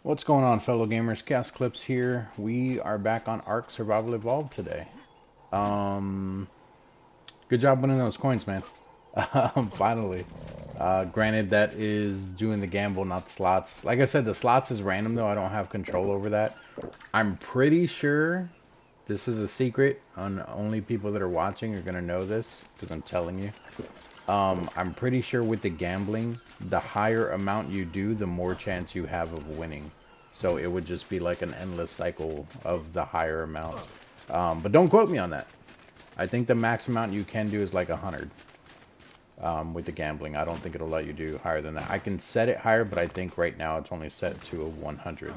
What's going on, fellow gamers? Chaos Clips here. We are back on Ark Survival Evolved today. Um, Good job winning those coins, man. Finally. Granted, that is doing the gamble, not the slots. Like I said, the slots is random, though. I don't have control over that. I'm pretty sure this is a secret, and only people that are watching are going to know this, because I'm telling you. I'm pretty sure with the gambling, the higher amount you do, the more chance you have of winning. So it would just be like an endless cycle of the higher amount. But don't quote me on that. I think the max amount you can do is like 100 with the gambling. I don't think it'll let you do higher than that. I can set it higher, but I think right now it's only set to a 100.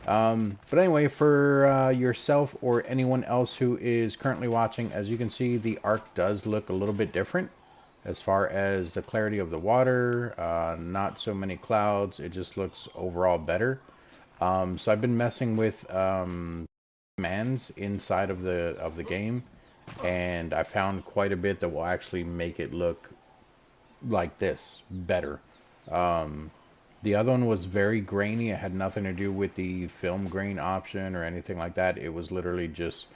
But anyway, for yourself or anyone else who is currently watching, as you can see, the Ark does look a little bit different. As far as the clarity of the water, not so many clouds, it just looks overall better. So I've been messing with commands inside of the game, and I found quite a bit that will actually make it look like this better. The other one was very grainy. It had nothing to do with the film grain option or anything like that. It was literally just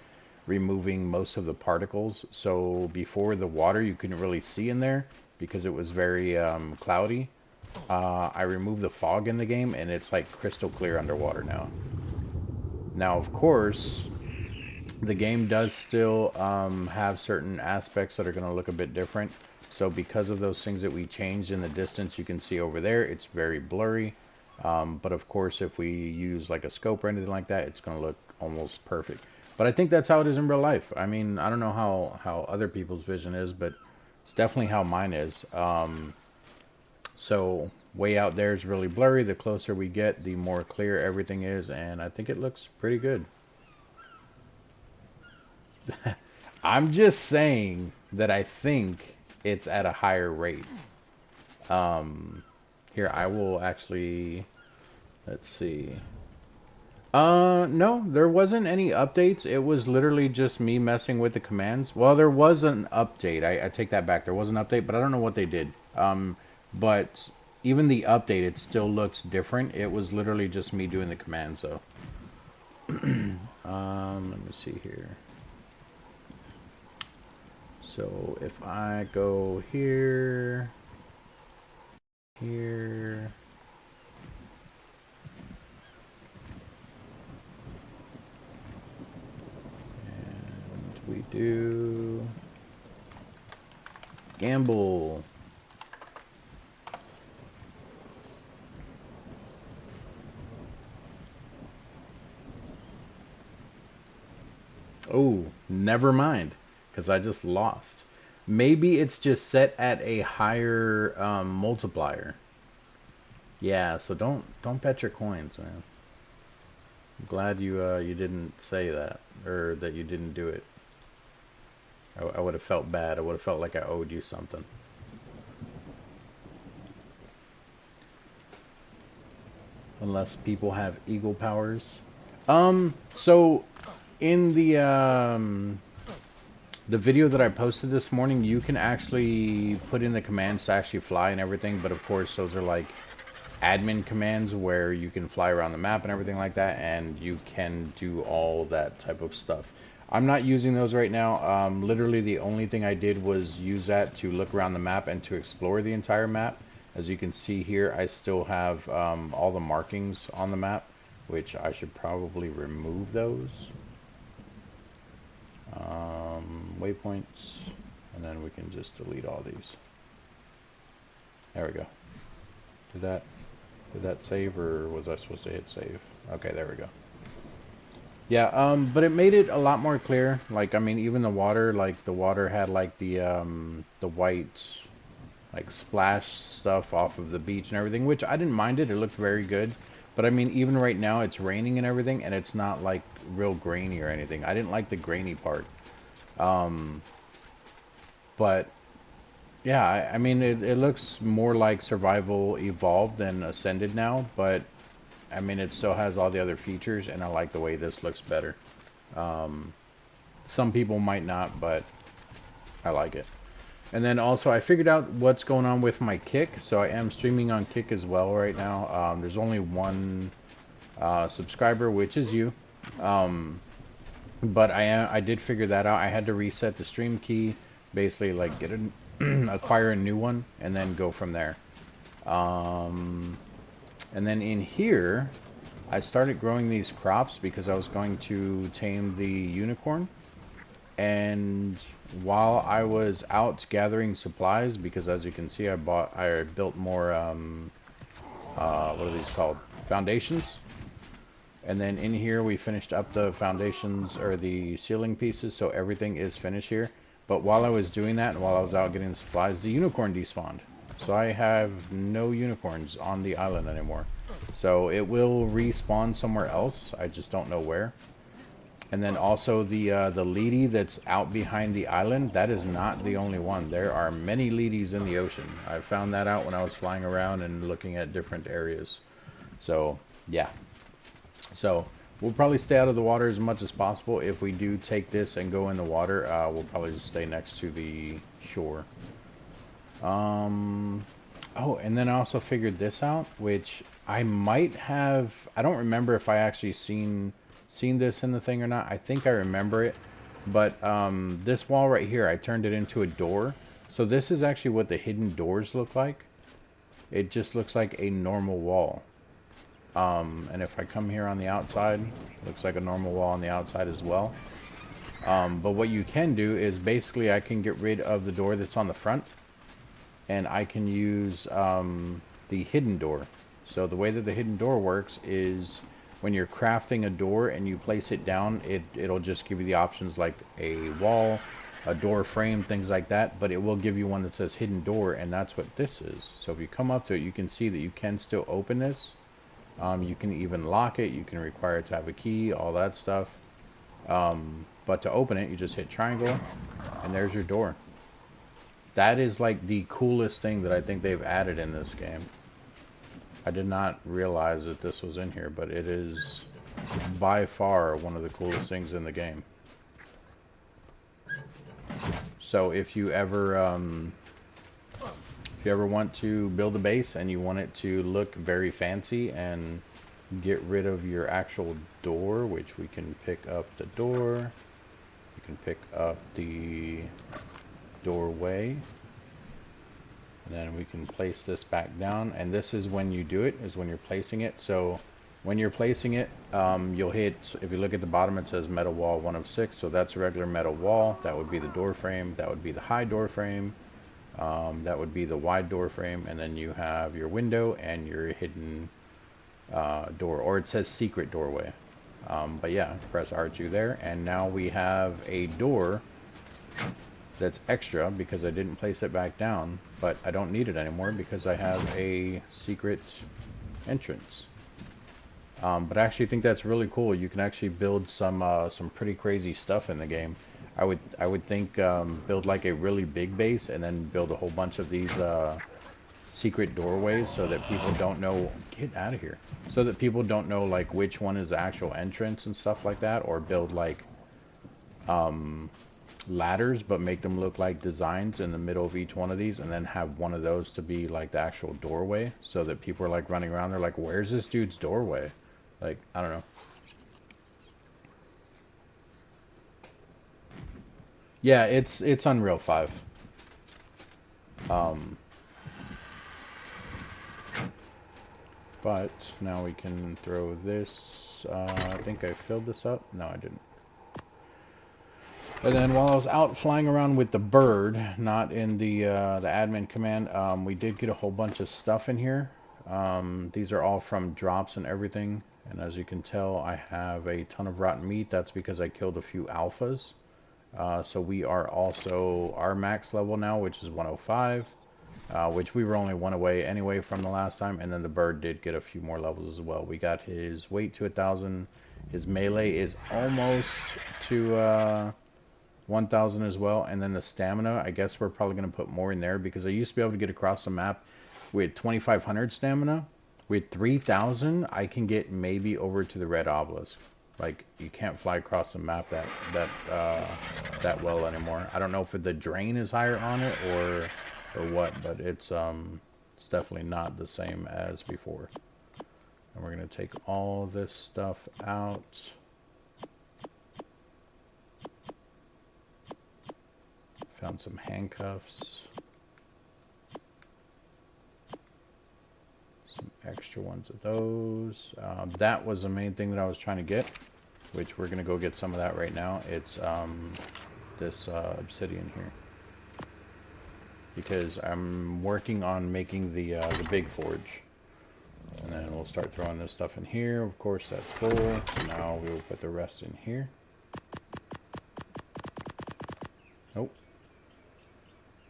removing most of the particles. So before, the water you couldn't really see in there because it was very cloudy. I removed the fog in the game, and it's like crystal clear underwater now. Now, of course, the game does still have certain aspects that are going to look a bit different. So because of those things that we changed in the distance, you can see over there, it's very blurry. But of course, if we use like a scope or anything like that, it's going to look almost perfect. But I think that's how it is in real life. I mean, I don't know how other people's vision is, but it's definitely how mine is. So way out there is really blurry. The closer we get, the more clear everything is, and I think it looks pretty good. I'm just saying that I think it's at a higher rate. Here, I will actually, let's see. No, there wasn't any updates. It was literally just me messing with the commands. Well, there was an update. I take that back. There was an update, but I don't know what they did. But even the update, it still looks different. It was literally just me doing the commands, though. Let me see here. So if I go here, here, and we do gamble. Oh, never mind, because I just lost. Maybe it's just set at a higher multiplier. Yeah, so don't bet your coins, man. I'm glad you didn't say that, or that you didn't do it. I would have felt bad. I would have felt like I owed you something. Unless people have eagle powers. So in the video that I posted this morning, you can actually put in the commands to actually fly and everything, but of course those are like admin commands where you can fly around the map and everything like that, and you can do all that type of stuff. I'm not using those right now. Literally the only thing I did was use that to look around the map and to explore the entire map. As you can see here, I still have all the markings on the map, which I should probably remove those. Waypoints, and then we can just delete all these. There we go. Did that save, or was I supposed to hit save? Okay, there we go. Yeah, but it made it a lot more clear. Like, I mean, even the water, like the water had like the white like splash stuff off of the beach and everything, which I didn't mind it. It looked very good. But I mean, even right now it's raining and everything, and it's not like real grainy or anything. I didn't like the grainy part. But yeah, I mean, it looks more like Survival Evolved than Ascended now, but I mean, it still has all the other features, and I like the way this looks better. Some people might not, but I like it. And then also, I figured out what's going on with my Kick, so I am streaming on Kick as well right now. There's only one subscriber, which is you. But I did figure that out. I had to reset the stream key, basically like get acquire a new one, and then go from there. And then in here, I started growing these crops because I was going to tame the unicorn. And while I was out gathering supplies, because as you can see, I built more, what are these called? Foundations. And then in here, we finished up the foundations, or the ceiling pieces, so everything is finished here. But while I was doing that, and while I was out getting the supplies, the unicorn despawned. So I have no unicorns on the island anymore. So it will respawn somewhere else, I just don't know where. And then also the leedy that's out behind the island, that is not the only one. There are many leedies in the ocean. I found that out when I was flying around and looking at different areas. So, yeah. So, we'll probably stay out of the water as much as possible. If we do take this and go in the water, we'll probably just stay next to the shore. Oh, and then I also figured this out, which I might have... I don't remember if I actually seen this in the thing or not. I think I remember it. But this wall right here, I turned it into a door. So this is actually what the hidden doors look like. It just looks like a normal wall. And if I come here on the outside, looks like a normal wall on the outside as well. But what you can do is basically I can get rid of the door that's on the front. And I can use the hidden door. So the way that the hidden door works is when you're crafting a door and you place it down, it'll just give you the options like a wall, a door frame, things like that. But it will give you one that says hidden door, and that's what this is. So if you come up to it, you can see that you can still open this. You can even lock it. You can require it to have a key, all that stuff. But to open it, you just hit triangle, and there's your door. That is like the coolest thing that I think they've added in this game. I did not realize that this was in here, but it is by far one of the coolest things in the game. So if you ever want to build a base and you want it to look very fancy and get rid of your actual door, which we can pick up the door, you can pick up the doorway, and then we can place this back down. And this is when you do it, is when you're placing it. So when you're placing it, you'll hit, if you look at the bottom, it says metal wall 1 of 6. So that's a regular metal wall. That would be the door frame. That would be the high door frame. That would be the wide door frame. And then you have your window and your hidden door, or it says secret doorway. But yeah, press R2 there, and now we have a door that's extra because I didn't place it back down, but I don't need it anymore because I have a secret entrance. But I actually think that's really cool. You can actually build some pretty crazy stuff in the game. I would think build like a really big base and then build a whole bunch of these secret doorways so that people don't know, get out of here, so that people don't know like which one is the actual entrance and stuff like that, or build like ladders but make them look like designs in the middle of each one of these, and then have one of those to be like the actual doorway, so that people are like running around, they're like, where's this dude's doorway? Like, I don't know. Yeah, it's Unreal 5. But now we can throw this. I think I filled this up. No, I didn't. And then while I was out flying around with the bird, not in the admin command, we did get a whole bunch of stuff in here. These are all from drops and everything. And as you can tell, I have a ton of rotten meat. That's because I killed a few alphas. So we are also our max level now, which is 105. Which we were only one away anyway from the last time. And then the bird did get a few more levels as well. We got his weight to 1,000. His melee is almost to 1,000 as well. And then the stamina, I guess we're probably going to put more in there, because I used to be able to get across the map with 2,500 stamina. With 3,000, I can get maybe over to the red obelisk. Like, you can't fly across the map that well anymore. I don't know if the drain is higher on it or what, but it's definitely not the same as before. And we're going to take all this stuff out. Found some handcuffs. Some extra ones of those. That was the main thing that I was trying to get, which we're going to go get some of that right now. It's this obsidian here. Because I'm working on making the big forge. And then we'll start throwing this stuff in here. Of course, that's full. So now we'll put the rest in here. Nope.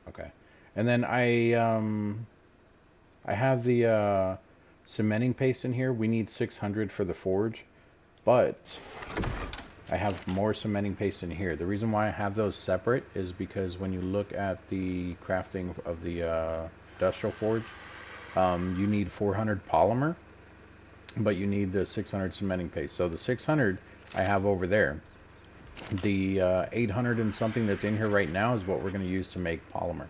Okay. And then I have the cementing paste in here. We need 600 for the forge, but I have more cementing paste in here. The reason why I have those separate is because when you look at the crafting of the industrial forge, you need 400 polymer, but you need the 600 cementing paste. So the 600 I have over there. The 800 and something that's in here right now is what we're going to use to make polymer.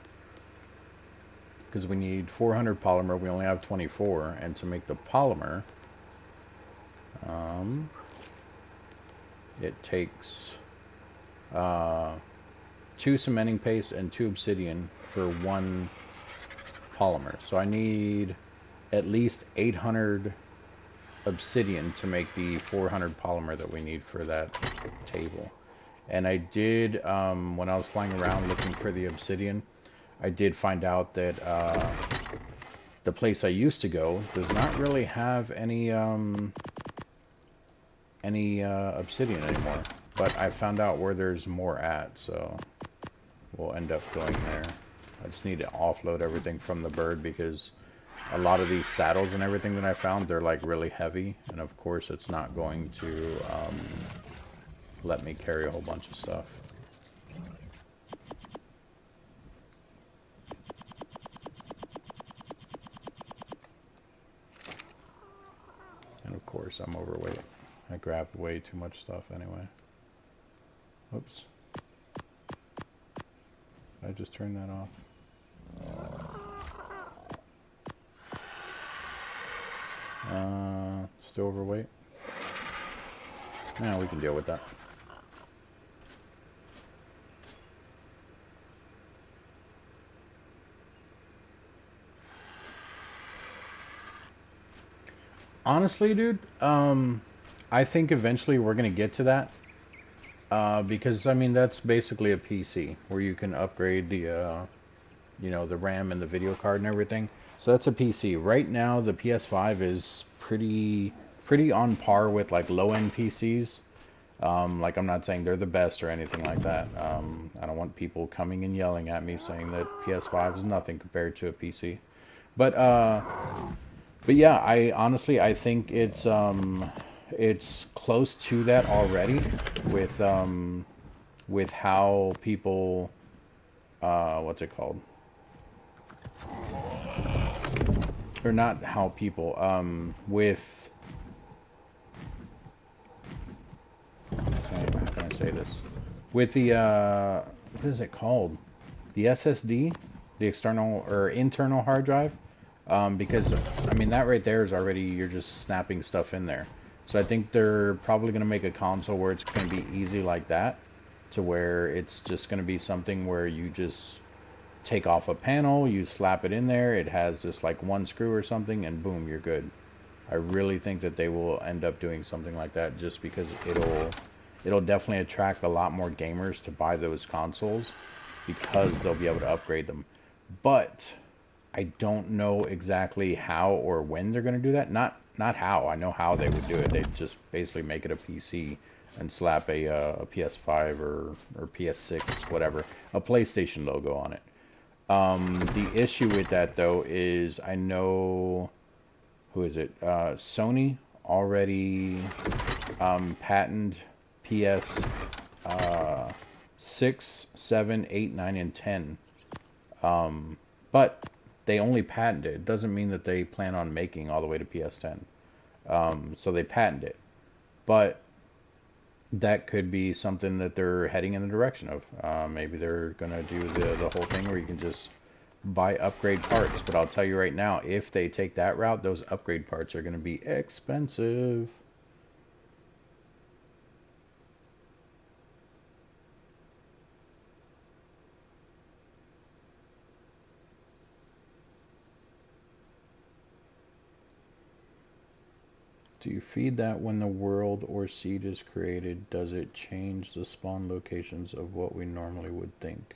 Because we need 400 polymer, we only have 24, and to make the polymer, it takes 2 cementing paste and 2 obsidian for 1 polymer. So I need at least 800 obsidian to make the 400 polymer that we need for that table. And I did, when I was flying around looking for the obsidian, I did find out that the place I used to go does not really have any obsidian anymore. But I found out where there's more at, so we'll end up going there. I just need to offload everything from the bird because a lot of these saddles and everything that I found, they're like really heavy. And of course it's not going to let me carry a whole bunch of stuff. And of course I'm overweight. I grabbed way too much stuff anyway. Oops. I just turned that off. Still overweight? Nah, we can deal with that. Honestly, dude, I think eventually we're gonna get to that. Because I mean that's basically a PC where you can upgrade the you know, the RAM and the video card and everything. So that's a PC. Right now the PS5 is pretty on par with like low-end PCs. Like I'm not saying they're the best or anything like that. I don't want people coming and yelling at me saying that PS5 is nothing compared to a PC. But yeah, I honestly I think it's close to that already with how people what's it called? Or not how people with how can I say this? With the what is it called? The SSD, the external or internal hard drive. Because I mean that right there is already, you're just snapping stuff in there. So I think they're probably going to make a console where it's going to be easy like that, to where it's just going to be something where you just take off a panel, you slap it in there, it has just like one screw or something, and boom, you're good. I really think that they will end up doing something like that, just because it'll definitely attract a lot more gamers to buy those consoles, because they'll be able to upgrade them. But I don't know exactly how or when they're going to do that. Not how. I know how they would do it. They'd just basically make it a PC and slap a PS5 or PS6, whatever, a PlayStation logo on it. The issue with that, though, is I know, who is it? Sony already patented PS 6, 7, 8, 9, and 10. But they only patented it. It doesn't mean that they plan on making all the way to PS10. So they patented it. But that could be something that they're heading in the direction of. Maybe they're going to do the whole thing where you can just buy upgrade parts. But I'll tell you right now, if they take that route, those upgrade parts are going to be expensive. Do you feed that when the world or seed is created? Does it change the spawn locations of what we normally would think?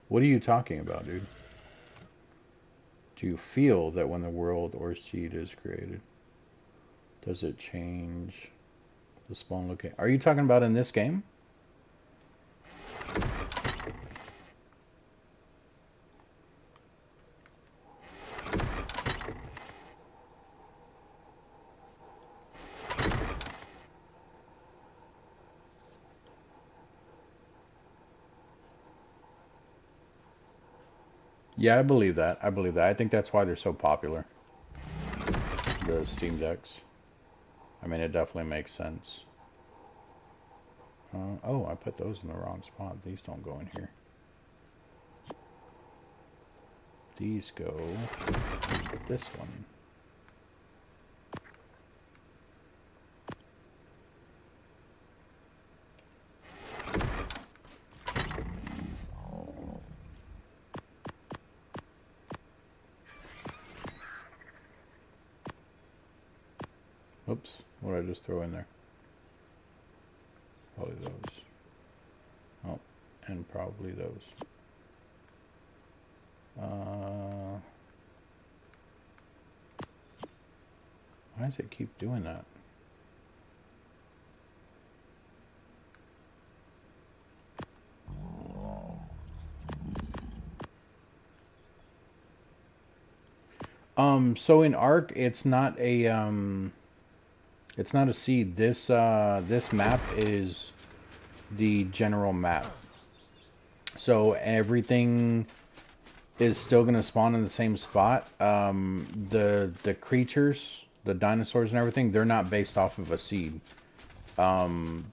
What are you talking about, dude? Do you feel that when the world or seed is created, does it change the spawn location? Are you talking about in this game? Yeah, I believe that. I believe that. I think that's why they're so popular. The Steam Decks. I mean, it definitely makes sense. Oh, I put those in the wrong spot. These don't go in here. These go in this one. Oops, what did I just throw in there? Probably those. Oh, and probably those. Why does it keep doing that? So in Ark, it's not a seed. This map is the general map. So everything is still going to spawn in the same spot. The creatures, the dinosaurs and everything, they're not based off of a seed.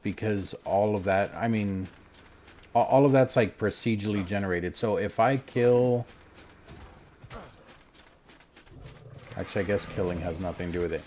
Because all of that, I mean, all of that's like procedurally generated. So if I kill... Actually, I guess killing has nothing to do with it.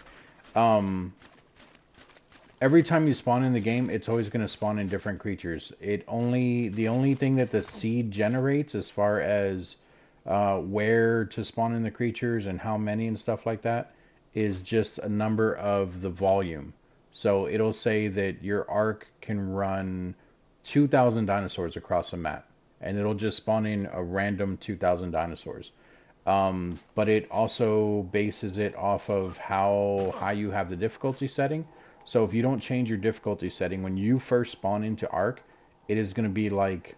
Every time you spawn in the game, it's always going to spawn in different creatures. The only thing that the seed generates as far as where to spawn in the creatures and how many and stuff like that is just a number of the volume. So it'll say that your Ark can run 2,000 dinosaurs across a map, and it'll just spawn in a random 2,000 dinosaurs. But it also bases it off of how high you have the difficulty setting. So if you don't change your difficulty setting, when you first spawn into Ark, it is going to be like,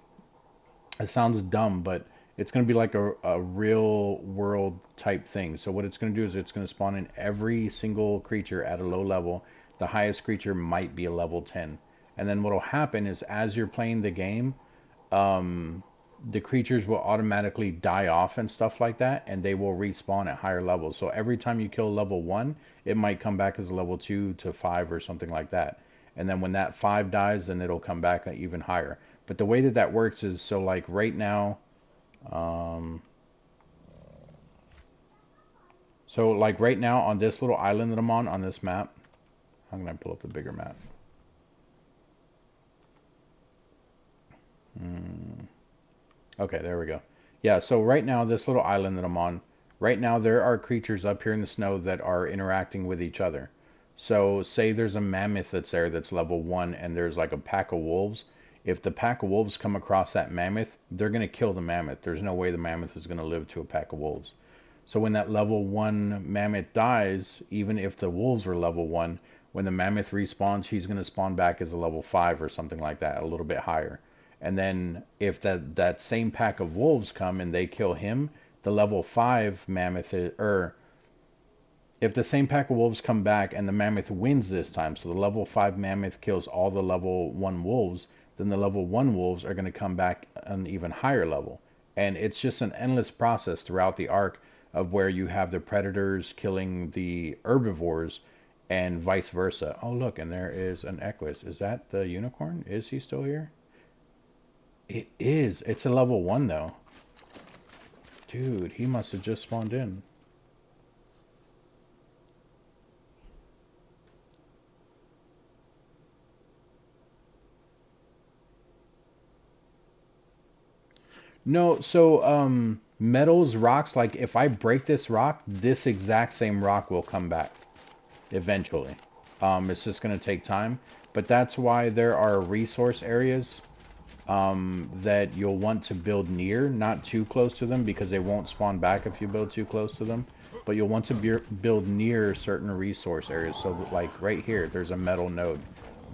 it sounds dumb, but it's going to be like a real world type thing. So what it's going to do is it's going to spawn in every single creature at a low level. The highest creature might be a level 10. And then what will happen is as you're playing the game, the creatures will automatically die off and stuff like that, and they will respawn at higher levels. So every time you kill level 1, it might come back as a level 2 to 5 or something like that. And then when that 5 dies, then it'll come back even higher. But the way that that works is, so like right now, so like right now on this little island that I'm on this map, I'm going to pull up the bigger map. Okay, there we go. Yeah, so right now, this little island that I'm on, right now there are creatures up here in the snow that are interacting with each other. So say there's a mammoth that's there that's level 1 and there's like a pack of wolves. If the pack of wolves come across that mammoth, they're going to kill the mammoth. There's no way the mammoth is going to live to a pack of wolves. So when that level 1 mammoth dies, even if the wolves were level 1, when the mammoth respawns, he's going to spawn back as a level 5 or something like that, a little bit higher. And then if that same pack of wolves come and they kill him, the level 5 mammoth or if the same pack of wolves come back and the mammoth wins this time, so the level 5 mammoth kills all the level 1 wolves, then the level 1 wolves are going to come back an even higher level. And it's just an endless process throughout the arc of where you have the predators killing the herbivores and vice versa. Oh, look, and there is an Equus. Is that the unicorn? Is he still here? It is. It's a level 1 though. Dude, he must have just spawned in. No, so metals, rocks, like if I break this rock, this exact same rock will come back eventually. It's just gonna take time, but that's why there are resource areas that you'll want to build near, not too close to them because they won't spawn back if you build too close to them. But you'll want to build near certain resource areas. So that, like right here, there's a metal node.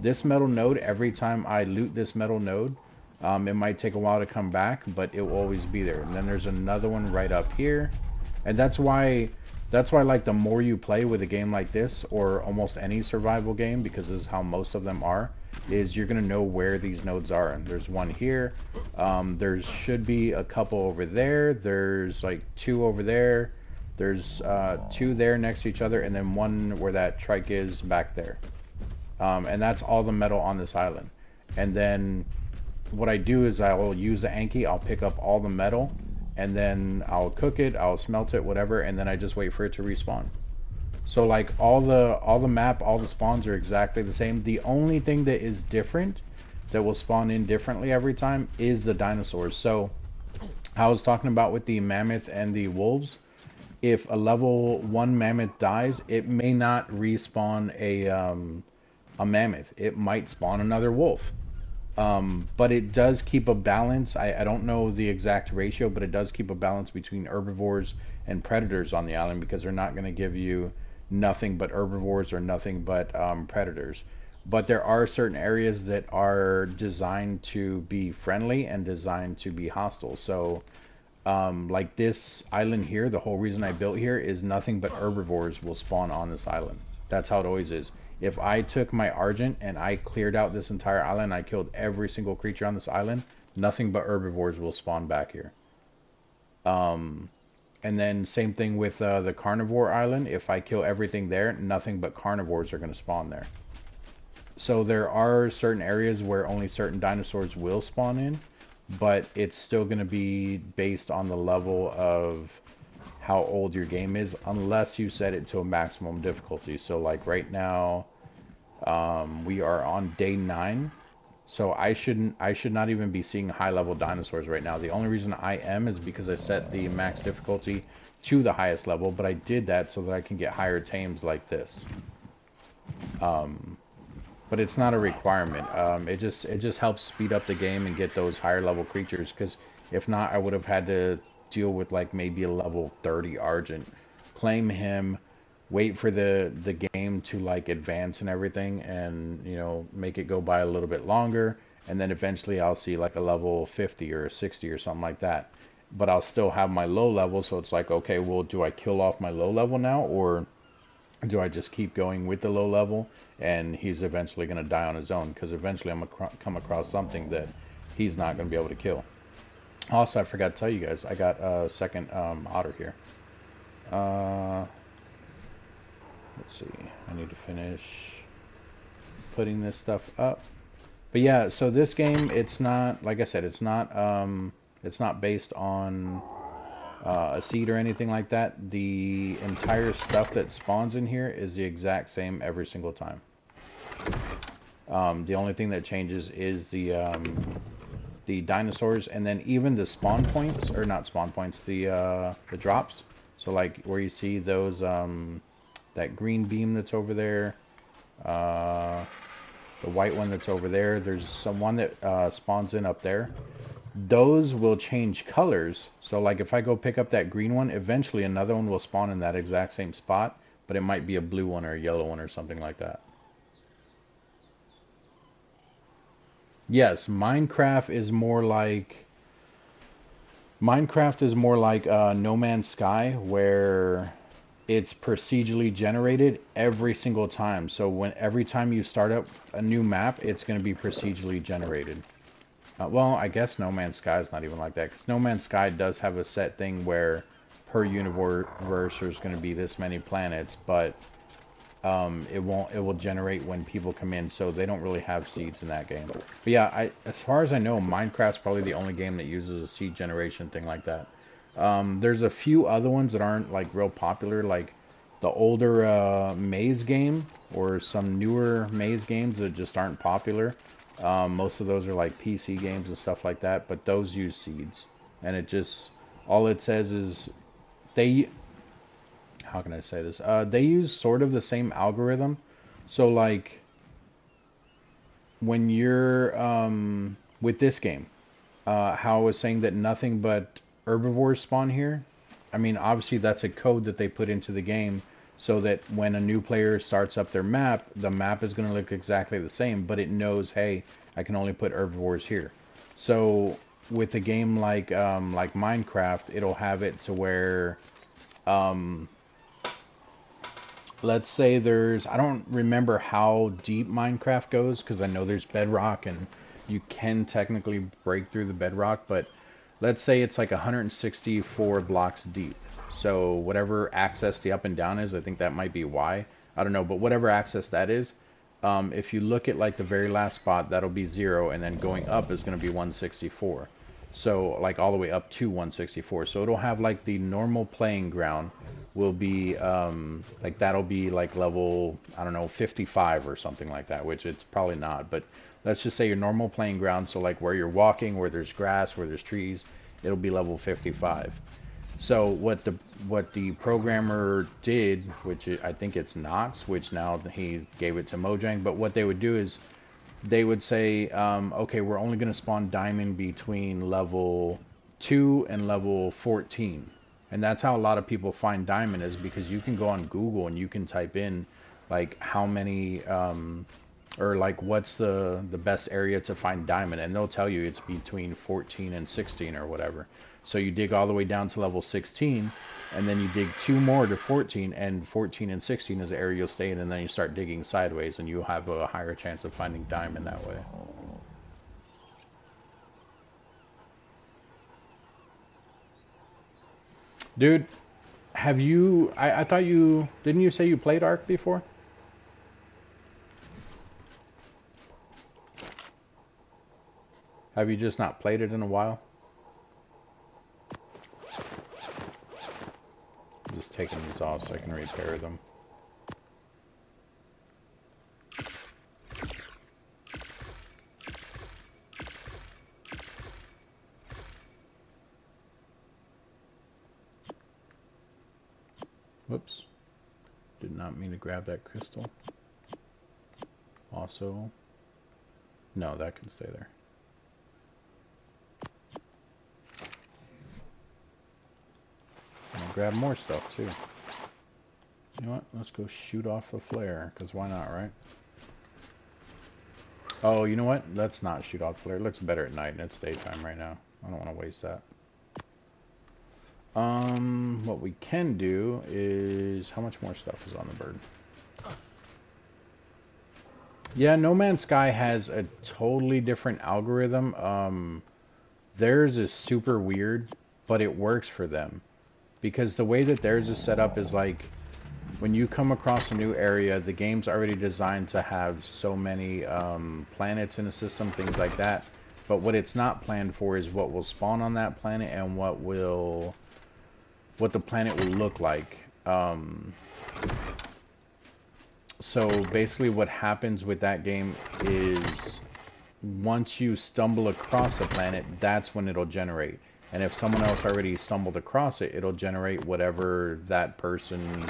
This metal node, every time I loot this metal node, it might take a while to come back, but it will always be there. And then there's another one right up here. And that's why like the more you play with a game like this, or almost any survival game, because this is how most of them are, is you're gonna know where these nodes are. And there's one here. There should be a couple over there. There's like two over there. There's two there next to each other, and then one where that trike is back there. And that's all the metal on this island. And then what I do is I will use the Anki, I'll pick up all the metal, and then I'll cook it, I'll smelt it, whatever, and then I just wait for it to respawn. So like all the map, all the spawns are exactly the same. The only thing that is different, that will spawn in differently every time, is the dinosaurs. So I was talking about with the mammoth and the wolves, if a level 1 mammoth dies, it may not respawn a mammoth. It might spawn another wolf. But it does keep a balance. I don't know the exact ratio, but it does keep a balance between herbivores and predators on the island, because they're not going to give you nothing but herbivores or nothing but predators. But there are certain areas that are designed to be friendly and designed to be hostile. So like this island here, the whole reason I built here is nothing but herbivores will spawn on this island. That's how it always is. If I took my Argent and I cleared out this entire island, I killed every single creature on this island, nothing but herbivores will spawn back here. And then same thing with the carnivore island. If I kill everything there, nothing but carnivores are going to spawn there. So there are certain areas where only certain dinosaurs will spawn in, but it's still going to be based on the level of how old your game is, unless you set it to a maximum difficulty. So like right now, we are on day 9, so I should not even be seeing high level dinosaurs right now. The only reason I am is because I set the max difficulty to the highest level, but I did that so that I can get higher tames like this. But it's not a requirement. It just helps speed up the game and get those higher level creatures, because if not, I would have had to deal with like maybe a level 30 Argent, claim him, wait for the game to like advance and everything, and you know, make it go by a little bit longer, and then eventually I'll see like a level 50 or 60 or something like that. But I'll still have my low level, so it's like, okay, well, do I kill off my low level now, or do I just keep going with the low level and he's eventually going to die on his own, because eventually I'm going to come across something that he's not going to be able to kill. Also, I forgot to tell you guys, I got a second otter here. Let's see, I need to finish putting this stuff up. But yeah, so this game, it's not, like I said, it's not based on a seed or anything like that. The entire stuff that spawns in here is the exact same every single time. The only thing that changes is the dinosaurs, and then even the spawn points, or not spawn points, the drops. So like where you see those that green beam that's over there, the white one that's over there, there's someone that spawns in up there. Those will change colors. So like if I go pick up that green one, eventually another one will spawn in that exact same spot, but it might be a blue one or a yellow one or something like that. Yes, Minecraft is more like No Man's Sky, where it's procedurally generated every single time. So every time you start up a new map, it's going to be procedurally generated. Well, I guess No Man's Sky is not even like that, because No Man's Sky does have a set thing where per universe there's going to be this many planets, but it will generate when people come in, so they don't really have seeds in that game. But yeah, as far as I know, Minecraft's probably the only game that uses a seed generation thing like that. There's a few other ones that aren't like real popular, like the older Maze game or some newer Maze games that just aren't popular. Most of those are like PC games and stuff like that, but those use seeds. And it just, all it says is they, how can I say this? They use sort of the same algorithm. So like when you're with this game, how I was saying that nothing but herbivores spawn here. I mean, obviously that's a code that they put into the game so that when a new player starts up their map, the map is going to look exactly the same, but it knows, hey, I can only put herbivores here. So with a game like Minecraft, it'll have it to where, um, let's say there's, I don't remember how deep Minecraft goes because I know there's bedrock and you can technically break through the bedrock, but let's say it's like 164 blocks deep. So whatever access the up and down is, I think that might be why. I don't know, but whatever access that is, if you look at like the very last spot, that'll be 0, and then going up is going to be 164. So like all the way up to 164. So it'll have like the normal playing ground will be like that'll be like level, I don't know, 55 or something like that, which it's probably not, but let's just say your normal playing ground, so like where you're walking, where there's grass, where there's trees, it'll be level 55. So what the programmer did, which I think it's Knox, which now he gave it to Mojang, but what they would do is they would say, okay, we're only going to spawn diamond between level 2 and level 14. And that's how a lot of people find diamond, is because you can go on Google and you can type in like how many, or like what's the best area to find diamond, and they'll tell you it's between 14 and 16 or whatever. So you dig all the way down to level 16, and then you dig 2 more to 14, and 14 and 16 is the area you'll stay in, and then you start digging sideways, and you'll have a higher chance of finding diamond that way. Dude, have you, I thought you, didn't you say you played Ark before? Have you just not played it in a while? I'm just taking these off so I can repair them. Whoops. Did not mean to grab that crystal. Also, no, that can stay there. I'm gonna grab more stuff too. You know what? Let's go shoot off the flare, because why not, right? Oh, you know what? Let's not shoot off the flare. It looks better at night, and it's daytime right now. I don't want to waste that. What we can do is, how much more stuff is on the bird? Yeah, No Man's Sky has a totally different algorithm. Theirs is super weird, but it works for them. Because the way that theirs is set up is like, when you come across a new area, the game's already designed to have so many planets in a system, things like that. But what it's not planned for is what will spawn on that planet and what the planet will look like. So basically what happens with that game is once you stumble across a planet, that's when it'll generate. And if someone else already stumbled across it, it'll generate whatever that person...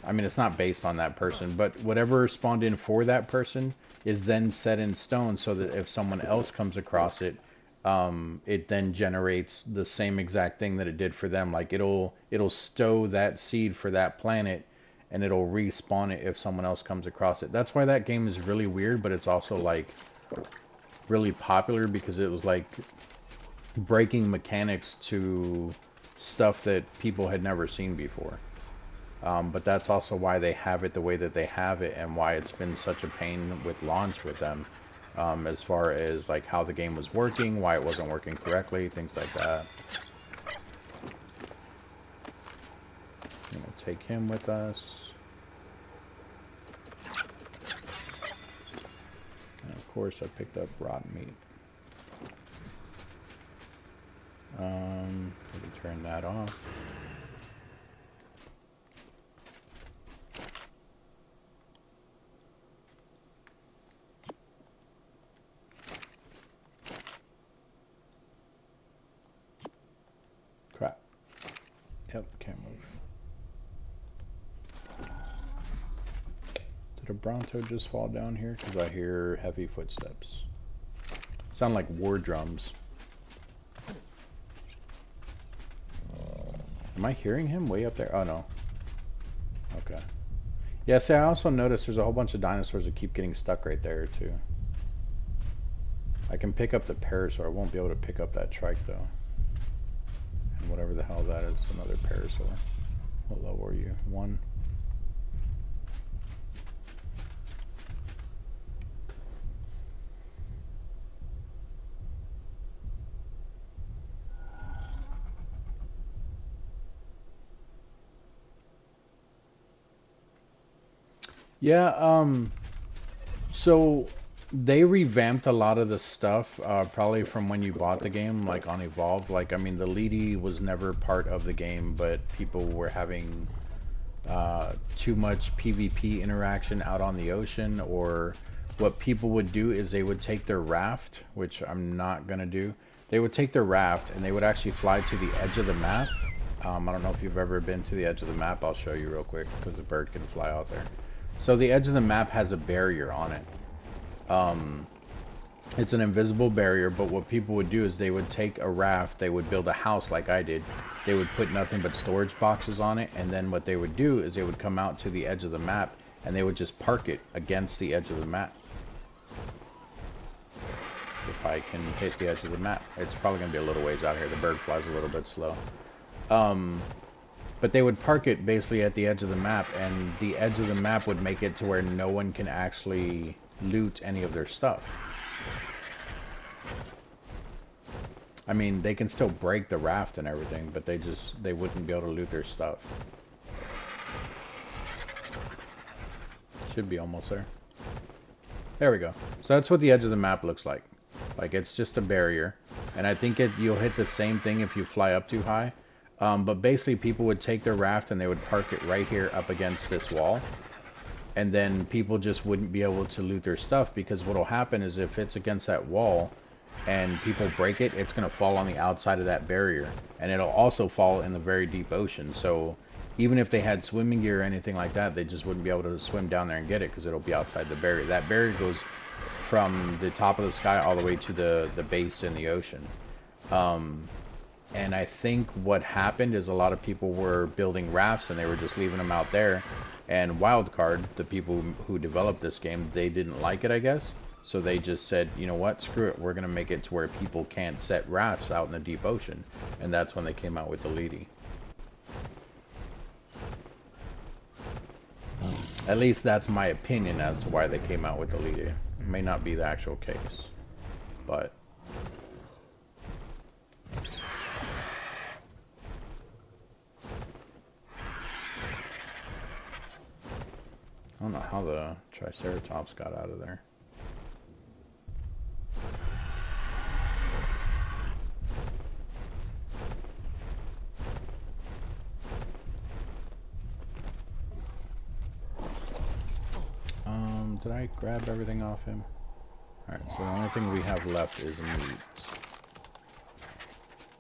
I mean, it's not based on that person, but whatever spawned in for that person is then set in stone so that if someone else comes across it, it then generates the same exact thing that it did for them. Like it'll stow that seed for that planet, and it'll respawn it if someone else comes across it. That's why that game is really weird, but it's also like really popular because it was like breaking mechanics to stuff that people had never seen before. But that's also why they have it the way that they have it, and why it's been such a pain with launch with them, as far as like how the game was working, why it wasn't working correctly, things like that. And we'll take him with us. And of course I picked up rotten meat. Turn that off. Crap. Yep, can't move. Did a Bronto just fall down here? Because I hear heavy footsteps. Sound like war drums. Am I hearing him way up there? Oh no. Okay. Yeah, see, I also noticed there's a whole bunch of dinosaurs that keep getting stuck right there too. I can pick up the parasaur. I won't be able to pick up that trike though. And whatever the hell that is, another parasaur. What level are you? 1? Yeah, so they revamped a lot of the stuff, probably from when you bought the game, like on Evolved. Like, I mean, the Leedy was never part of the game, but people were having too much PvP interaction out on the ocean, or what people would do is they would take their raft, which I'm not gonna do. They would take their raft and they would actually fly to the edge of the map. I don't know if you've ever been to the edge of the map. I'll show you real quick because the bird can fly out there. So the edge of the map has a barrier on it. It's an invisible barrier, but what people would do is they would take a raft, they would build a house like I did. They would put nothing but storage boxes on it, and then what they would do is they would come out to the edge of the map and they would just park it against the edge of the map. If I can hit the edge of the map. It's probably going to be a little ways out here. The bird flies a little bit slow. But they would park it basically at the edge of the map, and the edge of the map would make it to where no one can actually loot any of their stuff. I mean, they can still break the raft and everything, but they wouldn't be able to loot their stuff. Should be almost there. There we go. So that's what the edge of the map looks like. Like, it's just a barrier. And I think you'll hit the same thing if you fly up too high. But basically, people would take their raft and they would park it right here up against this wall. And then people just wouldn't be able to loot their stuff, because what will happen is if it's against that wall and people break it, it's going to fall on the outside of that barrier. And it'll also fall in the very deep ocean. So even if they had swimming gear or anything like that, they just wouldn't be able to swim down there and get it because it'll be outside the barrier. That barrier goes from the top of the sky all the way to the base in the ocean. And I think what happened is a lot of people were building rafts and they were just leaving them out there. And Wildcard, the people who developed this game, they didn't like it, I guess. So they just said, you know what, screw it. We're going to make it to where people can't set rafts out in the deep ocean. And that's when they came out with the Leedy. At least that's my opinion as to why they came out with the Leedy. It may not be the actual case, but... I don't know how the Triceratops got out of there. Did I grab everything off him? Alright, so the only thing we have left is meat.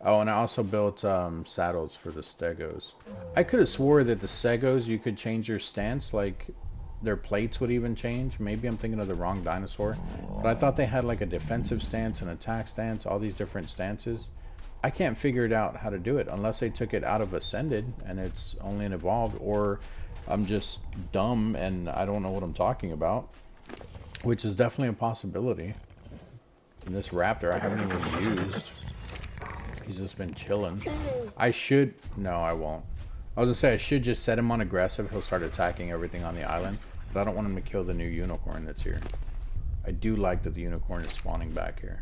Oh, and I also built saddles for the stegos. I could have swore that the stegos you could change your stance, like their plates would even change. Maybe I'm thinking of the wrong dinosaur. But I thought they had like a defensive stance, an attack stance, all these different stances. I can't figure it out how to do it unless they took it out of Ascended and it's only an Evolved, or I'm just dumb and I don't know what I'm talking about, which is definitely a possibility. And this raptor I haven't even used. He's just been chilling. I should... No, I won't. I was gonna say I should just set him on aggressive. He'll start attacking everything on the island. But I don't want him to kill the new unicorn that's here. I do like that the unicorn is spawning back here.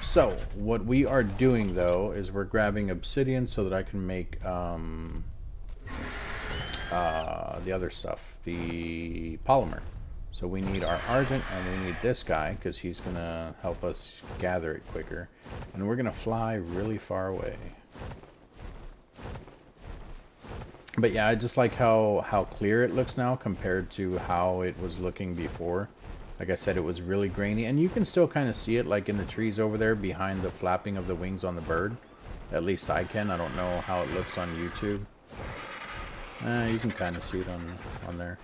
So, what we are doing though is we're grabbing obsidian so that I can make the other stuff. The polymer. So we need our Argent, and we need this guy, because he's going to help us gather it quicker. And we're going to fly really far away. But yeah, I just like how clear it looks now compared to how it was looking before. Like I said, it was really grainy, and you can still kind of see it like in the trees over there behind the flapping of the wings on the bird. At least I can. I don't know how it looks on YouTube. You can kind of see it on there.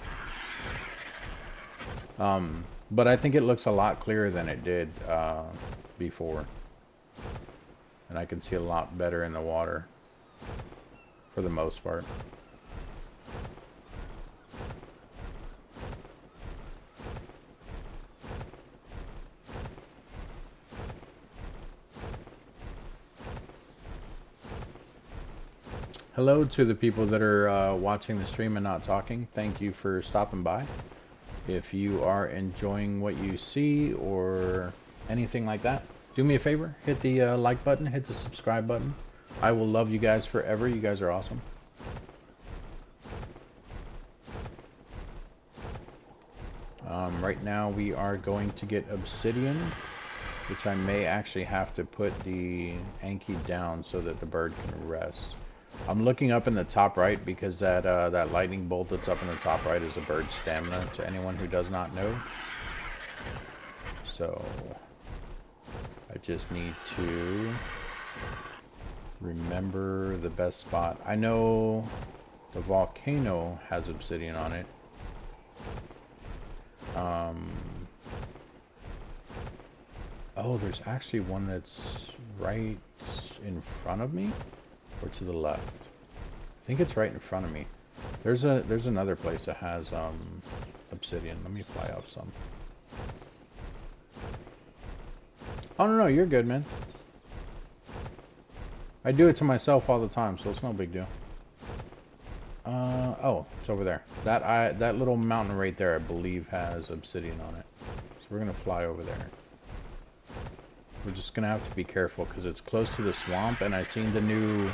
But I think it looks a lot clearer than it did before. And I can see a lot better in the water for the most part. Hello to the people that are watching the stream and not talking. Thank you for stopping by. If you are enjoying what you see or anything like that, do me a favor, hit the like button, hit the subscribe button. I will love you guys forever. You guys are awesome. Right now we are going to get obsidian, which I may actually have to put the Anki down so that the bird can rest. I'm looking up in the top right because that lightning bolt that's up in the top right is a bird's stamina, to anyone who does not know. So I just need to remember the best spot. I know the volcano has obsidian on it. Oh, there's actually one that's right in front of me, or to the left. I think it's right in front of me. There's another place that has obsidian. Let me fly up some. Oh no, you're good, man. I do it to myself all the time, so it's no big deal. Oh, it's over there. That little mountain right there, I believe, has obsidian on it. So we're gonna fly over there. We're just gonna have to be careful because it's close to the swamp, and I've seen the new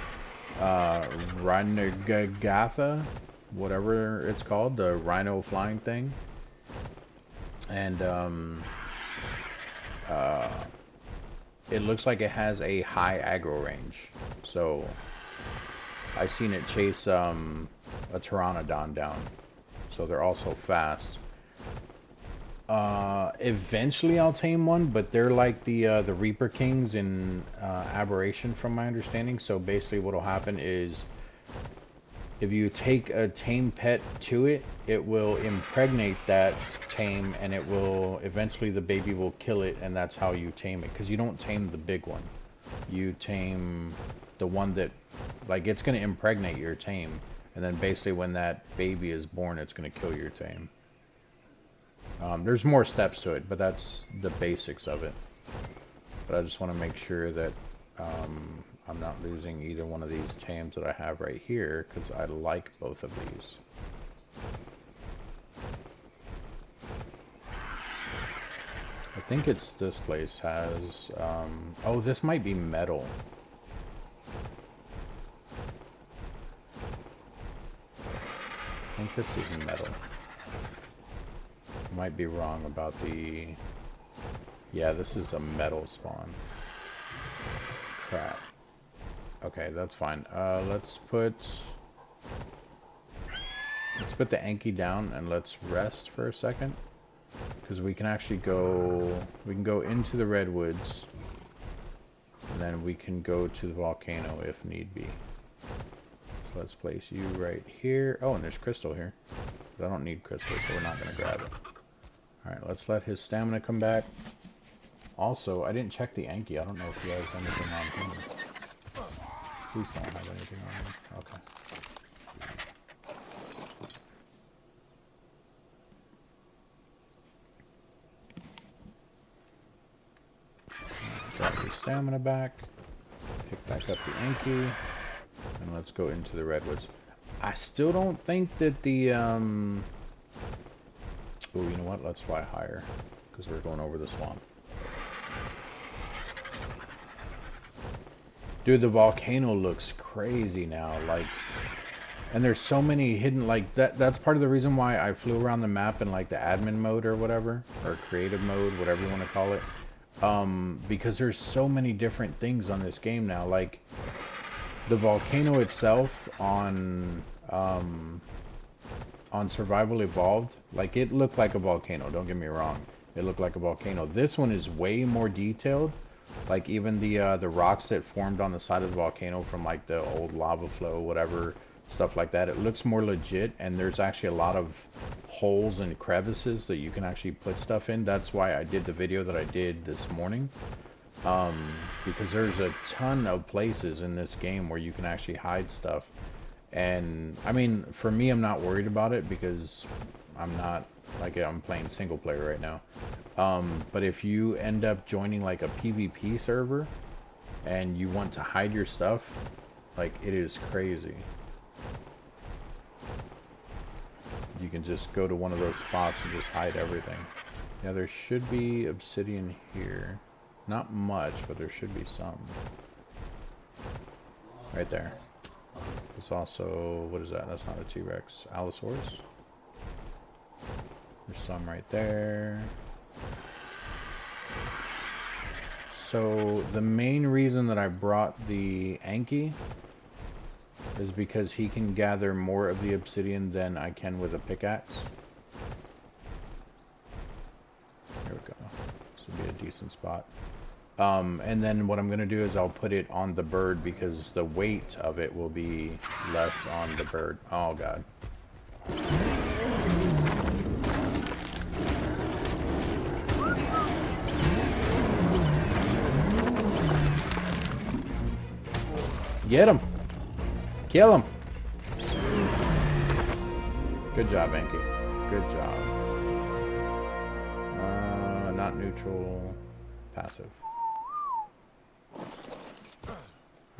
Rhinogatha, whatever it's called, the rhino flying thing, and it looks like it has a high aggro range. So I've seen it chase a pteranodon down, so they're also fast. Eventually I'll tame one, but they're like the Reaper Kings in Aberration, from my understanding. So basically what'll happen is, if you take a tame pet to it, it will impregnate that tame, and it will eventually, the baby will kill it, and that's how you tame it. Because you don't tame the big one, you tame the one that, like, it's going to impregnate your tame, and then basically when that baby is born, it's going to kill your tame. There's more steps to it, but that's the basics of it. But I just want to make sure that I'm not losing either one of these tames that I have right here, because I like both of these. I think it's this place has... oh, this might be metal. I think this is metal. Might be wrong about the... Yeah, this is a metal spawn. Crap. Okay, that's fine. Let's put the Anki down and let's rest for a second, because we can actually go... We can go into the redwoods, and then we can go to the volcano if need be. So let's place you right here. Oh, and there's crystal here. But I don't need crystal, so we're not going to grab it. Alright, let's let his stamina come back. Also, I didn't check the Anki. I don't know if he has anything on him. Please don't have anything on him. Okay. Drop your stamina back. Pick back up the Anki. And let's go into the redwoods. I still don't think that the... Oh, you know what? Let's fly higher, because we're going over the swamp. Dude, the volcano looks crazy now. Like, And there's so many hidden, like, that's part of the reason why I flew around the map in, like, the admin mode or whatever, or creative mode, whatever you want to call it. Because there's so many different things on this game now. Like, the volcano itself on Survival Evolved, like, it looked like a volcano, don't get me wrong. It looked like a volcano. This one is way more detailed. Like, even the rocks that formed on the side of the volcano from, like, the old lava flow, whatever, stuff like that, it looks more legit, and there's actually a lot of holes and crevices that you can actually put stuff in. That's why I did the video that I did this morning. Because there's a ton of places in this game where you can actually hide stuff. And I mean, for me, I'm not worried about it because I'm not, like, I'm playing single player right now. But if you end up joining like a PvP server and you want to hide your stuff, like, it is crazy. You can just go to one of those spots and just hide everything. Yeah, there should be obsidian here. Not much, but there should be some. Right there. There's also, what is that? That's not a T-Rex. Allosaurus. There's some right there. So the main reason that I brought the Anki is because he can gather more of the obsidian than I can with a pickaxe. There we go. This would be a decent spot. And then what I'm going to do is I'll put it on the bird because the weight of it will be less on the bird. Oh, God. Get him! Kill him! Good job, Anki. Good job. Not neutral. Passive.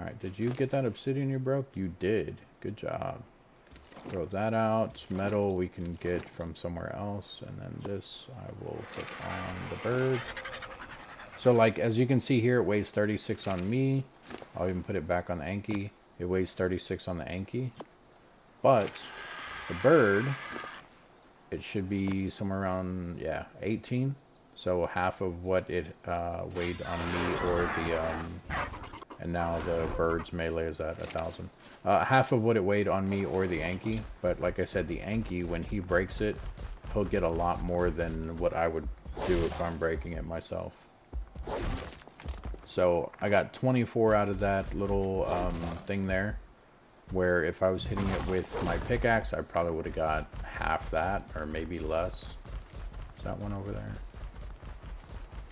Alright, did you get that obsidian you broke? You did. Good job. Throw that out. Metal we can get from somewhere else. And then this I will put on the bird. So, like, as you can see here, it weighs 36 on me. I'll even put it back on the Anki. It weighs 36 on the Anki. But the bird, it should be somewhere around, yeah, 18. So half of what it weighed on me, or the, and now the bird's melee is at 1,000. Half of what it weighed on me or the Anki. But like I said, the Anki, when he breaks it, he'll get a lot more than what I would do if I'm breaking it myself. So I got 24 out of that little thing there, where if I was hitting it with my pickaxe, I probably would have got half that, or maybe less. Is that one over there?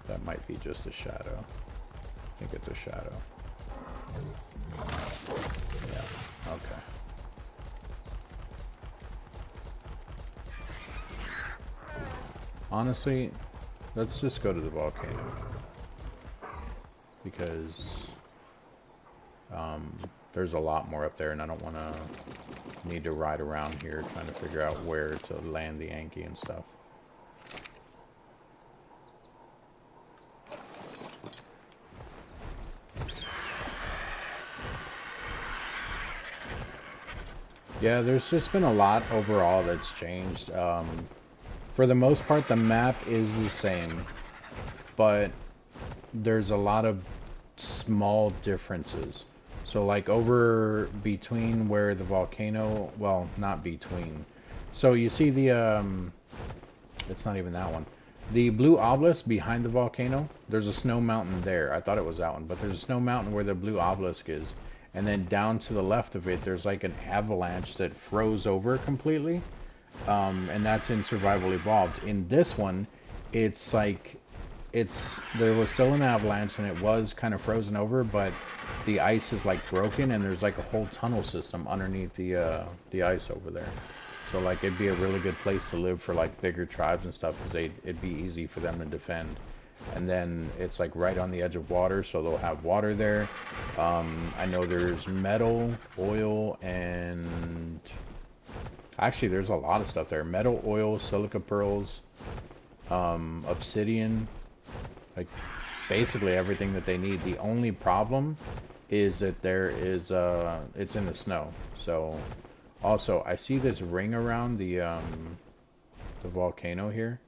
That might be just a shadow. I think it's a shadow. Yeah, okay. Honestly, let's just go to the volcano. Because there's a lot more up there, and I don't want to need to ride around here trying to figure out where to land the Anki and stuff. Yeah, there's just been a lot overall that's changed. For the most part, the map is the same, but there's a lot of small differences. So, like, over between where the volcano, well, not between. So you see the, it's not even that one. The blue obelisk behind the volcano, there's a snow mountain there. I thought it was that one, but there's a snow mountain where the blue obelisk is. And then down to the left of it, there's like an avalanche that froze over completely. And that's in Survival Evolved. In this one, it's like, there was still an avalanche and it was kind of frozen over, but the ice is like broken and there's like a whole tunnel system underneath the ice over there. So, like, it'd be a really good place to live for like bigger tribes and stuff, because it'd be easy for them to defend. And then it's like right on the edge of water, so they'll have water there. I know there's metal, oil, and actually there's a lot of stuff there. Metal, oil, silica pearls, obsidian, like basically everything that they need. The only problem is that there is it's in the snow. So Also, I see this ring around the volcano here.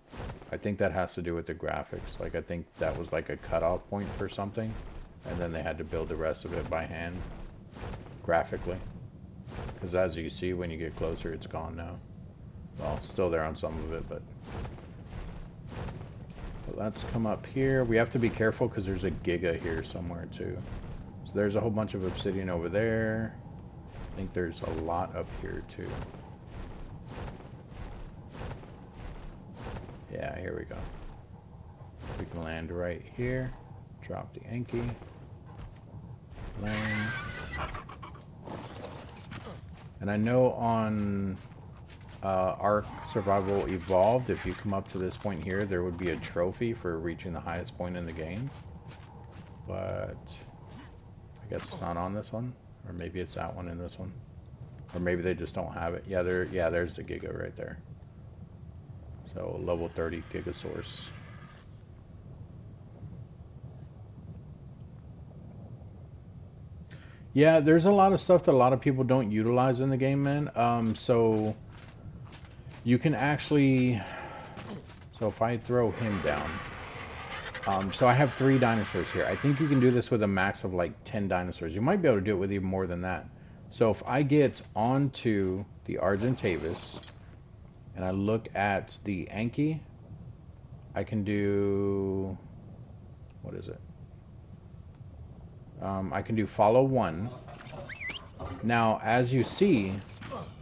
I think that has to do with the graphics. Like, I think that was like a cutoff point for something, and then they had to build the rest of it by hand, graphically. Because as you see, when you get closer, it's gone now. Well, still there on some of it, but let's come up here. We have to be careful because there's a giga here somewhere too. So there's a whole bunch of obsidian over there. I think there's a lot up here too. Yeah, here we go. We can land right here. Drop the Anki. Land. And I know on Ark Survival Evolved, if you come up to this point here, there would be a trophy for reaching the highest point in the game. But I guess it's not on this one. Or maybe it's that one in this one. Or maybe they just don't have it. Yeah, there's the Giga right there. So level 30 Gigasource. Yeah, there's a lot of stuff that a lot of people don't utilize in the game, man. So you can actually, so if I throw him down, so I have 3 dinosaurs here. I think you can do this with a max of like 10 dinosaurs. You might be able to do it with even more than that. So if I get onto the Argentavis and I look at the Anki, I can do, what is it? I can do follow 1. Now, as you see,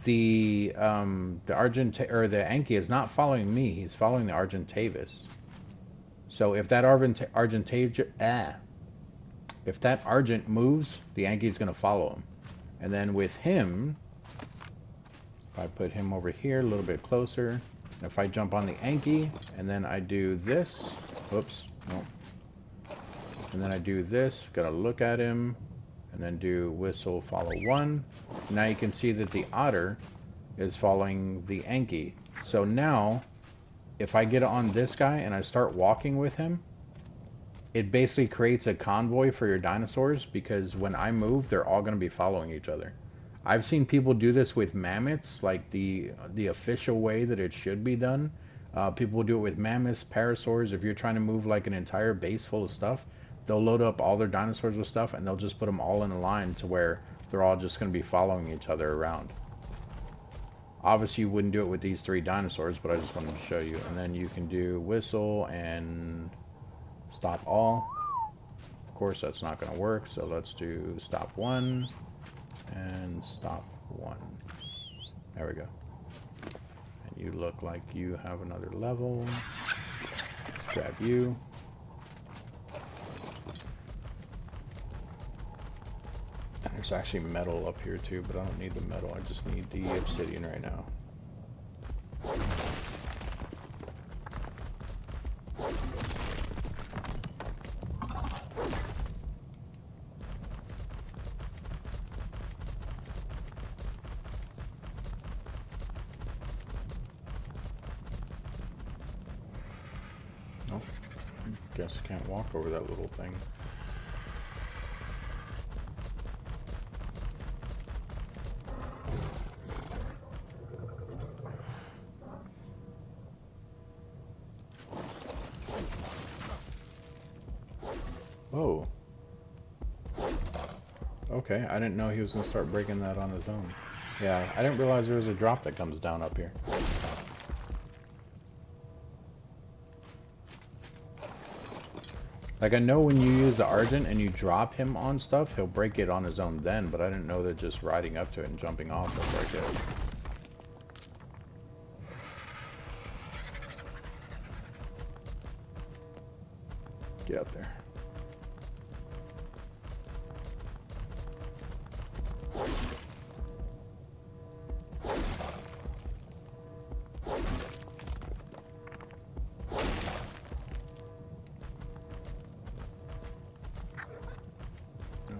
the Anki is not following me. He's following the Argentavis. So if that if that Argent moves, the Anki is going to follow him. And then with him, if I put him over here a little bit closer, and if I jump on the Anki and then I do this, whoops, no. And then I do this, gotta look at him, and then do whistle follow 1. Now you can see that the otter is following the Anki. So now, if I get on this guy and I start walking with him, it basically creates a convoy for your dinosaurs, because when I move, they're all gonna be following each other. I've seen people do this with mammoths, like the official way that it should be done. People do it with mammoths, parasaurs. If you're trying to move like an entire base full of stuff, they'll load up all their dinosaurs with stuff and they'll just put them all in a line to where they're all just going to be following each other around. Obviously you wouldn't do it with these 3 dinosaurs, but I just wanted to show you. And then you can do whistle and stop all. Of course that's not going to work, so let's do stop 1 and stop 1. There we go. And you look like you have another level. Grab you. There's actually metal up here too, but I don't need the metal. I just need the obsidian right now. Nope. Guess I can't walk over that little thing. Oh. Okay, I didn't know he was going to start breaking that on his own. Yeah, I didn't realize there was a drop that comes down up here. Like, I know when you use the Argent and you drop him on stuff, he'll break it on his own then, but I didn't know that just riding up to it and jumping off will break it. Get up there.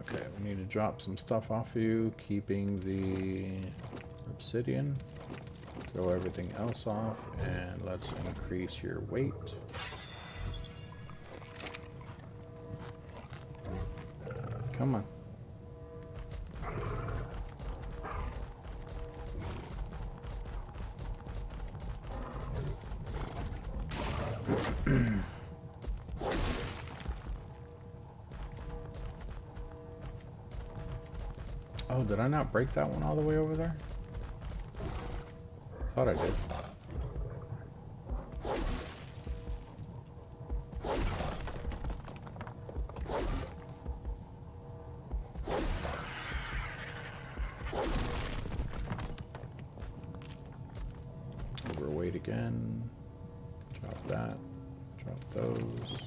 Okay, we need to drop some stuff off of you, keeping the obsidian. Throw everything else off, and let's increase your weight. Come on. Oh, did I not break that one all the way over there? Thought I did. Overweight again. Drop that. Drop those.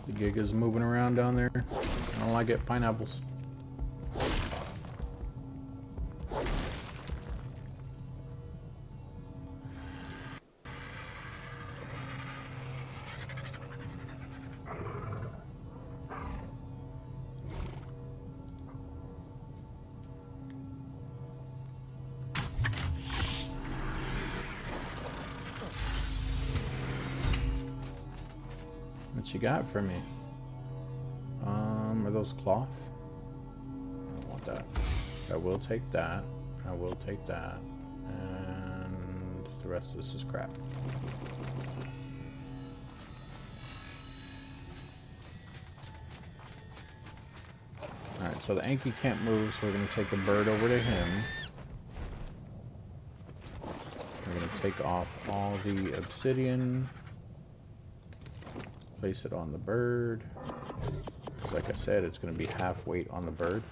The Giga's moving around down there. I don't like it. Pineapples. What you got for me? Are those cloth? I don't want that. I will take that. I will take that. And the rest of this is crap. Alright, so the Anki can't move, so we're going to take a bird over to him. We're going to take off all the obsidian. Place it on the bird. Because like I said, it's going to be half weight on the bird.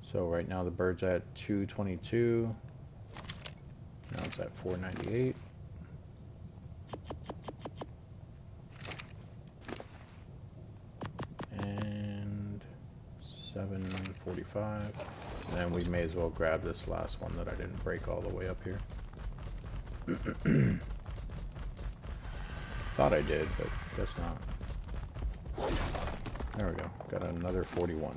So right now the bird's at 222. Now it's at 498. And 745. And then we may as well grab this last one that I didn't break all the way up here. Thought I did, but guess not. There we go. Got another 41.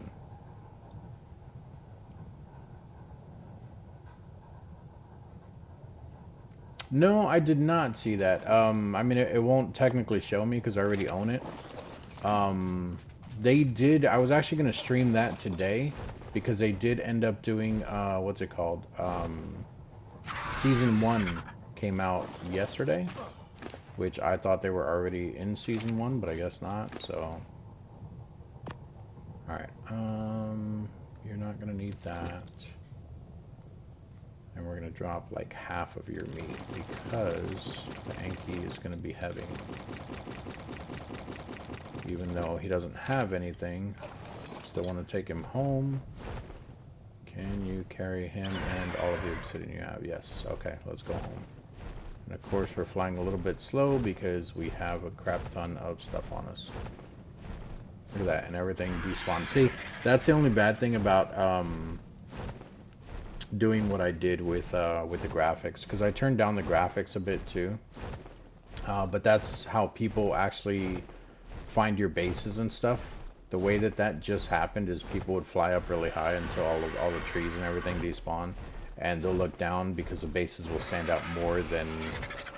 No, I did not see that. I mean, it won't technically show me because I already own it. They did. I was actually going to stream that today because they did end up doing, what's it called? Season 1 came out yesterday. Which I thought they were already in season 1, but I guess not, so. Alright, you're not gonna need that. And we're gonna drop like half of your meat because the Anki is gonna be heavy. Even though he doesn't have anything, still wanna take him home. Can you carry him and all of the obsidian you have? Yes, okay, let's go home. And of course we're flying a little bit slow because we have a crap ton of stuff on us. Look at that, and everything despawned. See, that's the only bad thing about doing what I did with the graphics, because I turned down the graphics a bit too. But that's how people actually find your bases and stuff. The way that that just happened is people would fly up really high until all the trees and everything despawn. And they'll look down because the bases will stand out more than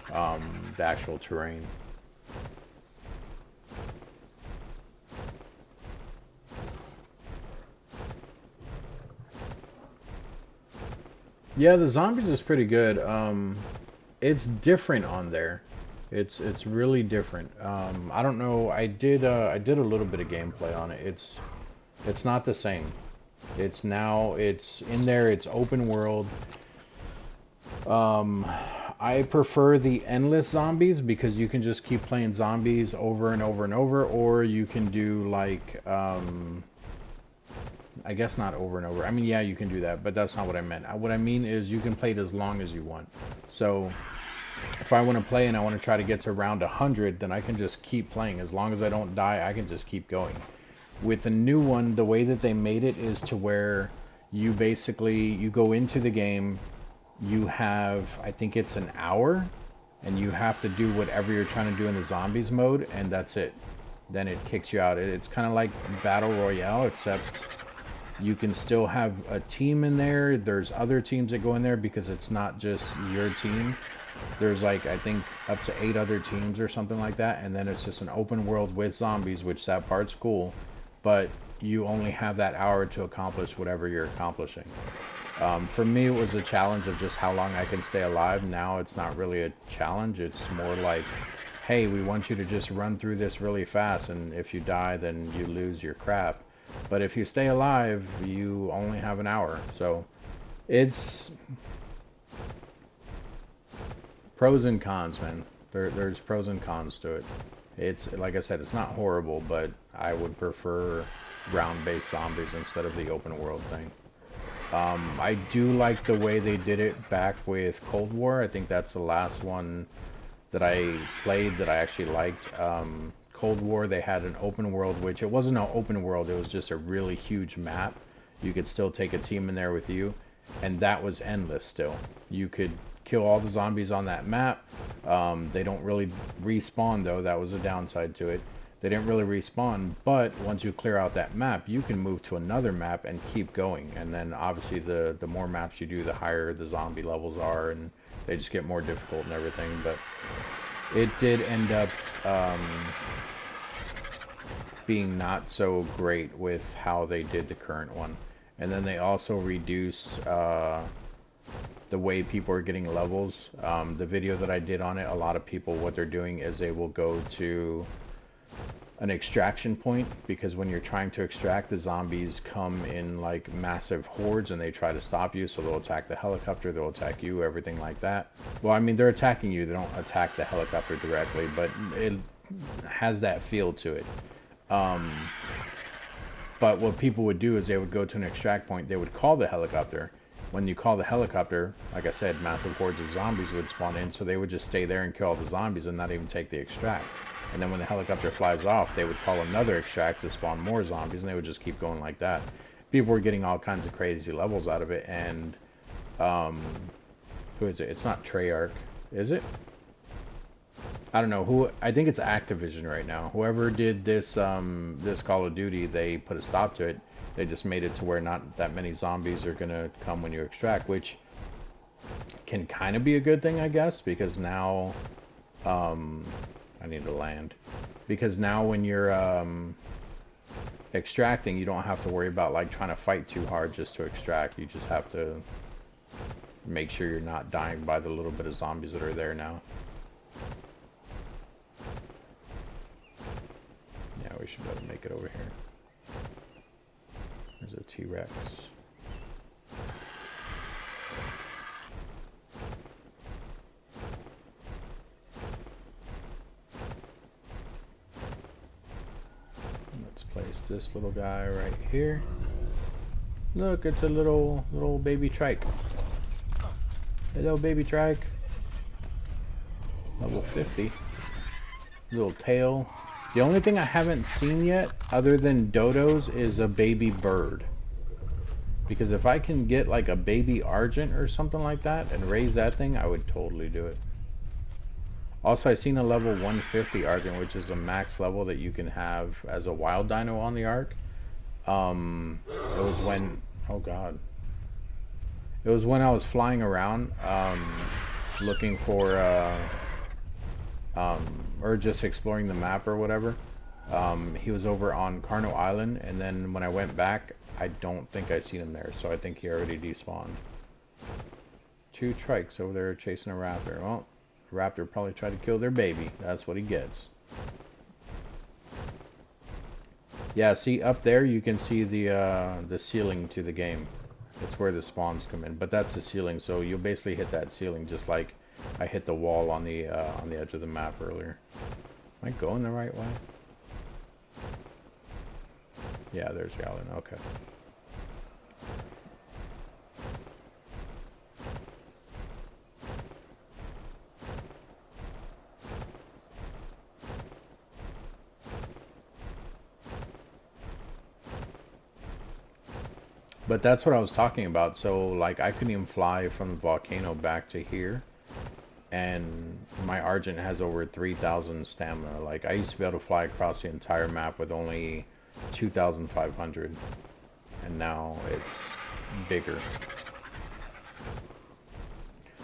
the actual terrain. Yeah, the zombies is pretty good. It's different on there. It's really different. I don't know. I did a little bit of gameplay on it. It's not the same. It's in there, it's open world. I prefer the endless zombies because you can just keep playing zombies over and over and over, or you can do like, I guess not over and over. I mean, yeah, you can do that, but that's not what I meant. What I mean is you can play it as long as you want. So if I want to play and I want to try to get to round 100, then I can just keep playing. As long as I don't die, I can just keep going. With the new one, the way that they made it is to where you go into the game, you have, I think it's an hour, and you have to do whatever you're trying to do in the zombies mode, and that's it. Then it kicks you out. It's kind of like Battle Royale, except you can still have a team in there. There's other teams that go in there because it's not just your team. There's like, I think, up to 8 other teams or something like that, and then it's just an open world with zombies, which that part's cool. But you only have that hour to accomplish whatever you're accomplishing. For me, it was a challenge of just how long I can stay alive. Now it's not really a challenge. It's more like hey, we want you to just run through this really fast, and if you die, then you lose your crap. But if you stay alive, you only have an hour. So it's pros and cons, man. There's pros and cons to it. It's, like I said, it's not horrible, but I would prefer ground-based zombies instead of the open world thing. I do like the way they did it back with Cold War. I think that's the last one that I played that I actually liked. Cold War, they had an open world, which it wasn't an open world, it was just a really huge map. You could still take a team in there with you, and that was endless still. You could kill all the zombies on that map. They don't really respawn though, that was a downside to it. They didn't really respawn, but once you clear out that map, you can move to another map and keep going. And then obviously the more maps you do, the higher the zombie levels are, and they just get more difficult and everything. But it did end up being not so great with how they did the current one. And then they also reduced the way people are getting levels. The video that I did on it, a lot of people, what they're doing is they will go to an extraction point, because when you're trying to extract, the zombies come in like massive hordes and they try to stop you, so they'll attack the helicopter, they'll attack you, everything like that. Well, I mean, they're attacking you, they don't attack the helicopter directly, but it has that feel to it. But what people would do is they would go to an extract point, they would call the helicopter. When you call the helicopter, like I said, massive hordes of zombies would spawn in, so they would just stay there and kill all the zombies and not even take the extract. And then when the helicopter flies off, they would call another extract to spawn more zombies, and they would just keep going like that. People were getting all kinds of crazy levels out of it, and who is it? It's not Treyarch, is it? I don't know who. I think it's Activision right now. Whoever did this this Call of Duty, they put a stop to it. They just made it to where not that many zombies are gonna come when you extract, which can kind of be a good thing, I guess, because now I need to land, because now when you're extracting, you don't have to worry about like trying to fight too hard just to extract. You just have to make sure you're not dying by the little bit of zombies that are there now. Yeah, we should be able to make it over here. There's a T-Rex. Let's place this little guy right here. Look, it's a little baby trike. Hello, baby trike. Level 50. Little tail. The only thing I haven't seen yet, other than dodos, is a baby bird. Because if I can get like a baby Argent or something like that and raise that thing, I would totally do it. Also, I've seen a level 150 Argent, which is a max level that you can have as a wild dino on the Ark. It was when, oh god. It was when I was flying around, looking for, or just exploring the map or whatever. He was over on Carno Island, and then when I went back, I don't think I seen him there, so I think he already despawned. 2 trikes over there chasing a raptor. Well, the raptor probably tried to kill their baby. That's what he gets. Yeah, see up there you can see the ceiling to the game. It's where the spawns come in, but that's the ceiling, so you'll basically hit that ceiling just like I hit the wall on the edge of the map earlier. Am I going the right way? Yeah, there's the island. Okay. But that's what I was talking about. So, like, I couldn't even fly from the volcano back to here. And my Argent has over 3,000 stamina. Like, I used to be able to fly across the entire map with only 2,500. And now it's bigger.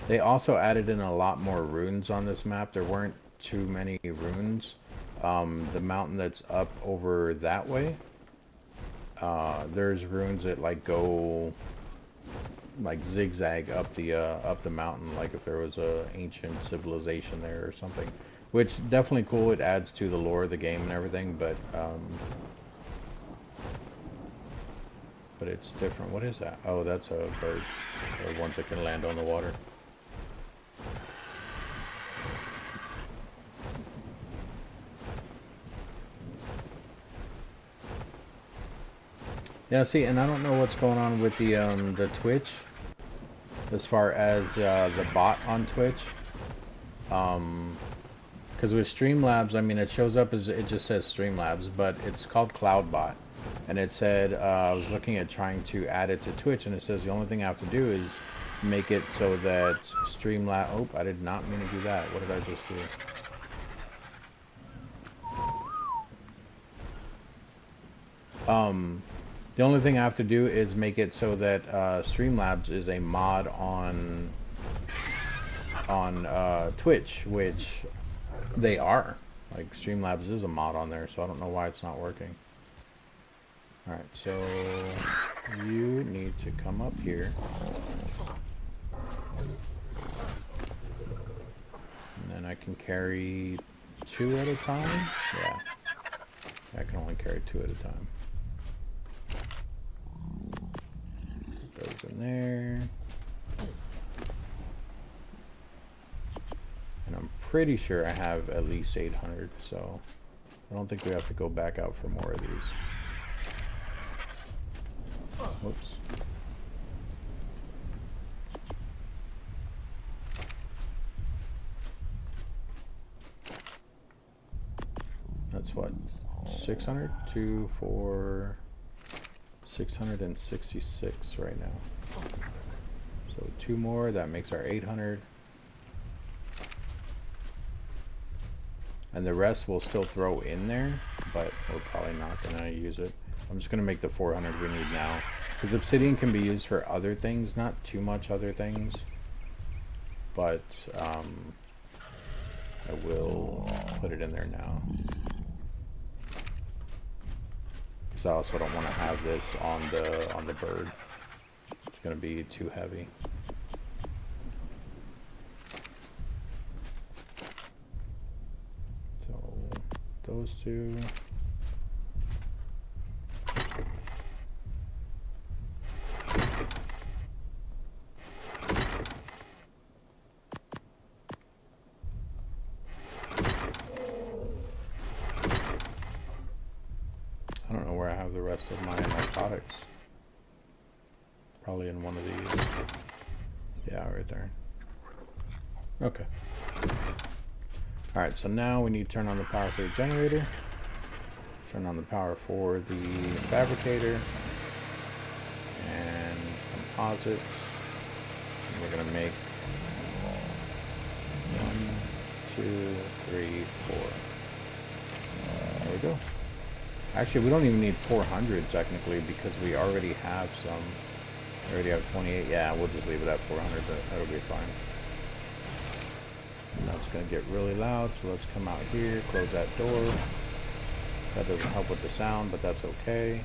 They also added in a lot more runes on this map. There weren't too many runes. The mountain that's up over that way, there's runes that like go like zigzag up the mountain, like if there was a ancient civilization there or something. which definitely cool. It adds to the lore of the game and everything, but it's different. What is that? Oh, that's a bird. Or ones that can land on the water. Yeah, see, and I don't know what's going on with the Twitch, as far as the bot on Twitch. Because with Streamlabs, I mean, it shows up as, it just says Streamlabs, but it's called CloudBot. And it said, I was looking at trying to add it to Twitch, and it says the only thing I have to do is make it so that Streamlabs, oh, I did not mean to do that. What did I just do? The only thing I have to do is make it so that Streamlabs is a mod on Twitch, which they are. Like, Streamlabs is a mod on there, so I don't know why it's not working. Alright, so you need to come up here. And then I can carry 2 at a time? Yeah. I can only carry 2 at a time. Goes in there. And I'm pretty sure I have at least 800, so I don't think we have to go back out for more of these. Whoops. That's what? 600? 2, 4, 666 right now. So 2 more, that makes our 800. And the rest we'll still throw in there, but we're probably not going to use it. I'm just going to make the 400 we need now. Because obsidian can be used for other things, not too much other things. But I will put it in there now. Because I also don't want to have this on the bird. It's going to be too heavy. So those 2. I don't know where I have the rest of my narcotics. Probably in one of these. Yeah, right there. Okay. Alright, so now we need to turn on the power for the generator. Turn on the power for the fabricator. And composites. And we're going to make 1, 2, 3, 4. There we go. Actually, we don't even need 400 technically because we already have some. We already have 28. Yeah, we'll just leave it at 400. That'll be fine. And that's going to get really loud, so let's come out here, close that door. That doesn't help with the sound, but that's okay.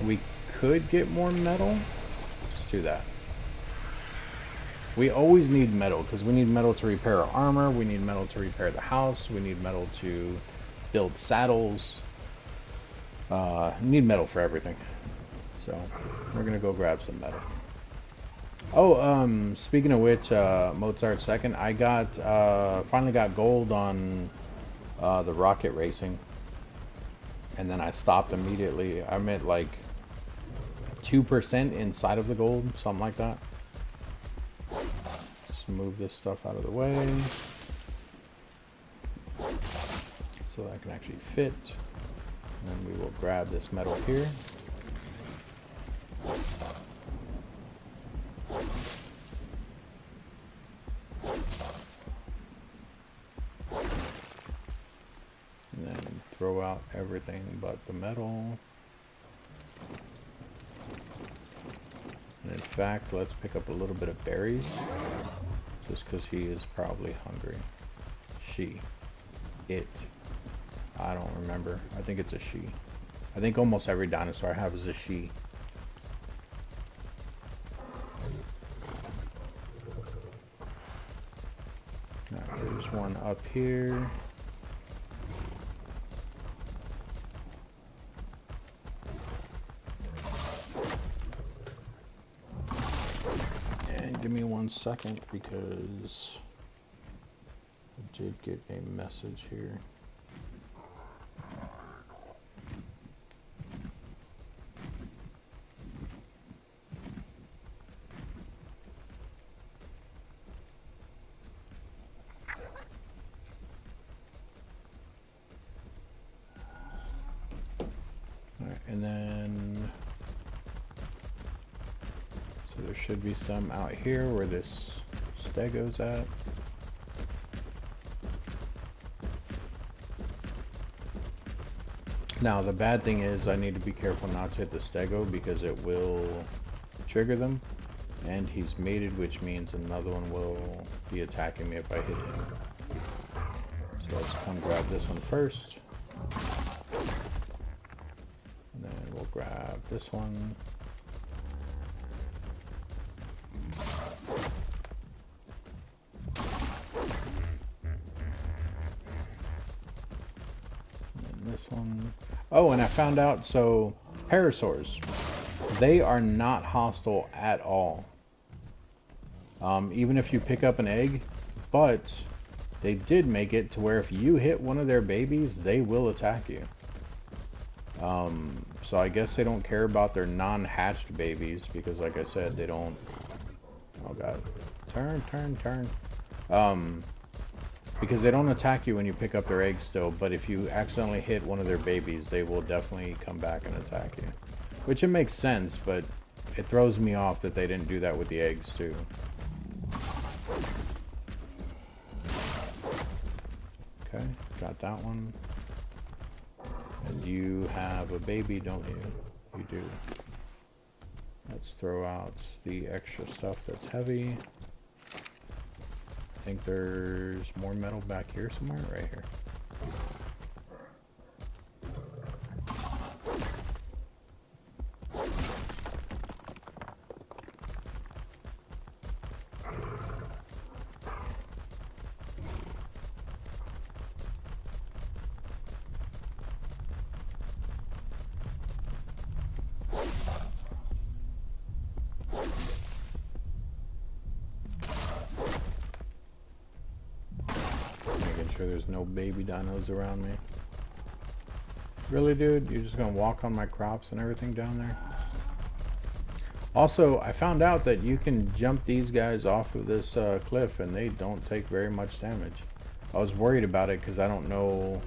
We could get more metal. Let's do that. We always need metal, because we need metal to repair our armor, we need metal to repair the house, we need metal to build saddles. Need metal for everything. So, we're going to go grab some metal. Oh, speaking of which, Mozart second, I got, finally got gold on the rocket racing. And then I stopped immediately. I'm at like 2% inside of the gold, something like that. Just move this stuff out of the way so that I can actually fit. And then we will grab this metal here. And then throw out everything but the metal. And in fact, let's pick up a little bit of berries. Just because he is probably hungry. It. I don't remember. I think it's a she. I think almost every dinosaur I have is a she. There's one up here. And give me 1 second because I did get a message here. And then, so there should be some out here where this stego's at. Now the bad thing is I need to be careful not to hit the stego because it will trigger them. And he's mated, which means another one will be attacking me if I hit him. So let's come grab this one first. We'll grab this one. And this one. Oh, and I found out, so parasaurs, they are not hostile at all. Even if you pick up an egg, but they did make it to where if you hit one of their babies, they will attack you. So I guess they don't care about their non-hatched babies because, like I said, they don't. Oh god, turn. Because they don't attack you when you pick up their eggs still, but if you accidentally hit one of their babies, they will definitely come back and attack you. Which it makes sense, but it throws me off that they didn't do that with the eggs too. Okay, got that one. And you have a baby, don't you? You do. Let's throw out the extra stuff that's heavy. I think there's more metal back here somewhere. Right here. There's no baby dinos around me. Really, dude? You're just gonna walk on my crops and everything down there? Also, I found out that you can jump these guys off of this cliff and they don't take very much damage. I was worried about it because I don't know.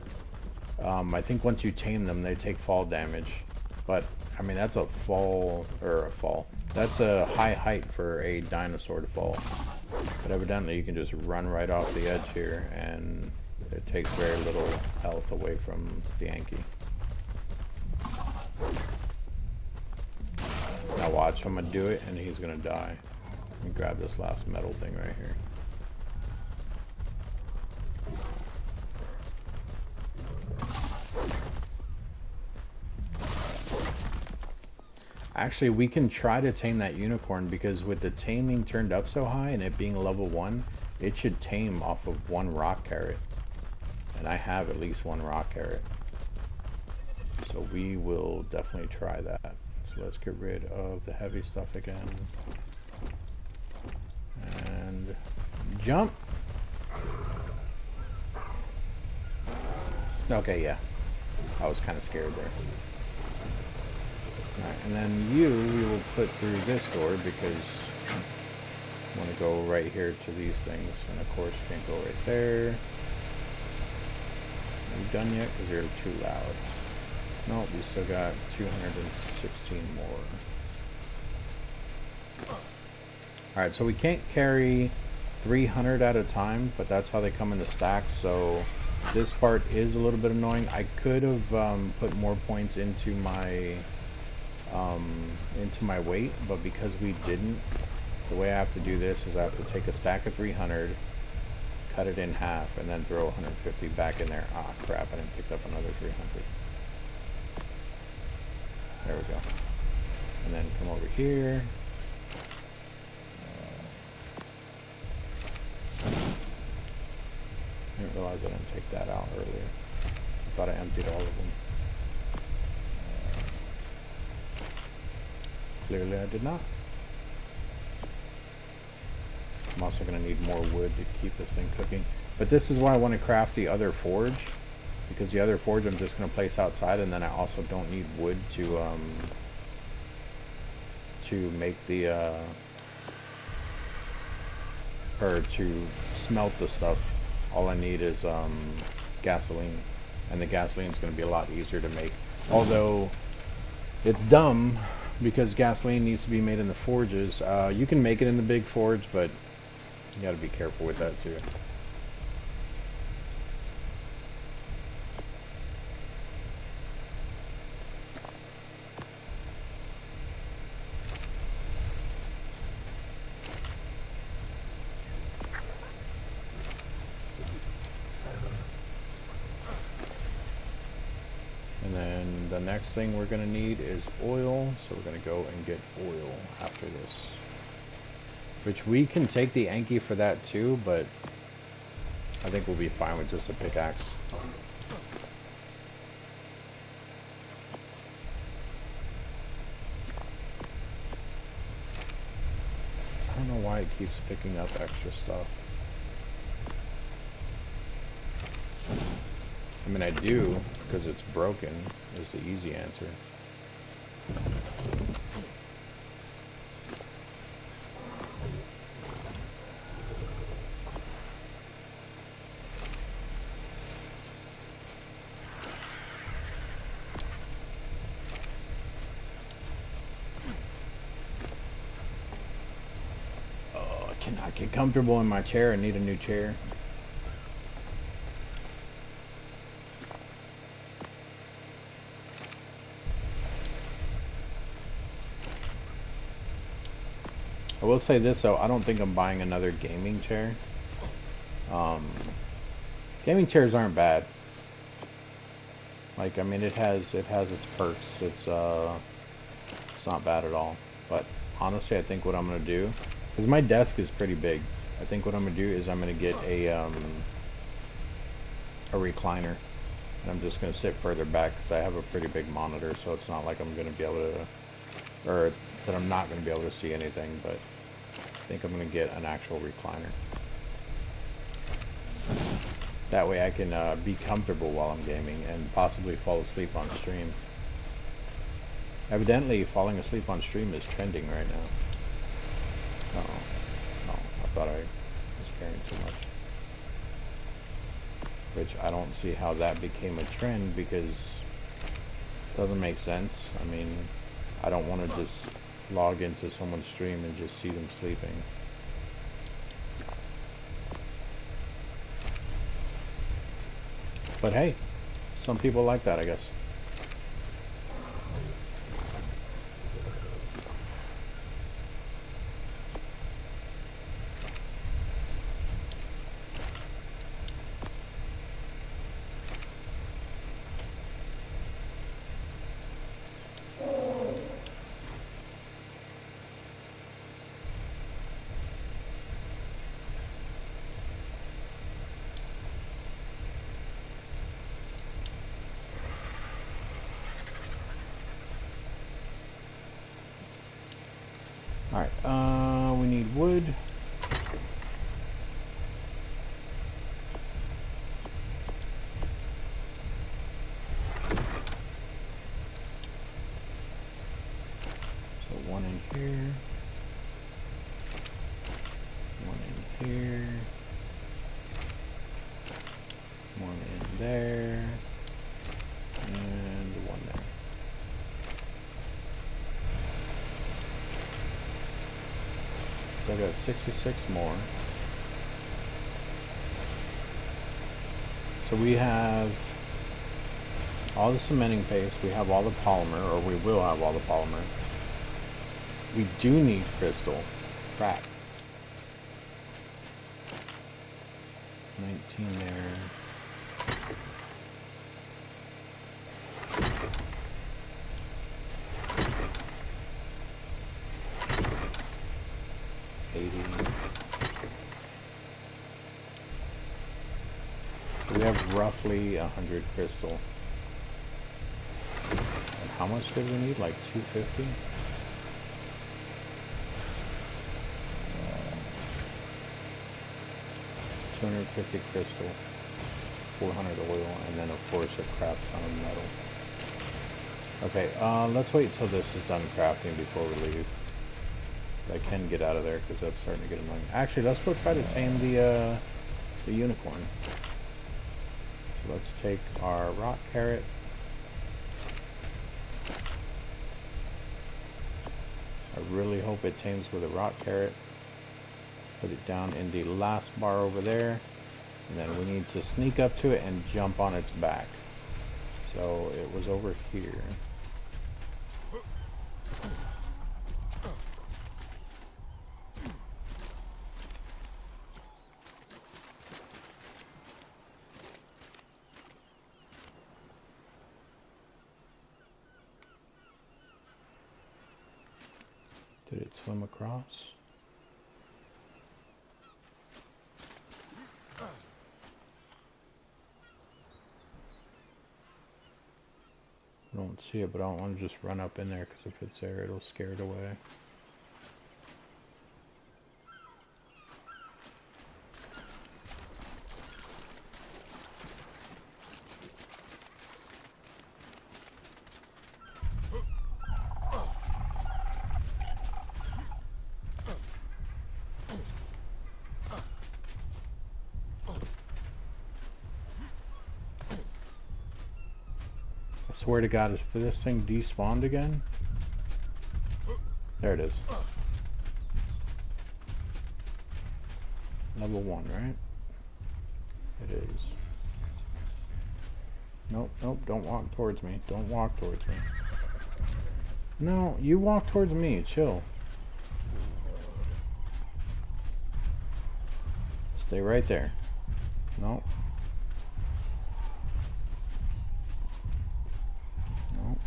I think once you tame them, they take fall damage. But, I mean, that's a fall, or a fall. That's a high height for a dinosaur to fall. But evidently you can just run right off the edge here and it takes very little health away from the Yankee. Now watch, I'm gonna do it and he's gonna die. Let me grab this last metal thing right here. Actually, we can try to tame that unicorn because with the taming turned up so high and it being level 1, it should tame off of 1 rock carrot. And I have at least 1 rock carrot. So we will definitely try that. So let's get rid of the heavy stuff again. And jump. Okay, yeah. I was kind of scared there. Alright, and then you, we will put through this door because I want to go right here to these things. And of course you can't go right there. Are you done yet? Because you're too loud. Nope, we still got 216 more. Alright, so we can't carry 300 at a time, but that's how they come in the stacks, so this part is a little bit annoying. I could have put more points into my weight, but because we didn't, the way I have to do this is I have to take a stack of 300, cut it in half, and then throw 150 back in there. Ah, crap, I didn't pick up another 300. There we go. And then come over here. surprised I didn't take that out earlier. I thought I emptied all of them. Clearly I did not. I'm also going to need more wood to keep this thing cooking. But this is why I want to craft the other forge. Because the other forge I'm just going to place outside, and then I also don't need wood to make the or to smelt the stuff. All I need is gasoline, and the gasoline is going to be a lot easier to make. Although it's dumb because gasoline needs to be made in the forges. You can make it in the big forge, but you got to be careful with that too. And then the next thing we're going to need is oil, so we're going to go and get oil after this. Which we can take the Anki for that too, but I think we'll be fine with just a pickaxe. I don't know why it keeps picking up extra stuff. I mean, I do, because it's broken, is the easy answer. Oh, I cannot get comfortable in my chair. I need a new chair. I will say this though, I don't think I'm buying another gaming chair. Gaming chairs aren't bad. Like, I mean, it has its perks. It's not bad at all. But honestly, I think what I'm gonna do, because my desk is pretty big, I think what I'm gonna do is I'm gonna get a recliner, and I'm just gonna sit further back because I have a pretty big monitor, so it's not like I'm gonna be able to, or that I'm not gonna be able to see anything. But I think I'm gonna get an actual recliner. That way I can be comfortable while I'm gaming and possibly fall asleep on stream. Evidently, falling asleep on stream is trending right now. Uh-oh. No, I thought I was carrying too much. Which I don't see how that became a trend, because it doesn't make sense. I mean, I don't want to just log into someone's stream and just see them sleeping. But hey, some people like that, I guess. Alright, we need wood. So one in here. One in here. One in there. And one there. Still got 66 more. So we have all the cementing paste, we have all the polymer, or we will have all the polymer. We do need crystal. Crap. 19 there. We have roughly 100 crystal. And how much did we need? Like 250? 250 crystal, 400 oil, and then of course a crap ton of metal. Okay, let's wait until this is done crafting before we leave. I can get out of there because that's starting to get annoying. Actually, let's go try to tame the unicorn. So let's take our rock carrot. I really hope it tames with a rock carrot. Put it down in the last bar over there. And then we need to sneak up to it and jump on its back. So it was over here. Did it swim across? I don't see it, but I don't want to just run up in there because if it's there, it'll scare it away. I swear to God, if this thing despawned again. There it is. Level 1, right? It is. Nope, nope, don't walk towards me. Don't walk towards me. No, you walk towards me. Chill. Stay right there. Nope. Nope.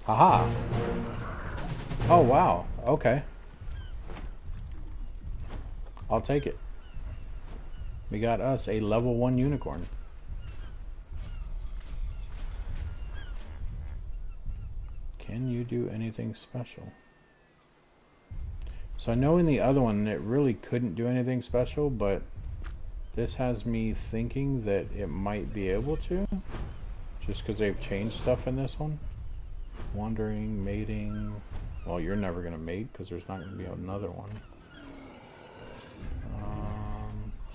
Haha. Oh, wow. Okay. I'll take it. We got us a level 1 unicorn. Can you do anything special? So I know in the other one it really couldn't do anything special, but this has me thinking that it might be able to. Just because they've changed stuff in this one. Wandering, mating. Well, you're never going to mate because there's not going to be another one.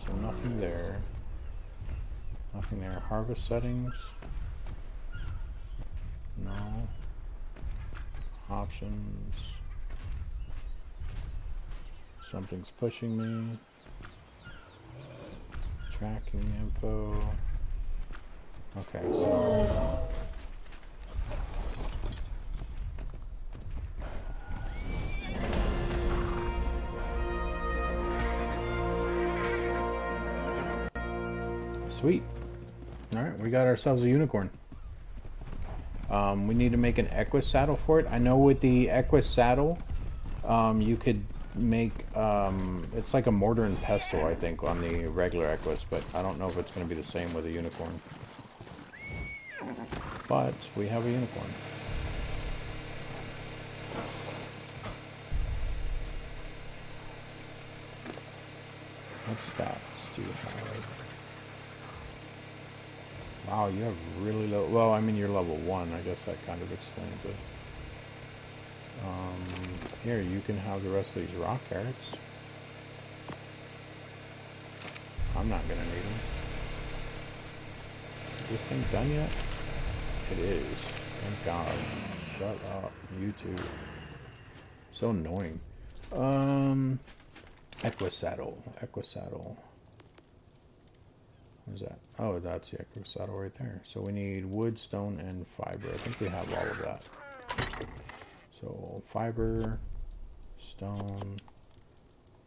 So nothing there. Nothing there. Harvest settings. No. Options. Something's pushing me. Tracking info. Okay, so... Sweet. Alright, we got ourselves a unicorn. We need to make an Equus saddle for it. I know with the Equus saddle, you could make, it's like a mortar and pestle, I think, on the regular Equus, but I don't know if it's going to be the same with a unicorn. But we have a unicorn. What stats do you have? Wow, you have really low... Well, I mean, you're level 1. I guess that kind of explains it. Here, you can have the rest of these rock carrots. I'm not going to need them. Is this thing done yet? It is. Thank God. Shut up. You too. So annoying. Equus saddle. Equus saddle. What is that? Oh, that's the Equus saddle right there. So we need wood, stone, and fiber. I think we have all of that. So fiber, stone,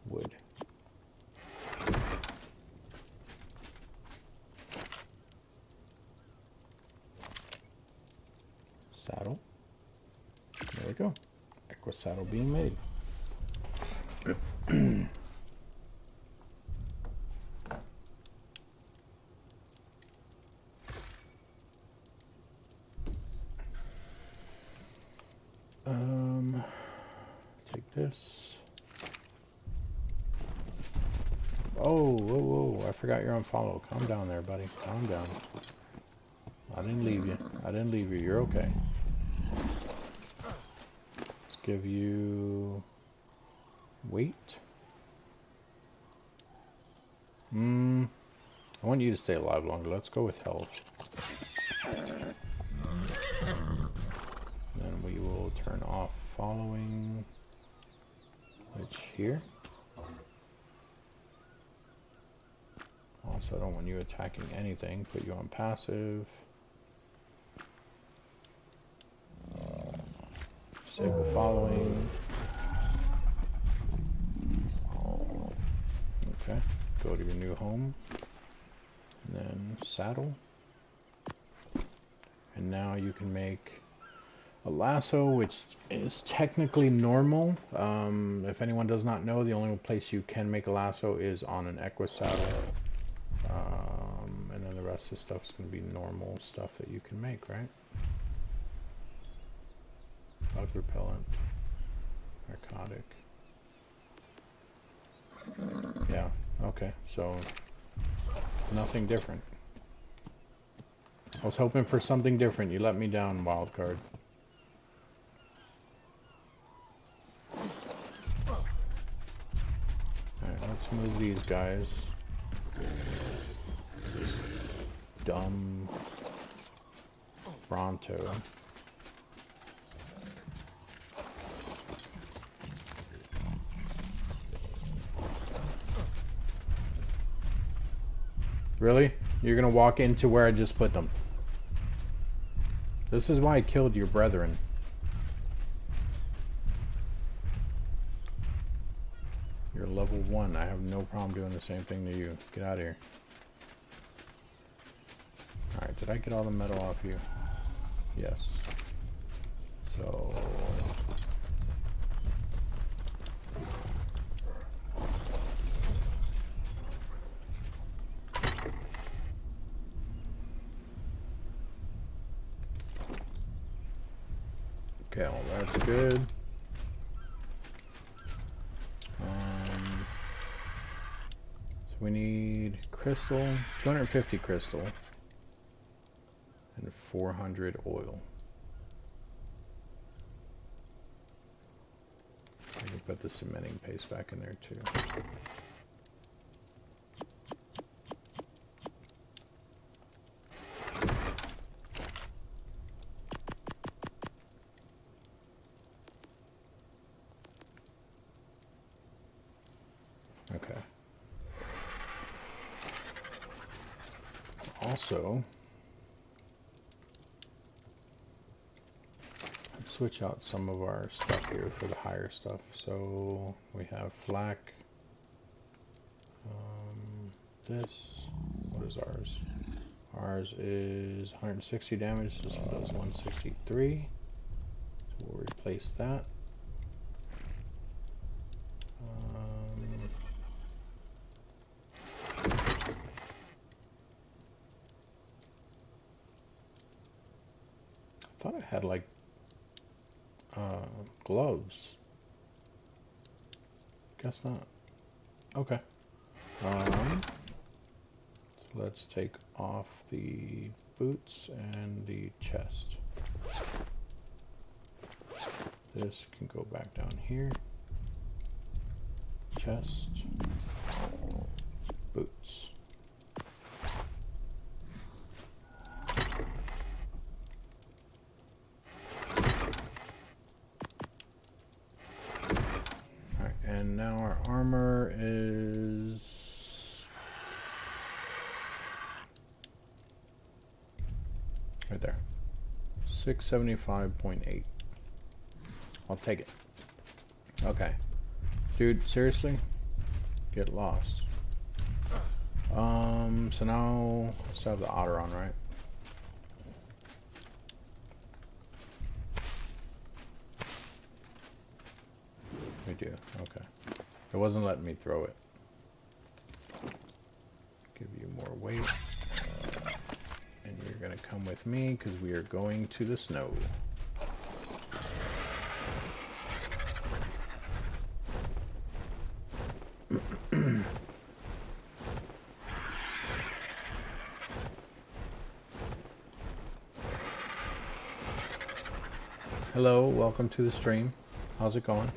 wood. Saddle. There we go. Equa saddle being made. Take this. Oh, whoa, whoa, I forgot you're on follow. Calm down there, buddy. Calm down. I didn't leave you. I didn't leave you. You're okay. Let's give you weight. I want you to stay alive longer. Let's go with health. Then we will turn off following. Which here. Also, I don't want you attacking anything. Put you on passive. Disable following. Okay. Go to your new home. And then saddle. And now you can make a lasso, which is technically normal. If anyone does not know, the only place you can make a lasso is on an Equa saddle. And then the rest of the stuff is going to be normal stuff that you can make, right? Bug repellent, narcotic. Yeah, okay, so nothing different. I was hoping for something different. You let me down, wildcard. Alright, let's move these guys. This dumb Bronto. Really? You're gonna walk into where I just put them? This is why I killed your brethren. You're level 1. I have no problem doing the same thing to you. Get out of here. Alright, did I get all the metal off you? Yes. So... okay, well that's good. So we need crystal, 250 crystal, and 400 oil. I can put the cementing paste back in there too. Okay. Also, let's switch out some of our stuff here for the higher stuff. So we have flak. This, what is ours? Ours is 160 damage. This one does 163. So we'll replace that. I thought I had like gloves. Guess not. Okay. So let's take off the boots and the chest. This can go back down here. Chest. Boots. Alright, and now our armor is... right there. 675.8. I'll take it. Okay. Dude, seriously? Get lost. So now I still have the otter on, right? We do. Okay. It wasn't letting me throw it. Give you more weight. And you're going to come with me because we are going to the snow. Hello, welcome to the stream. How's it going?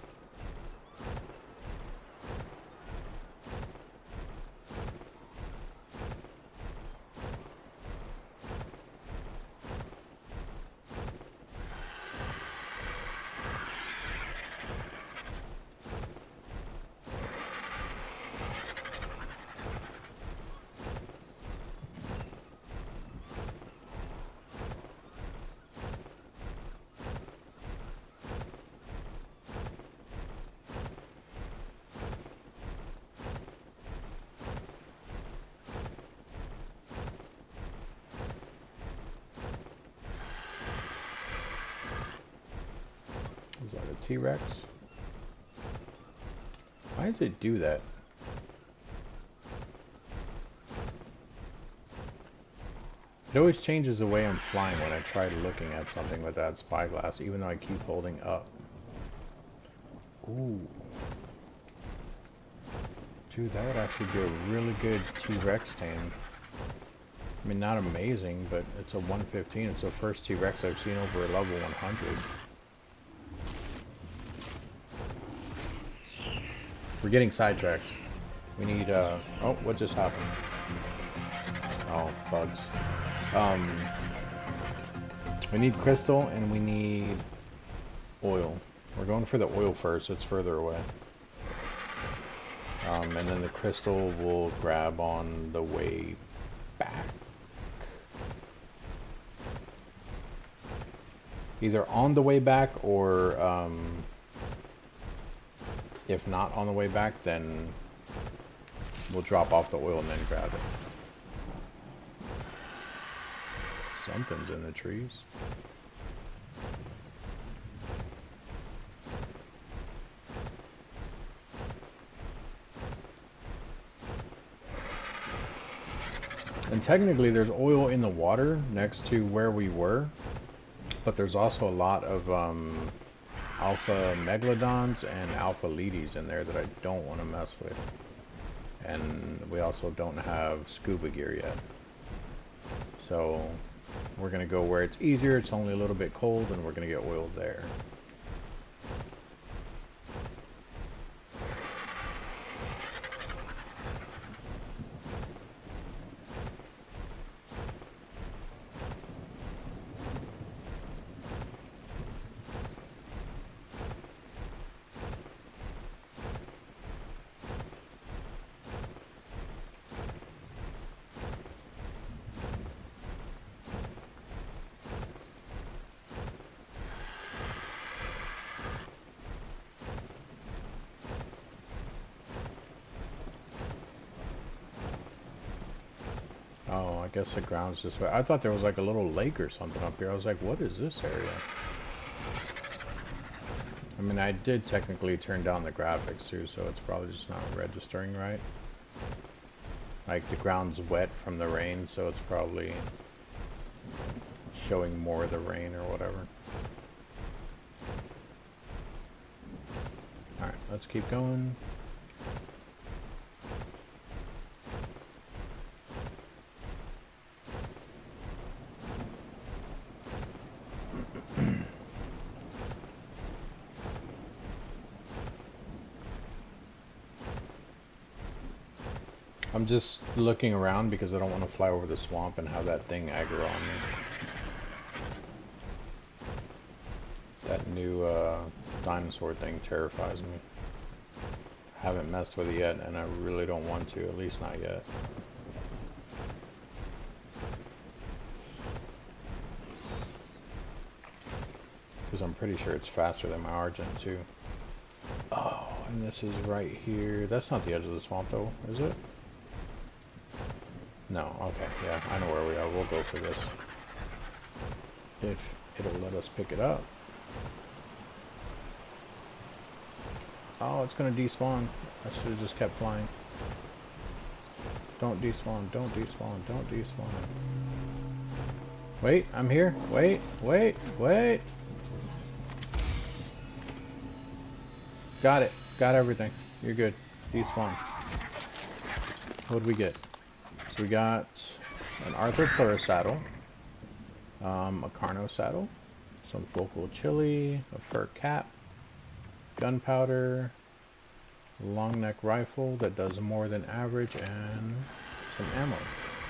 Is that a T-Rex? Why does it do that? It always changes the way I'm flying when I try looking at something with that spyglass, even though I keep holding up. Ooh. Dude, that would actually be a really good T-Rex tame. I mean, not amazing, but it's a 115. It's the first T-Rex I've seen over a level 100. We're getting sidetracked. We need, oh, what just happened? Oh, bugs. We need crystal and we need oil. We're going for the oil first, it's further away. And then the crystal we'll grab on the way back. Either on the way back or, if not on the way back, then we'll drop off the oil and then grab it. Something's in the trees. And technically there's oil in the water next to where we were, but there's also a lot of alpha megalodons and alpha leedes in there that I don't want to mess with. And we also don't have scuba gear yet. So we're going to go where it's easier, it's only a little bit cold, and we're going to get oil there. Oh, I guess the ground's just... I thought there was like a little lake or something up here. I was like, what is this area? I mean, I did technically turn down the graphics too, so it's probably just not registering right. Like, the ground's wet from the rain, so it's probably showing more of the rain or whatever. Alright, let's keep going. I'm just looking around because I don't want to fly over the swamp and have that thing aggro on me. That new dinosaur thing terrifies me. I haven't messed with it yet, and I really don't want to, at least not yet. Because I'm pretty sure it's faster than my Argent too. Oh, and this is right here. That's not the edge of the swamp though, is it? No, okay, yeah, I know where we are. We'll go for this. If it'll let us pick it up. Oh, it's gonna despawn. I should have just kept flying. Don't despawn, don't despawn, don't despawn. Wait, I'm here. Wait, wait, wait. Got it. Got everything. You're good. Despawn. What did we get? So we got an Arthur Plura saddle, a Carno saddle, some focal chili, a fur cap, gunpowder, long neck rifle that does more than average, and some ammo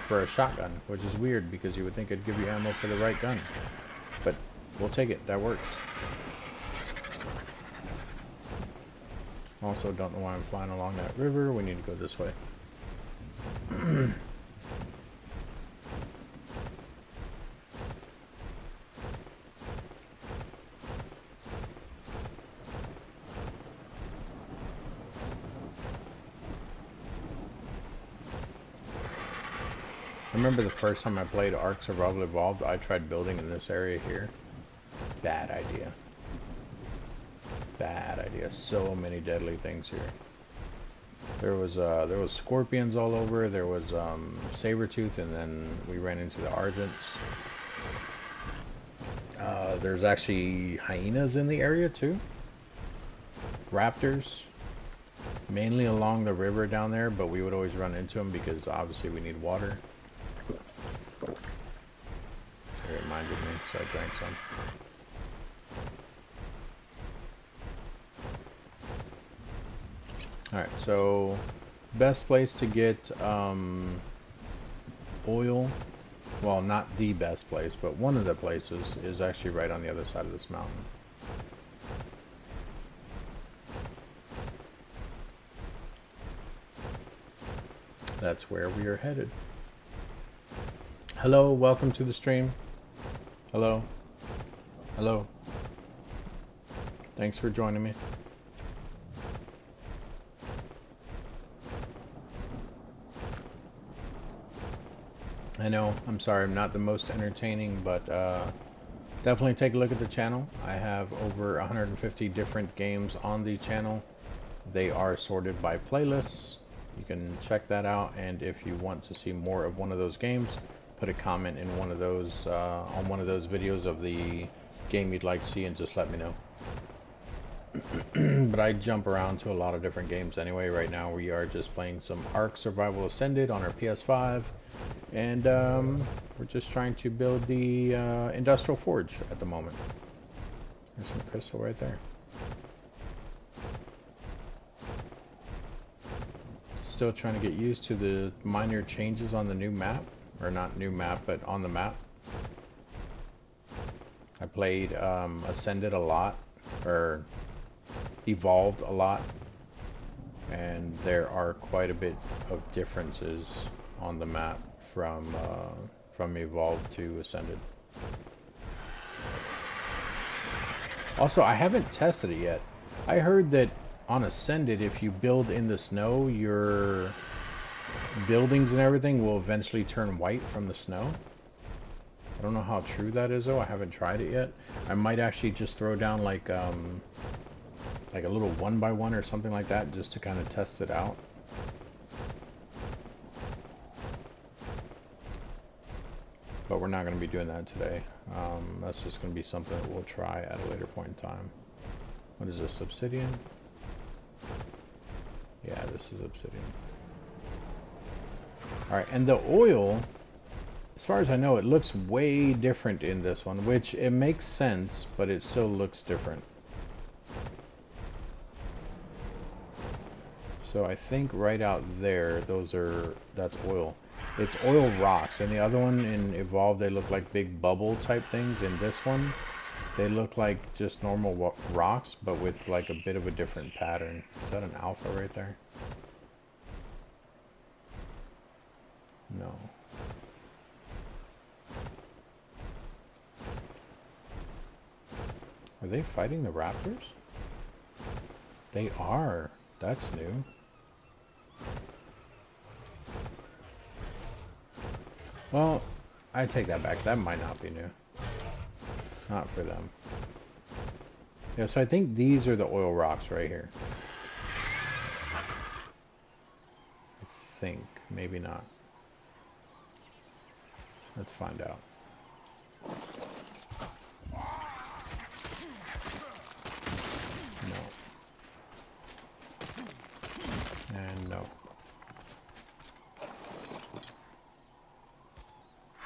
for a shotgun, which is weird because you would think it'd give you ammo for the right gun. But we'll take it. That works. Also, don't know why I'm flying along that river. We need to go this way. I remember the first time I played Ark Survival Evolved, I tried building in this area here. Bad idea. Bad idea. So many deadly things here. There was scorpions all over. There was saber-tooth, and then we ran into the Argents. There's actually hyenas in the area too. Raptors, mainly along the river down there, but we would always run into them because obviously we need water. It reminded me, so I drank some. Alright, so best place to get oil, well, not the best place, but one of the places is actually right on the other side of this mountain. That's where we are headed. Hello, welcome to the stream. Hello. Hello. Thanks for joining me. I know, I'm sorry, I'm not the most entertaining, but definitely take a look at the channel. I have over 150 different games on the channel. They are sorted by playlists. You can check that out, and if you want to see more of one of those games, put a comment in one of those on one of those videos of the game you'd like to see, and just let me know. But I jump around to a lot of different games anyway. Right now we are just playing some Ark Survival Ascended on our PS5, and we're just trying to build the industrial forge at the moment. There's some crystal right there. Still trying to get used to the minor changes on the new map, or not new map, but on the map. I played Ascended a lot, or Evolved a lot, and there are quite a bit of differences on the map from Evolved to Ascended. Also, I haven't tested it yet. I heard that on Ascended, if you build in the snow, your buildings and everything will eventually turn white from the snow. I don't know how true that is though. I haven't tried it yet. I might actually just throw down like a little 1x1 or something like that, just to kind of test it out. But we're not going to be doing that today. That's just going to be something that we'll try at a later point in time. What is this, obsidian? Yeah, this is obsidian. Alright, and the oil, as far as I know, it looks way different in this one, which it makes sense, but it still looks different. So I think right out there, that's oil. It's oil rocks. And the other one in Evolve, they look like big bubble type things. In this one, they look like just normal rocks, but with like a bit of a different pattern. Is that an alpha right there? No. Are they fighting the raptors? They are. That's new. Well, I take that back. That might not be new. Not for them. Yeah, so I think these are the oil rocks right here. think. Maybe not. Let's find out. No. And no.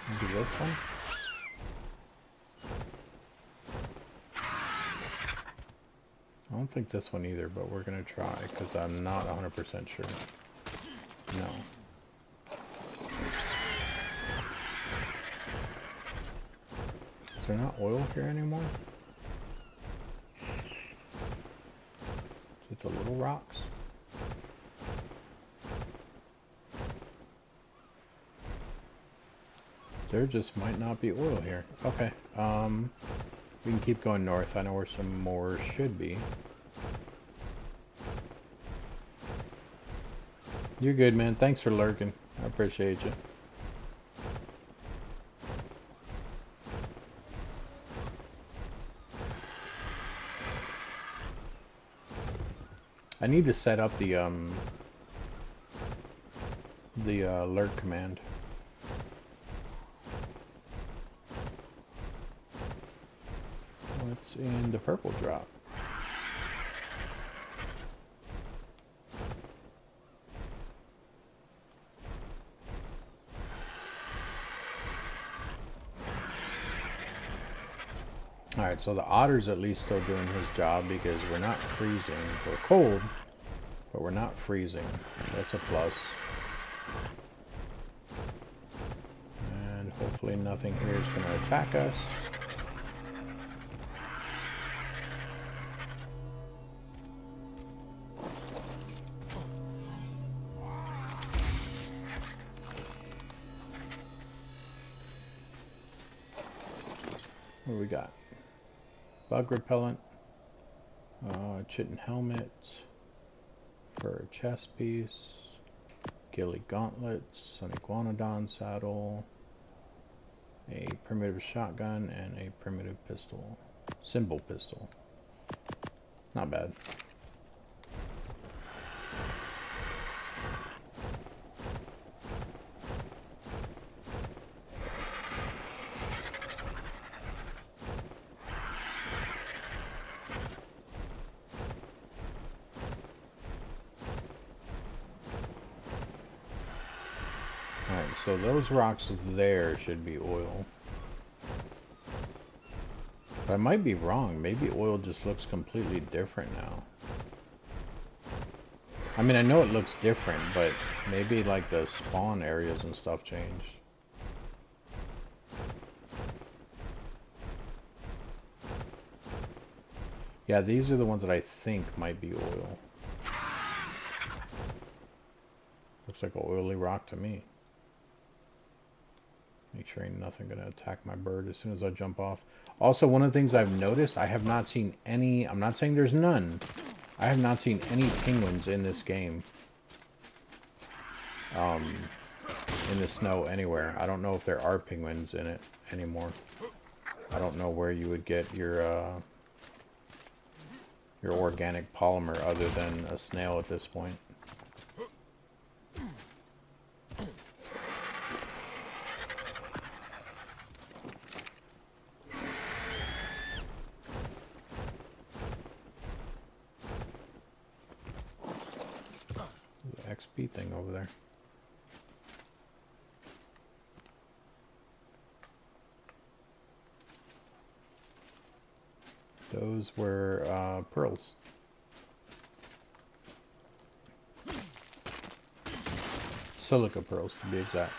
Maybe this one? I don't think this one either, but we're gonna try because I'm not 100% sure. No. Is there not oil here anymore? Is it the little rocks? There just might not be oil here. Okay. We can keep going north. I know where some more should be. You're good, man. Thanks for lurking. I appreciate you. I need to set up the alert command. What's in the purple drop? Alright, so the otter's at least still doing his job because we're not freezing. We're cold, but we're not freezing. That's a plus. And hopefully nothing here is going to attack us. What do we got? Bug repellent, chitin helmet, fur chest piece, ghillie gauntlets, an iguanodon saddle, a primitive shotgun, and a primitive pistol. Symbol pistol. Not bad. Alright, so those rocks there should be oil. But I might be wrong. Maybe oil just looks completely different now. I mean, I know it looks different, but maybe like the spawn areas and stuff changed. Yeah, these are the ones that I think might be oil. Looks like an oily rock to me. Make sure ain't nothing gonna attack my bird as soon as I jump off. Also, one of the things I've noticed, I have not seen any, I'm not saying there's none, I have not seen any penguins in this game. In the snow anywhere. I don't know if there are penguins in it anymore. I don't know where you would get your organic polymer other than a snail at this point. XP thing over there. Those were pearls. Silica pearls to be exact.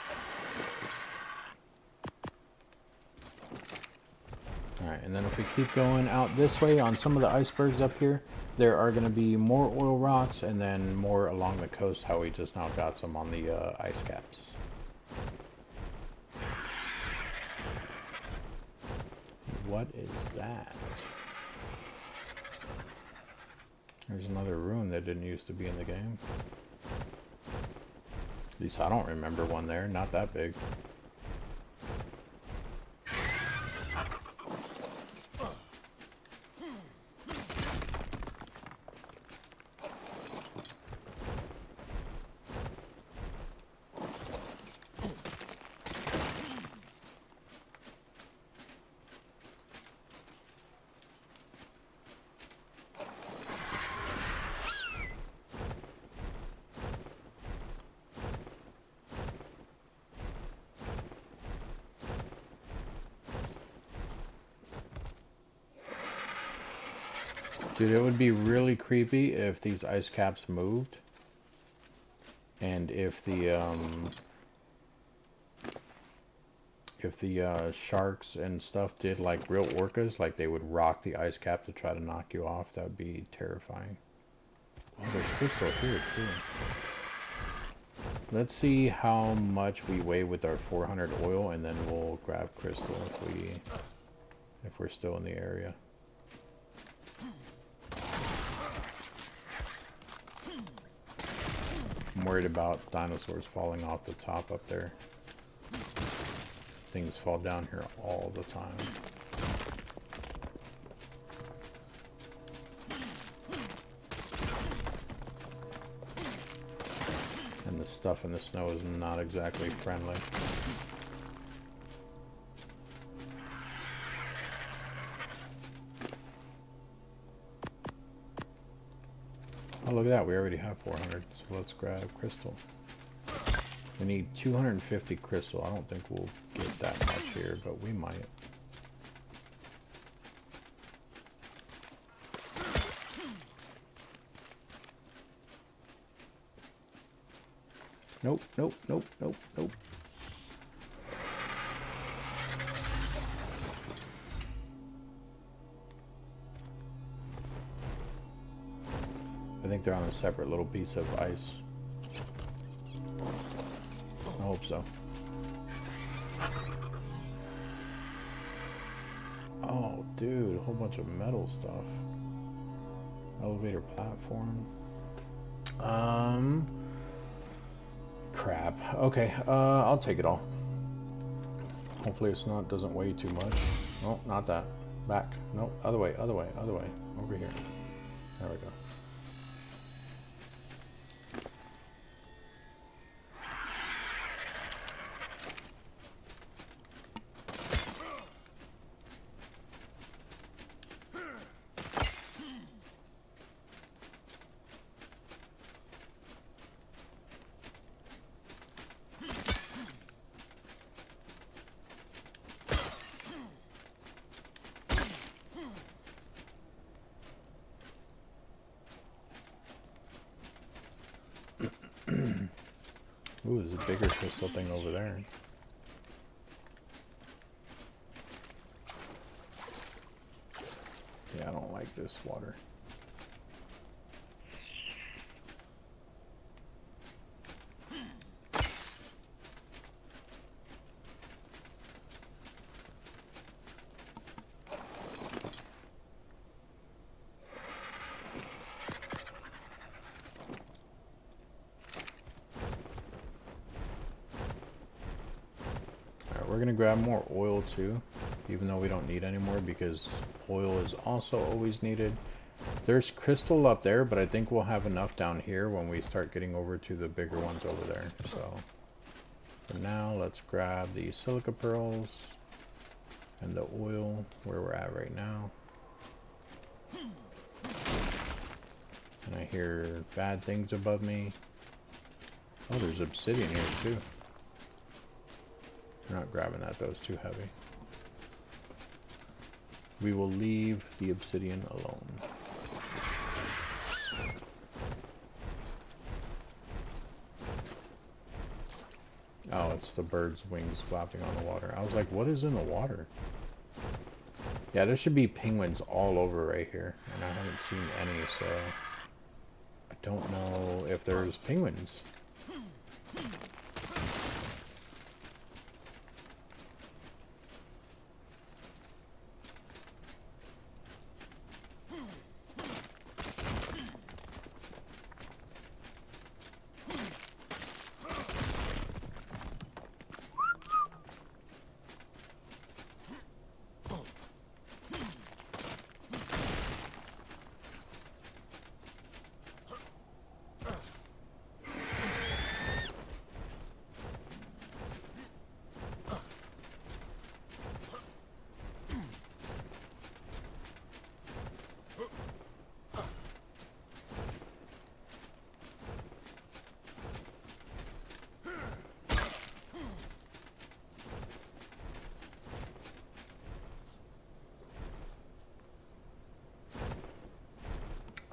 Alright, and then if we keep going out this way on some of the icebergs up here, there are going to be more oil rocks and then more along the coast, how we just now got some on the ice caps. What is that? There's another ruin that didn't used to be in the game. At least I don't remember one there, not that big. Dude, it would be really creepy if these ice caps moved. And if the sharks and stuff did like real orcas, like they would rock the ice cap to try to knock you off, that would be terrifying. Oh, there's crystal here too. Let's see how much we weigh with our 400 oil, and then we'll grab crystal if we're still in the area. I'm worried about dinosaurs falling off the top up there. Things fall down here all the time. And the stuff in the snow is not exactly friendly. Oh, look at that. We already have 400, so let's grab crystal. We need 250 crystal. I don't think we'll get that much here, but we might. Nope, nope, nope, nope, nope. I think they're on a separate little piece of ice. I hope so. Oh, dude, a whole bunch of metal stuff. Elevator platform. Crap. Okay, I'll take it all. Hopefully it's not, doesn't weigh too much. Oh, not that. Back. No, other way, other way, other way. Over here. There we go. Ooh, there's a bigger crystal thing over there. Yeah, I don't like this water. We're gonna grab more oil too, even though we don't need any more, because oil is also always needed. There's crystal up there, but I think we'll have enough down here when we start getting over to the bigger ones over there. So for now, let's grab the silica pearls and the oil where we're at right now. And I hear bad things above me. Oh, there's obsidian here too. We're not grabbing that, though, it's too heavy. We will leave the obsidian alone. Oh, it's the bird's wings flapping on the water. I was like, what is in the water? Yeah, there should be penguins all over right here, and I haven't seen any, so I don't know if there's penguins.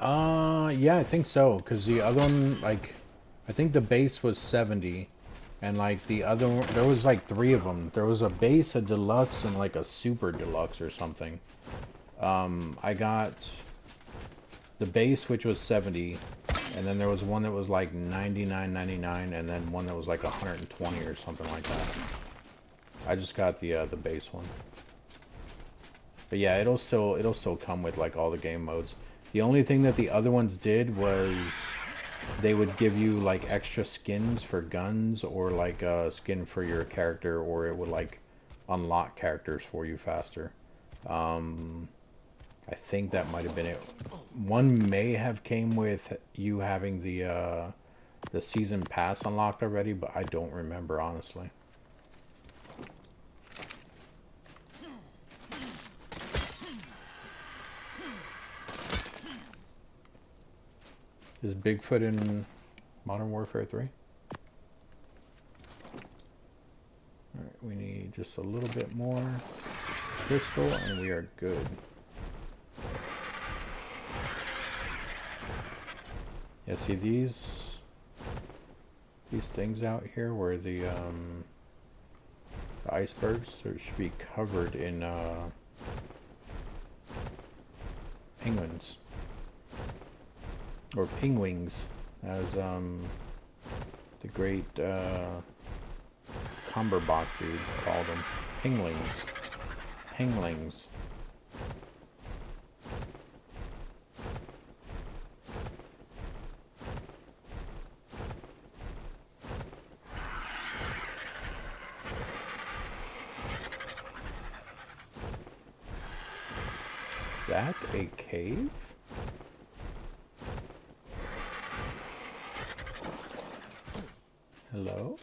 Yeah, I think so. Cause the other one, like, I think the base was 70, and like the other one, there was like three of them. There was a base, a deluxe, and like a super deluxe or something. I got the base, which was 70, and then there was one that was like 99.99, and then one that was like 120 or something like that. I just got the base one. But yeah, it'll still come with like all the game modes. The only thing that the other ones did was they would give you like extra skins for guns, or like a skin for your character, or it would like unlock characters for you faster. I think that might have been it. One may have came with you having the season pass unlocked already, but I don't remember honestly. Is Bigfoot in Modern Warfare 3? Alright, we need just a little bit more crystal and we are good. Yeah, see these things out here where the icebergs, so it should be covered in penguins. Or pingwings, as the great Cumberbach dude called them. Pinglings. Pinglings. Is that a cave? Hello?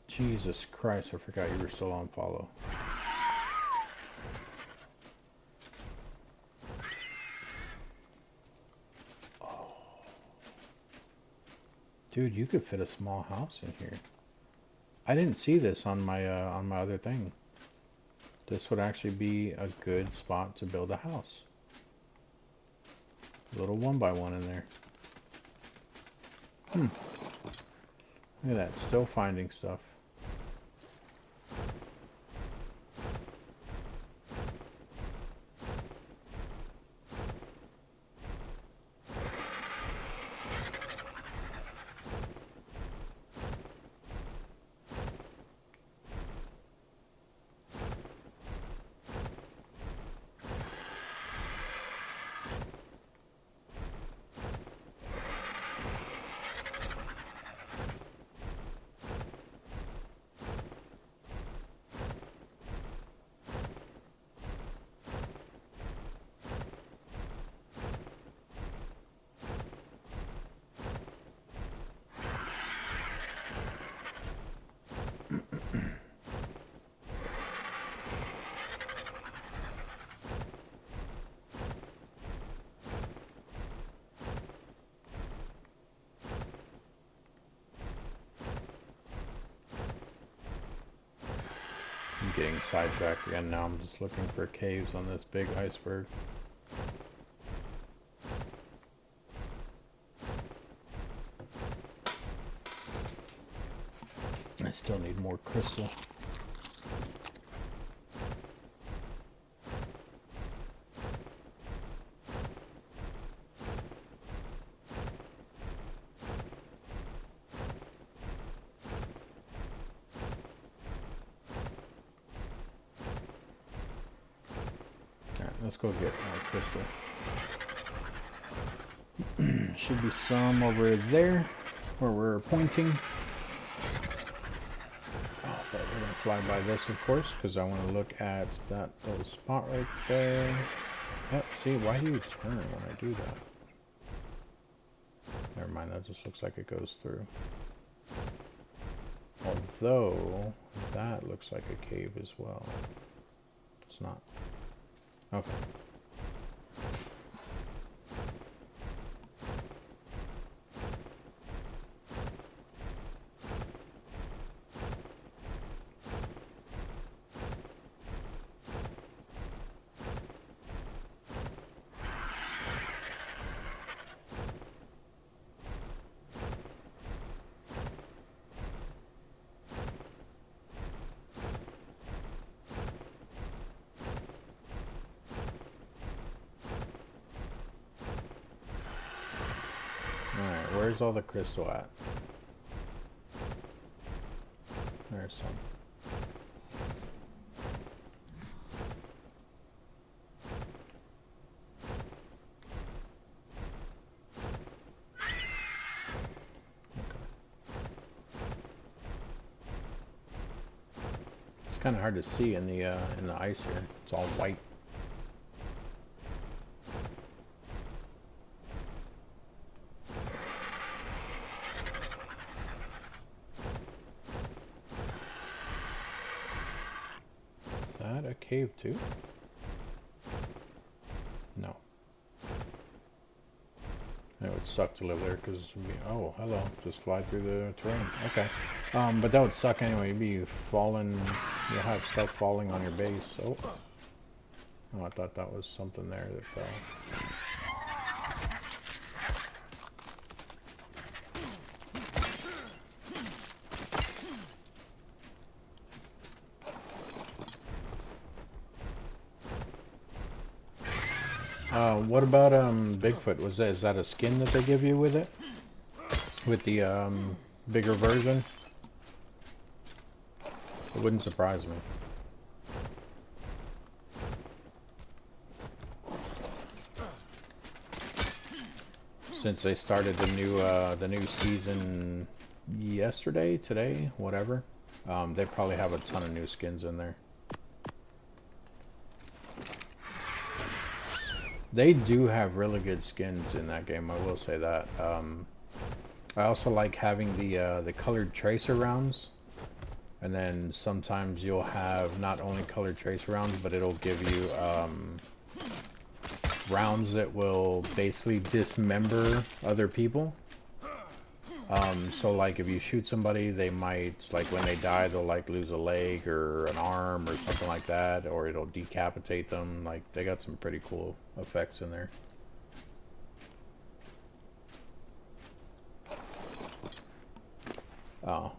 Jesus Christ, I forgot you were still on follow. Oh. Dude, you could fit a small house in here. I didn't see this on my other thing. This would actually be a good spot to build a house. A little 1x1 in there. Look at that, still finding stuff. I'm getting sidetracked again now. I'm just looking for caves on this big iceberg. I still need more crystal. Let's go get more crystal. Should be some over there where we're pointing. Oh, but we're gonna fly by this, of course, because I want to look at that little spot right there. Yep, see, why do you turn when I do that? Never mind, that just looks like it goes through. Although, that looks like a cave as well. It's not. Okay. Where's all the crystal at? There's some. It's kind of hard to see in the ice here. It's all white. Is that a cave too? No. It would suck to live there because, oh, hello, just fly through the terrain. Okay. But that would suck anyway. You'd be falling, you'll have stuff falling on your base. Oh. Oh, I thought that was something there that fell. What about Bigfoot? Is that a skin that they give you with it? With the bigger version? It wouldn't surprise me. Since they started the new season yesterday, today, whatever, they probably have a ton of new skins in there. They do have really good skins in that game, I will say that. I also like having the colored tracer rounds, and then sometimes you'll have not only colored tracer rounds, but it'll give you rounds that will basically dismember other people. So like if you shoot somebody, they might, like when they die, they'll like lose a leg or an arm or something like that, or it'll decapitate them. Like they got some pretty cool effects in there. Oh.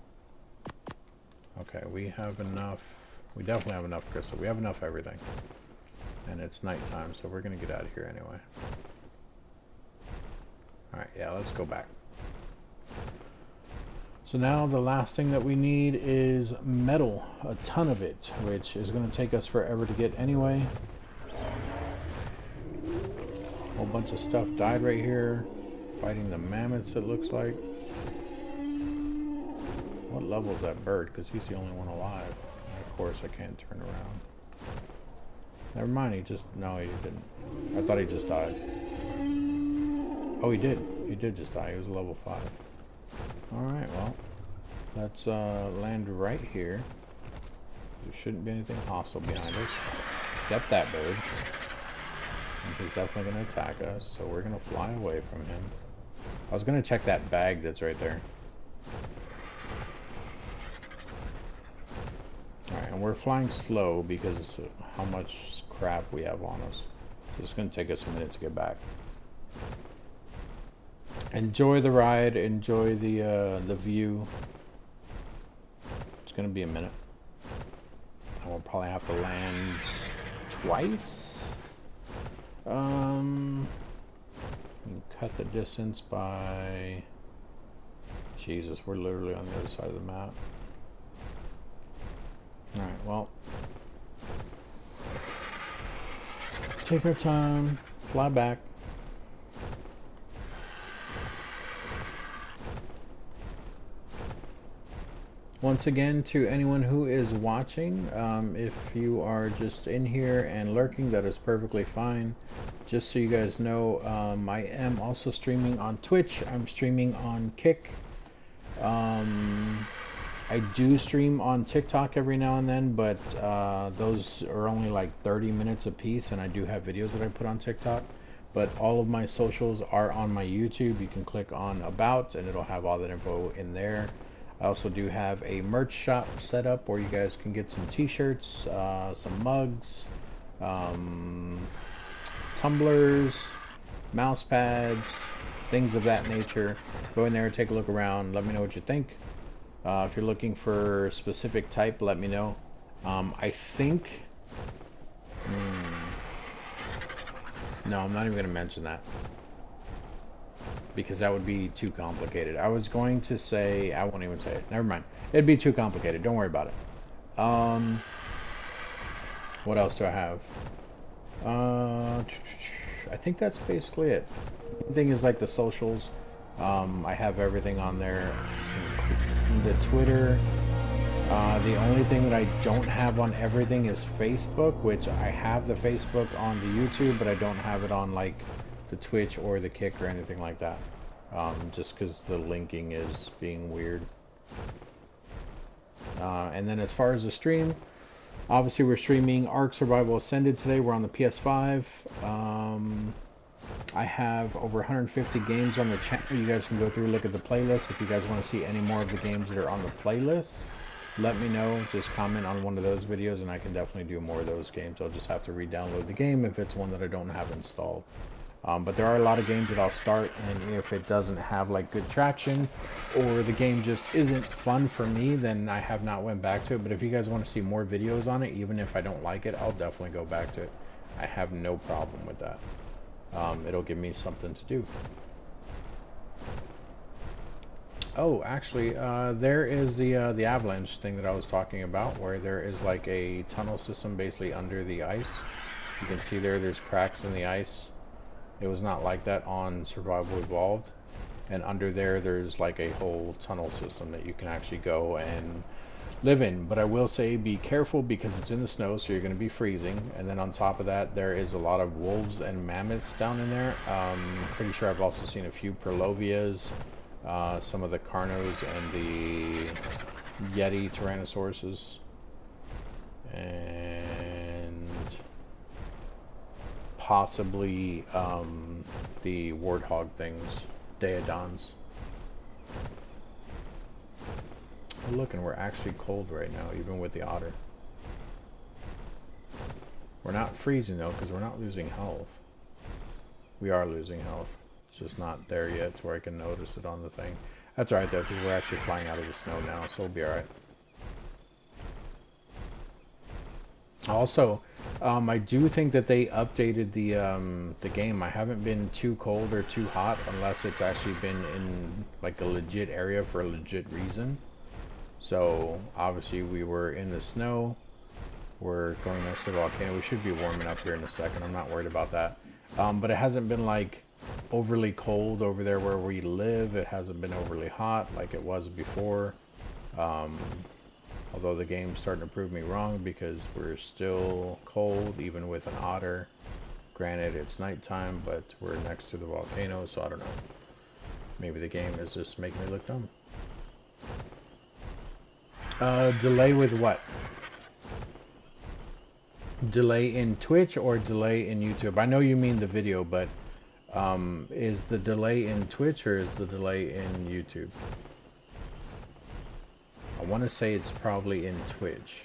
Okay, we have enough. We definitely have enough crystal. We have enough everything. And it's nighttime, so we're gonna get out of here anyway. Alright, yeah, let's go back. So now the last thing that we need is metal, a ton of it, which is going to take us forever to get anyway. A whole bunch of stuff died right here, fighting the mammoths it looks like. What level is that bird? Because he's the only one alive. And of course I can't turn around. Never mind, he just, no he didn't. I thought he just died. Oh he did just die, he was level 5. Alright, well, let's land right here. There shouldn't be anything hostile behind us, except that bird. And he's definitely going to attack us, so we're going to fly away from him. I was going to check that bag that's right there. Alright, and we're flying slow because of how much crap we have on us. So it's going to take us a minute to get back. Enjoy the ride, enjoy the view. It's gonna be a minute. And we'll probably have to land twice. We can cut the distance by... Jesus, we're literally on the other side of the map. Alright, well. Take our time, fly back. Once again, to anyone who is watching, if you are just in here and lurking, that is perfectly fine. Just so you guys know, I am also streaming on Twitch. I'm streaming on Kick. I do stream on TikTok every now and then, but those are only like 30 minutes a piece, and I do have videos that I put on TikTok. But all of my socials are on my YouTube. You can click on About, and it'll have all that info in there. I also do have a merch shop set up where you guys can get some t-shirts, some mugs, tumblers, mouse pads, things of that nature. Go in there, take a look around, let me know what you think. If you're looking for a specific type, let me know. I think... no, I'm not even going to mention that. because that would be too complicated. I was going to say, I won't even say it. Never mind. It'd be too complicated. Don't worry about it. What else do I have? I think that's basically it. The thing is like the socials. I have everything on there. The Twitter. The only thing that I don't have on everything is Facebook, which I have the Facebook on the YouTube, but I don't have it on like the Twitch or the Kick or anything like that. Just because the linking is being weird. And then as far as the stream, obviously we're streaming Ark Survival Ascended today. We're on the PS5. I have over 150 games on the channel. You guys can go through, look at the playlist. If you guys want to see any more of the games that are on the playlist, let me know. Just comment on one of those videos and I can definitely do more of those games. I'll just have to re-download the game if it's one that I don't have installed. But there are a lot of games that I'll start, and if it doesn't have like good traction or the game just isn't fun for me, then I have not went back to it. But if you guys want to see more videos on it, even if I don't like it, I'll definitely go back to it. I have no problem with that. It'll give me something to do. Oh, actually, there is the avalanche thing that I was talking about, where there is like a tunnel system basically under the ice. You can see there's cracks in the ice. It was not like that on Survival Evolved. And under there's like a whole tunnel system that you can actually go and live in. But I will say be careful because it's in the snow, so you're going to be freezing. And then on top of that, there is a lot of wolves and mammoths down in there. Pretty sure I've also seen a few Perlovias, some of the Carnos and the Yeti Tyrannosauruses. And possibly the warthog things, Daedons. Look, and we're actually cold right now, even with the otter. We're not freezing though, because we're not losing health. We are losing health. It's just not there yet to where I can notice it on the thing. That's alright though, because we're actually flying out of the snow now, so we'll be alright. Also, I do think that they updated the game. I haven't been too cold or too hot unless it's actually been in like a legit area for a legit reason. So obviously we were in the snow. We're going next to the volcano. We should be warming up here in a second. I'm not worried about that. But it hasn't been like overly cold over there where we live. It hasn't been overly hot like it was before. Although the game's starting to prove me wrong because we're still cold even with an otter. Granted, it's nighttime, but we're next to the volcano, so I don't know. Maybe the game is just making me look dumb. Delay with what? Delay in Twitch or delay in YouTube? I know you mean the video, but is the delay in Twitch or is the delay in YouTube? I want to say it's probably in Twitch.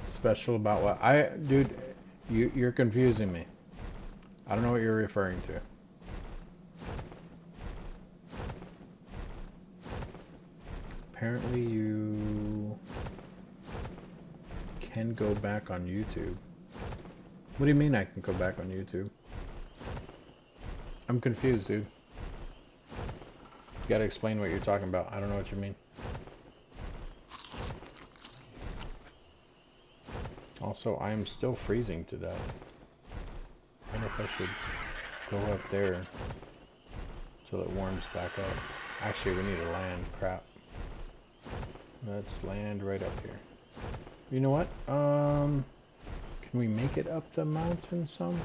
Special about what? Dude, you're confusing me. I don't know what you're referring to. Apparently you can go back on YouTube. What do you mean I can go back on YouTube? I'm confused, dude. You gotta explain what you're talking about. I don't know what you mean. Also, I am still freezing to death. I wonder if I should go up there till it warms back up. Actually, we need to land. Crap. Let's land right up here. You know what? Can we make it up the mountain some?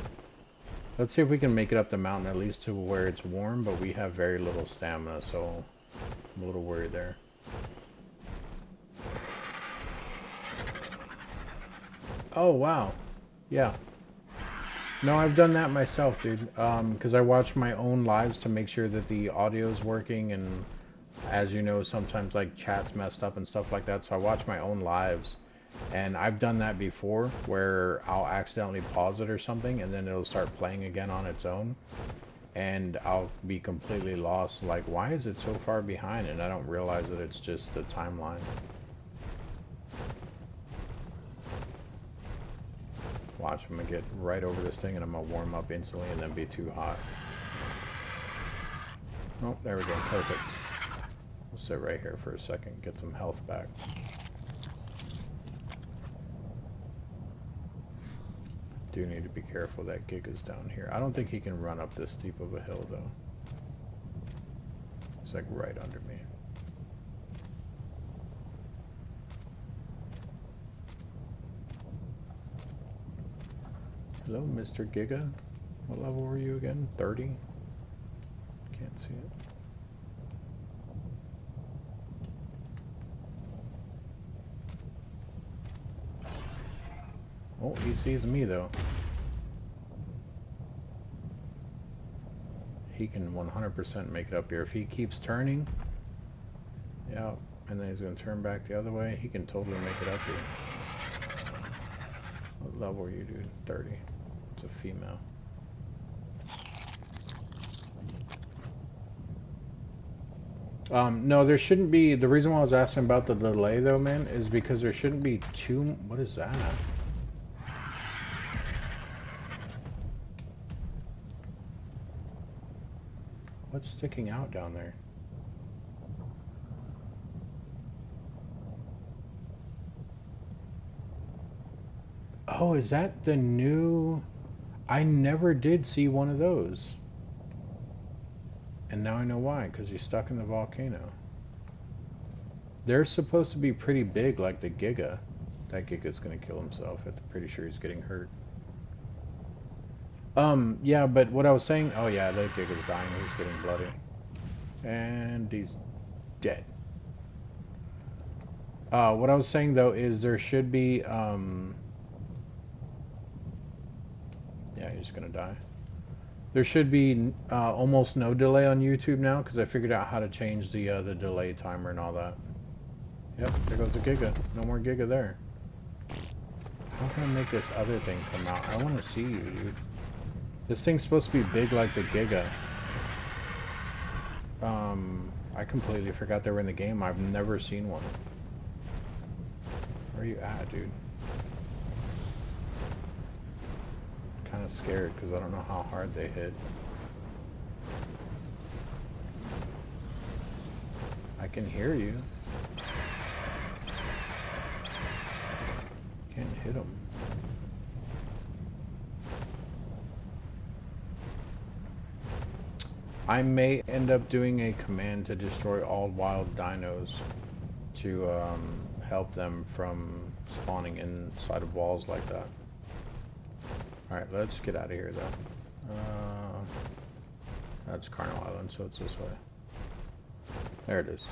Let's see if we can make it up the mountain at least to where it's warm, but we have very little stamina, so I'm a little worried there. Oh, wow. Yeah. No, I've done that myself, dude. Because I watch my own lives to make sure that the audio's working, and as you know, sometimes like chat's messed up and stuff like that, so I watch my own lives. And I've done that before, where I'll accidentally pause it or something, and then it'll start playing again on its own. and I'll be completely lost. Like, why is it so far behind? And I don't realize that it's just the timeline. Watch, I'm gonna get right over this thing and I'm gonna warm up instantly and then be too hot. Oh, there we go, perfect. We'll sit right here for a second, get some health back. Do need to be careful that Giga's down here. I don't think he can run up this steep of a hill though. He's like right under me. Hello, Mr. Giga. What level were you again? 30? Can't see it. Oh, he sees me though. He can 100% make it up here. If he keeps turning, yeah, and then he's going to turn back the other way, he can totally make it up here. What level are you, dude? 30. It's a female. No, there shouldn't be. The reason why I was asking about the delay though, man, is because there shouldn't be too. What is that? What's sticking out down there? Oh, is that the new... I never did see one of those. And now I know why, because he's stuck in the volcano. They're supposed to be pretty big, like the Giga. That Giga's gonna kill himself. I'm pretty sure he's getting hurt. Yeah, but what I was saying... Oh yeah, that Giga's dying. He's getting bloody. And he's dead. What I was saying, though, is there should be... Yeah, he's gonna die. There should be almost no delay on YouTube now, because I figured out how to change the delay timer and all that. Yep, there goes the Giga. No more Giga there. How can I make this other thing come out? I want to see you, dude. This thing's supposed to be big like the Giga. I completely forgot they were in the game. I've never seen one. Where are you at, dude? Kind of scared because I don't know how hard they hit. I can hear you. Can't hit them. I may end up doing a command to destroy all wild dinos to help them from spawning inside of walls like that. Alright, let's get out of here though. That's Carnal Island, so it's this way. There it is.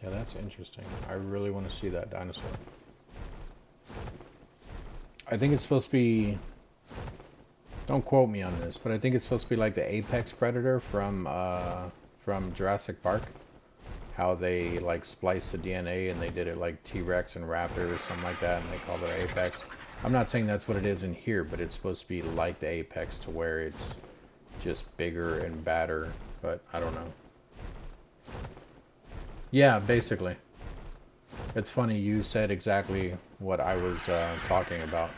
Yeah, that's interesting. I really want to see that dinosaur. I think it's supposed to be... Don't quote me on this, but I think it's supposed to be like the apex predator from Jurassic Park. How they like spliced the DNA and they did it like T-Rex and Raptor or something like that, and they call it apex. I'm not saying that's what it is in here, but it's supposed to be like the apex to where it's just bigger and badder, but I don't know. Yeah, basically. It's funny, you said exactly what I was talking about.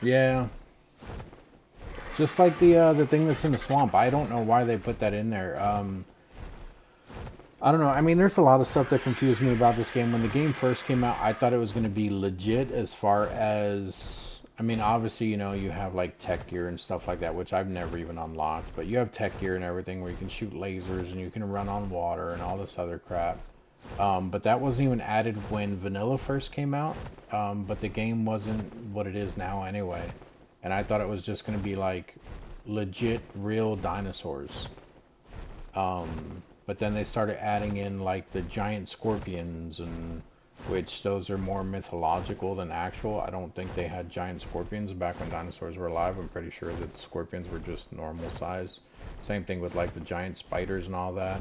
Yeah. Just like the thing that's in the swamp. I don't know why they put that in there. I don't know. I mean, there's a lot of stuff that confused me about this game. When the game first came out, I thought it was going to be legit as far as... I mean, obviously, you know, you have like tech gear and stuff like that, which I've never even unlocked. But you have tech gear and everything where you can shoot lasers and you can run on water and all this other crap. But that wasn't even added when Vanilla first came out. But the game wasn't what it is now anyway. And I thought it was just going to be like legit real dinosaurs. But then they started adding in like the giant scorpions and which those are more mythological than actual. I don't think they had giant scorpions back when dinosaurs were alive. I'm pretty sure that the scorpions were just normal size. Same thing with like the giant spiders and all that.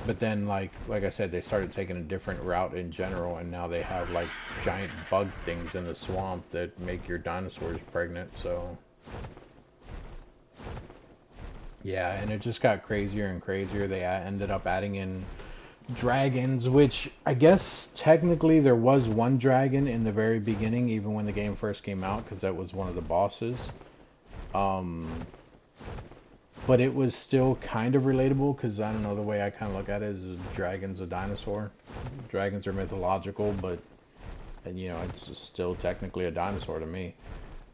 But then like I said, they started taking a different route in general, and now they have like giant bug things in the swamp that make your dinosaurs pregnant. So yeah, and it just got crazier and crazier. They ended up adding in dragons, which I guess technically there was one dragon in the very beginning, even when the game first came out, because that was one of the bosses. But it was still kind of relatable, because I don't know, the way I kind of look at it is a dragon's a dinosaur. Dragons are mythological, but and, you know, it's still technically a dinosaur to me.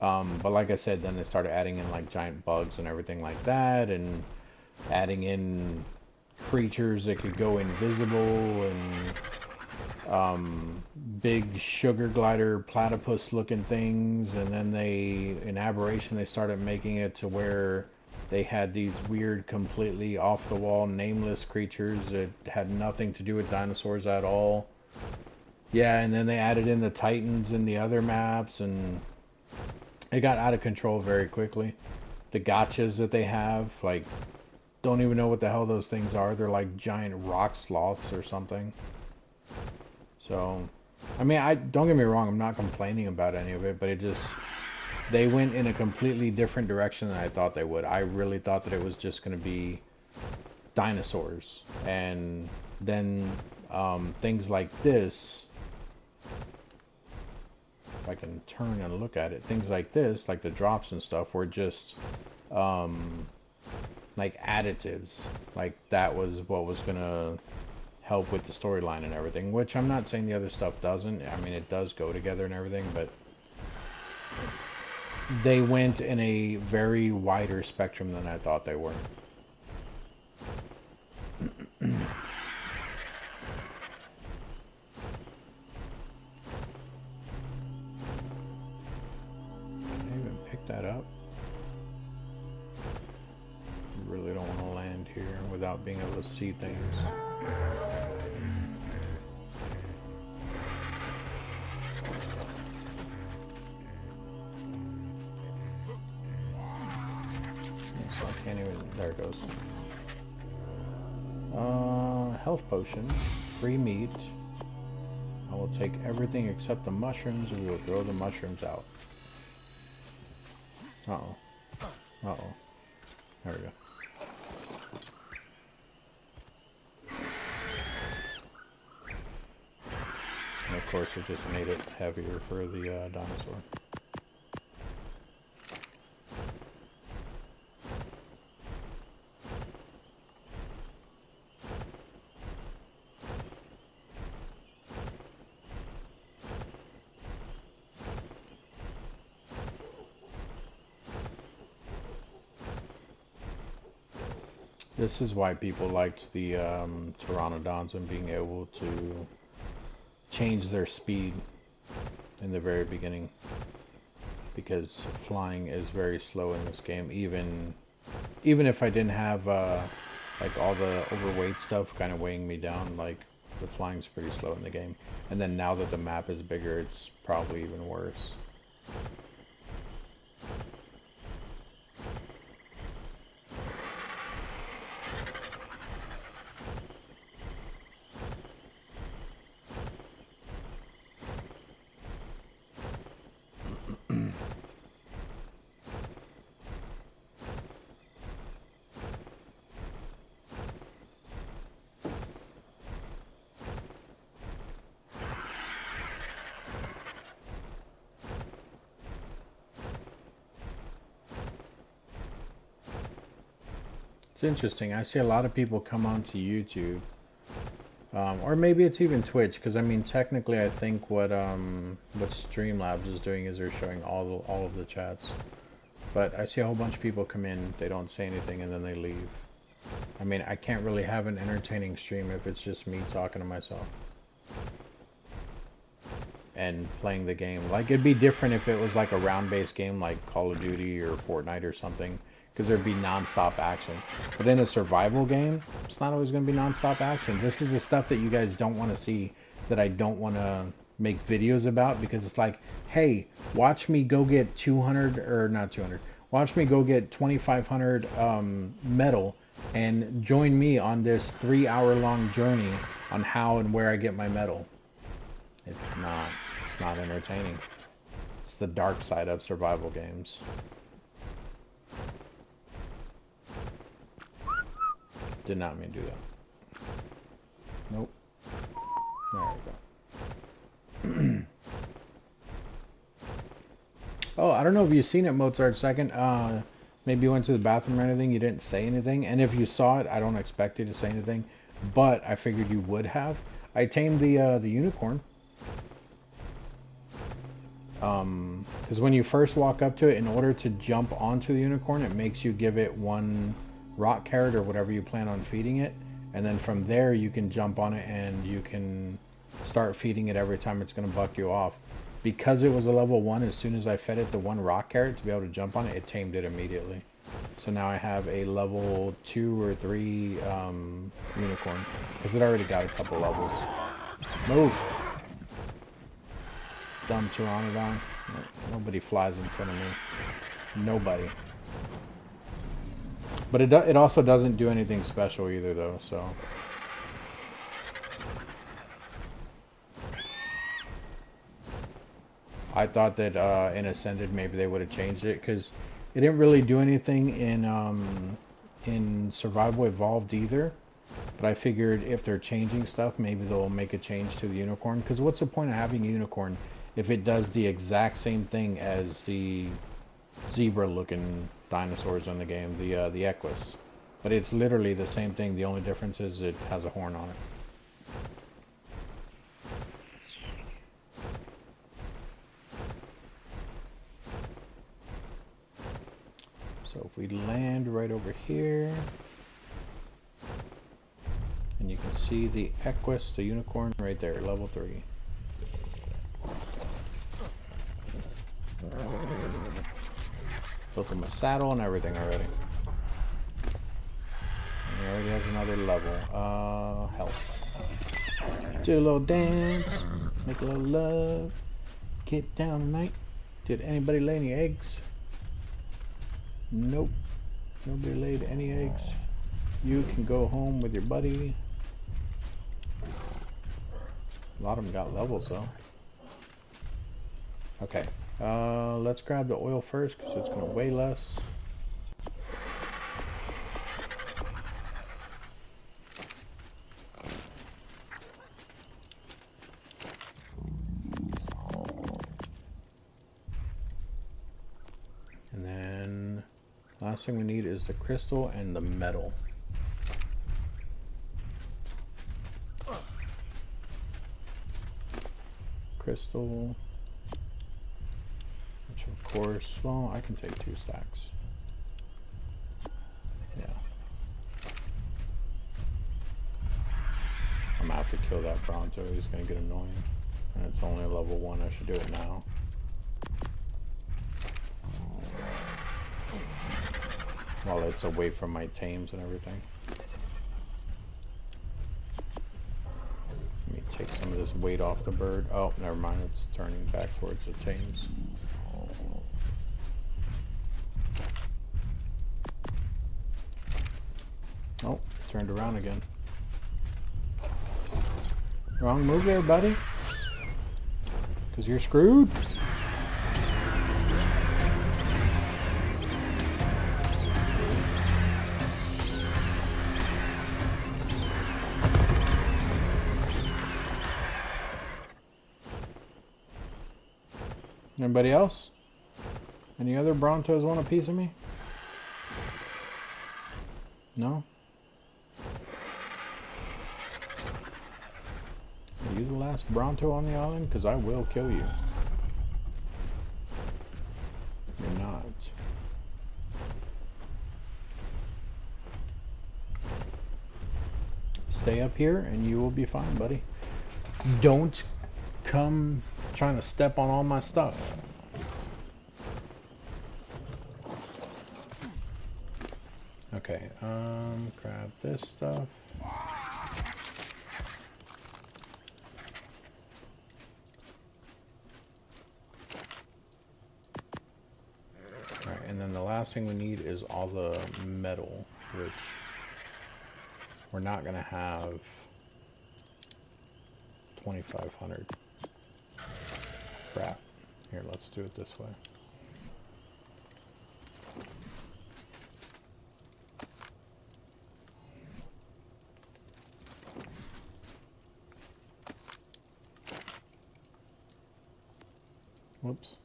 But like I said, then they started adding in like giant bugs and everything like that, and adding in creatures that could go invisible, and big sugar glider platypus looking things. And then they, in Aberration, they started making it to where they had these weird, completely off the wall, nameless creatures that had nothing to do with dinosaurs at all. Yeah, and then they added in the Titans in the other maps, and it got out of control very quickly. The gotchas that they have, like, don't even know what the hell those things are. They're like giant rock sloths or something. So, I mean, don't get me wrong, I'm not complaining about any of it, but it just, they went in a completely different direction than I thought they would. I really thought that it was just going to be dinosaurs. And then things like this, if I can turn and look at it, things like this, like the drops and stuff, were just like additives. Like that was what was going to help with the storyline and everything, which I'm not saying the other stuff doesn't. I mean, it does go together and everything, but they went in a very wider spectrum than I thought they were. Can I even pick that up? I really don't want to land here without being able to see things. So I can't even, there it goes. Health potion, free meat. I will take everything except the mushrooms, and we will throw the mushrooms out. Uh-oh. Uh-oh. There we go. And of course it just made it heavier for the dinosaur. This is why people liked the pteranodons and being able to change their speed in the very beginning, because flying is very slow in this game. Even if I didn't have like all the overweight stuff kind of weighing me down, like the flying's pretty slow in the game. And then now that the map is bigger, it's probably even worse. It's interesting. I see a lot of people come onto YouTube, or maybe it's even Twitch, because I mean, technically, I think what Streamlabs is doing is they're showing all of the chats. But I see a whole bunch of people come in, they don't say anything, and then they leave. I mean, I can't really have an entertaining stream if it's just me talking to myself and playing the game. Like, it'd be different if it was like a round-based game like Call of Duty or Fortnite or something, because there'd be non-stop action. But in a survival game, it's not always going to be non-stop action. This is the stuff that you guys don't want to see, that I don't want to make videos about, because it's like, hey, watch me go get 200, or not 200, watch me go get 2,500 metal, and join me on this 3-hour long journey on how and where I get my metal. It's not entertaining. It's the dark side of survival games. Did not mean to do that. Nope. There we go. Oh, I don't know if you've seen it, Mozart Second. Maybe you went to the bathroom or anything. You didn't say anything. And if you saw it, I don't expect you to say anything. But I figured you would have. I tamed the unicorn. Because when you first walk up to it, in order to jump onto the unicorn, it makes you give it one rock carrot or whatever you plan on feeding it. And then from there, you can jump on it and you can start feeding it every time it's going to buck you off. Because it was a level 1, as soon as I fed it the one rock carrot to be able to jump on it, it tamed it immediately. So now I have a level 2 or 3 unicorn, because it already got a couple levels. Move! Dumb Pteranodon. Nobody flies in front of me. Nobody. But it also doesn't do anything special either, though, so... I thought that in Ascended maybe they would have changed it, because it didn't really do anything in Survival Evolved either. But I figured if they're changing stuff, maybe they'll make a change to the unicorn. Because what's the point of having a unicorn if it does the exact same thing as the zebra-looking dinosaurs in the game, the Equus? But it's literally the same thing. The only difference is it has a horn on it. So if we land right over here, and you can see the Equus, the unicorn, right there, level 3. Built him a saddle and everything already. And he already has another level. Health. Do a little dance, make a little love, get down tonight. Did anybody lay any eggs? Nope. Nobody laid any eggs. You can go home with your buddy. A lot of them got levels though. Okay. Let's grab the oil first because it's going to weigh less. And then last thing we need is the crystal and the metal. Crystal. Which of course, well, I can take 2 stacks. Yeah. I'm gonna have to kill that Bronto, he's gonna get annoying. And it's only a level 1, I should do it now. While it's away from my tames and everything. Let me take some of this weight off the bird. Oh, never mind, it's turning back towards the tames. Oh, turned around again. Wrong move there, buddy. Because you're screwed. Anybody else? Any other Brontos want a piece of me? No? Are you the last Bronto on the island? Because I will kill you. You're not. Stay up here and you will be fine, buddy. Don't come trying to step on all my stuff. Grab this stuff. Alright, and then the last thing we need is all the metal, which we're not gonna have 2,500. Crap. Here, let's do it this way. Whoops.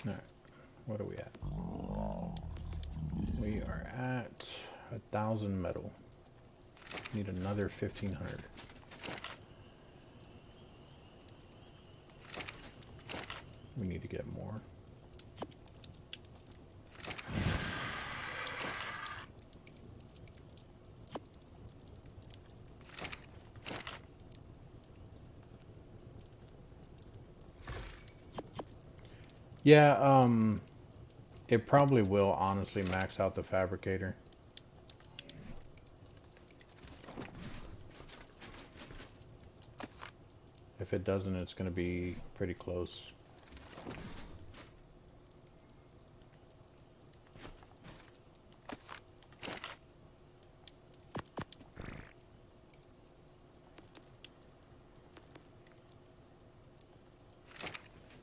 Alright, what are we at? We are at 1,000 metal. Need another 1,500. We need to get more. Yeah, it probably will honestly max out the fabricator. If it doesn't, it's going to be pretty close.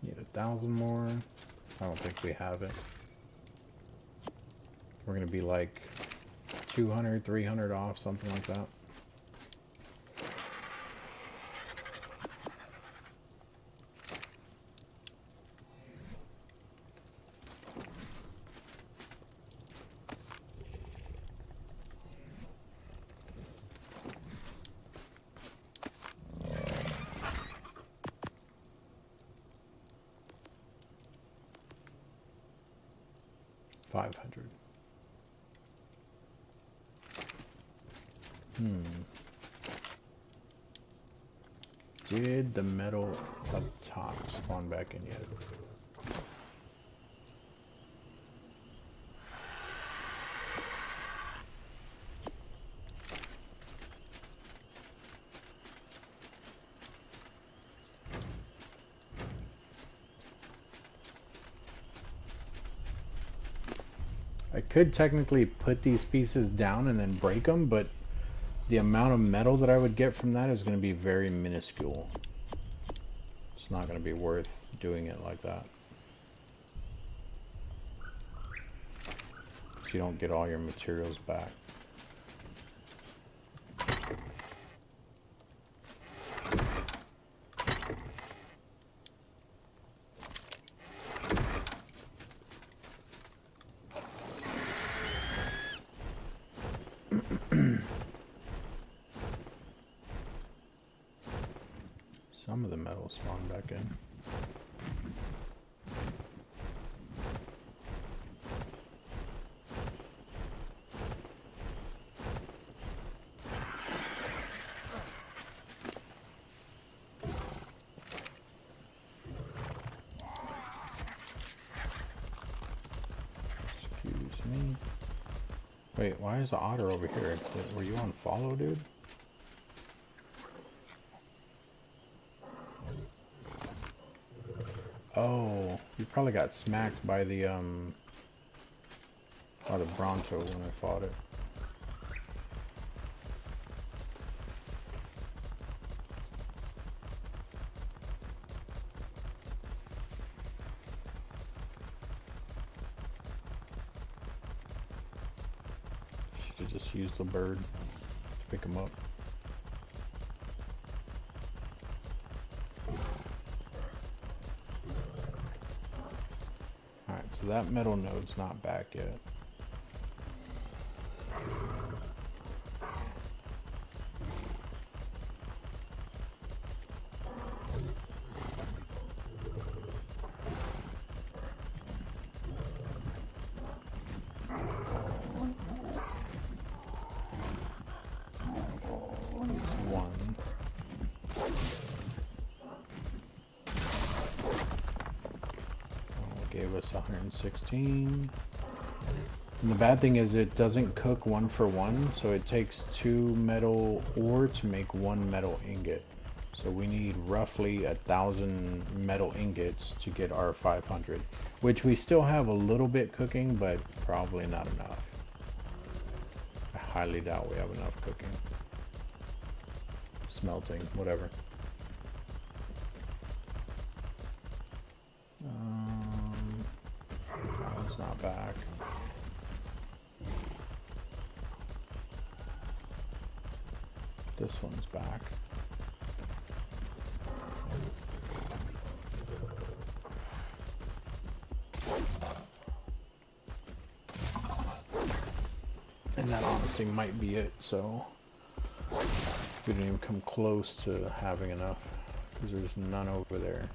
Need 1,000 more. I don't think we have it. We're going to be like 200, 300 off, something like that. Did the metal up top spawn back in yet? I could technically put these pieces down and then break them, but the amount of metal that I would get from that is going to be very minuscule. It's not going to be worth doing it like that. So you don't get all your materials back. Some of the metal spawned back in. Excuse me. Wait, why is the otter over here? Were you on follow, dude? Oh, you probably got smacked by the Bronto when I fought it. Should have just used the bird to pick him up. So that metal node's not back yet. Gave us 116. And the bad thing is it doesn't cook 1 for 1, so it takes 2 metal ore to make 1 metal ingot. So we need roughly 1,000 metal ingots to get our 500, which we still have a little bit cooking, but probably not enough. I highly doubt we have enough cooking. Smelting, whatever. That one's not back. This one's back. And that honestly might be it, so we didn't even come close to having enough because there's none over there.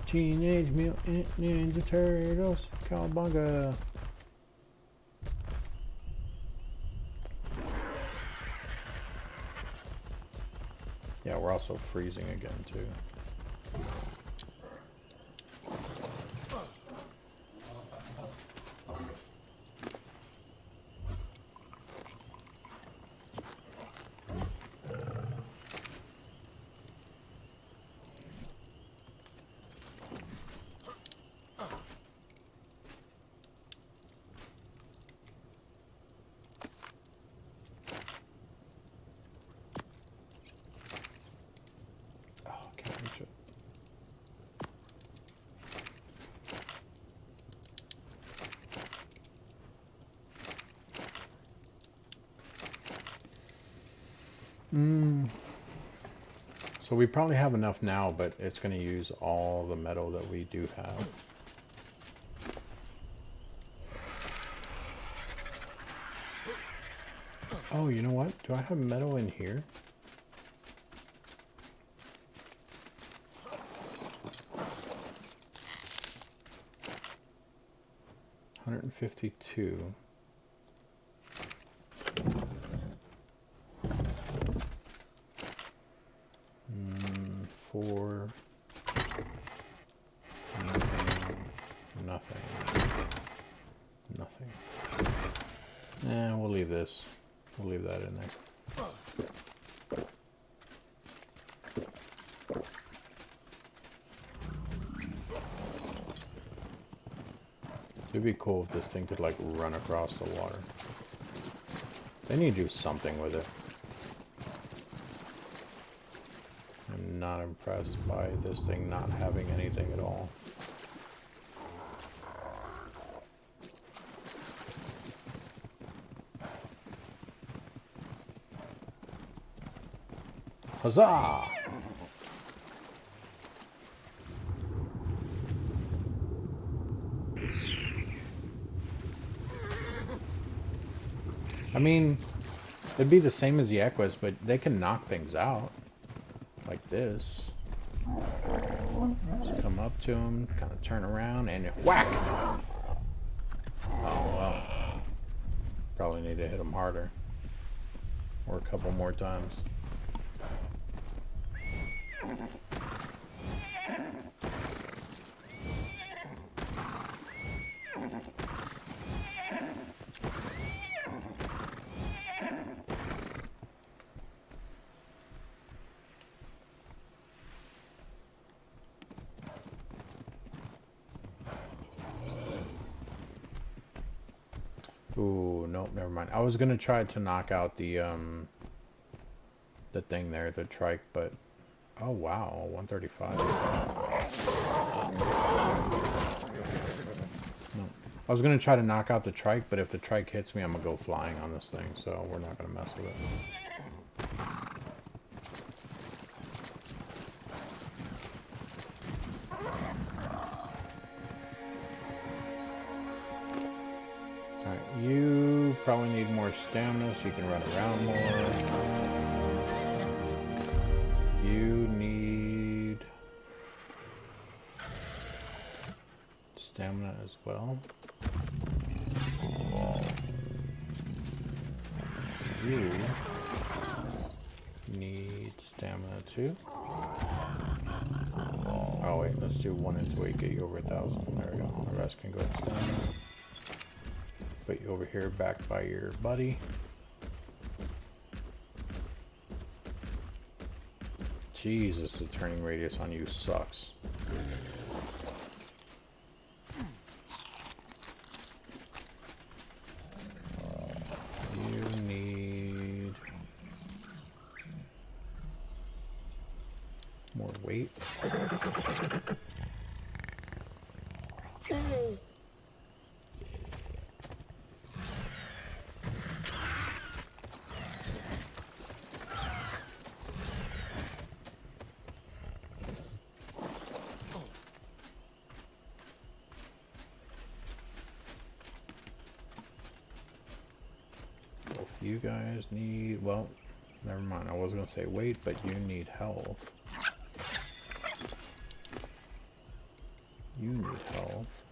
Teenage Mutant Ninja Turtles, Cowabunga. Yeah, we're also freezing again too. So we probably have enough now, but it's going to use all the metal that we do have. Oh, you know what? Do I have metal in here? $152. 4. Nothing. We'll leave this. We'll leave that in there. It'd be cool if this thing could like run across the water. They need to do something with it. I'm not impressed by this thing not having anything at all. Huzzah! I mean, it'd be the same as the Equus, but they can knock things out. Like this. Just come up to them, kind of turn around, and whack! Oh, well. Probably need to hit them harder. Or a couple more times. Ooh, nope, never mind. I was gonna try to knock out the thing there, the trike, but oh wow, 135. No. I was gonna try to knock out the trike, but if the trike hits me, I'm gonna go flying on this thing, so we're not gonna mess with it. You probably need more stamina so you can run around more. You need stamina as well. You need stamina too. Oh wait, let's do 1 until we get you over 1,000. There we go. The rest can go in stamina. Put you over here back by your buddy. Jesus, the turning radius on you sucks. You need more weight. Both you guys need, well, never mind. I was going to say weight, but you need health. You need health.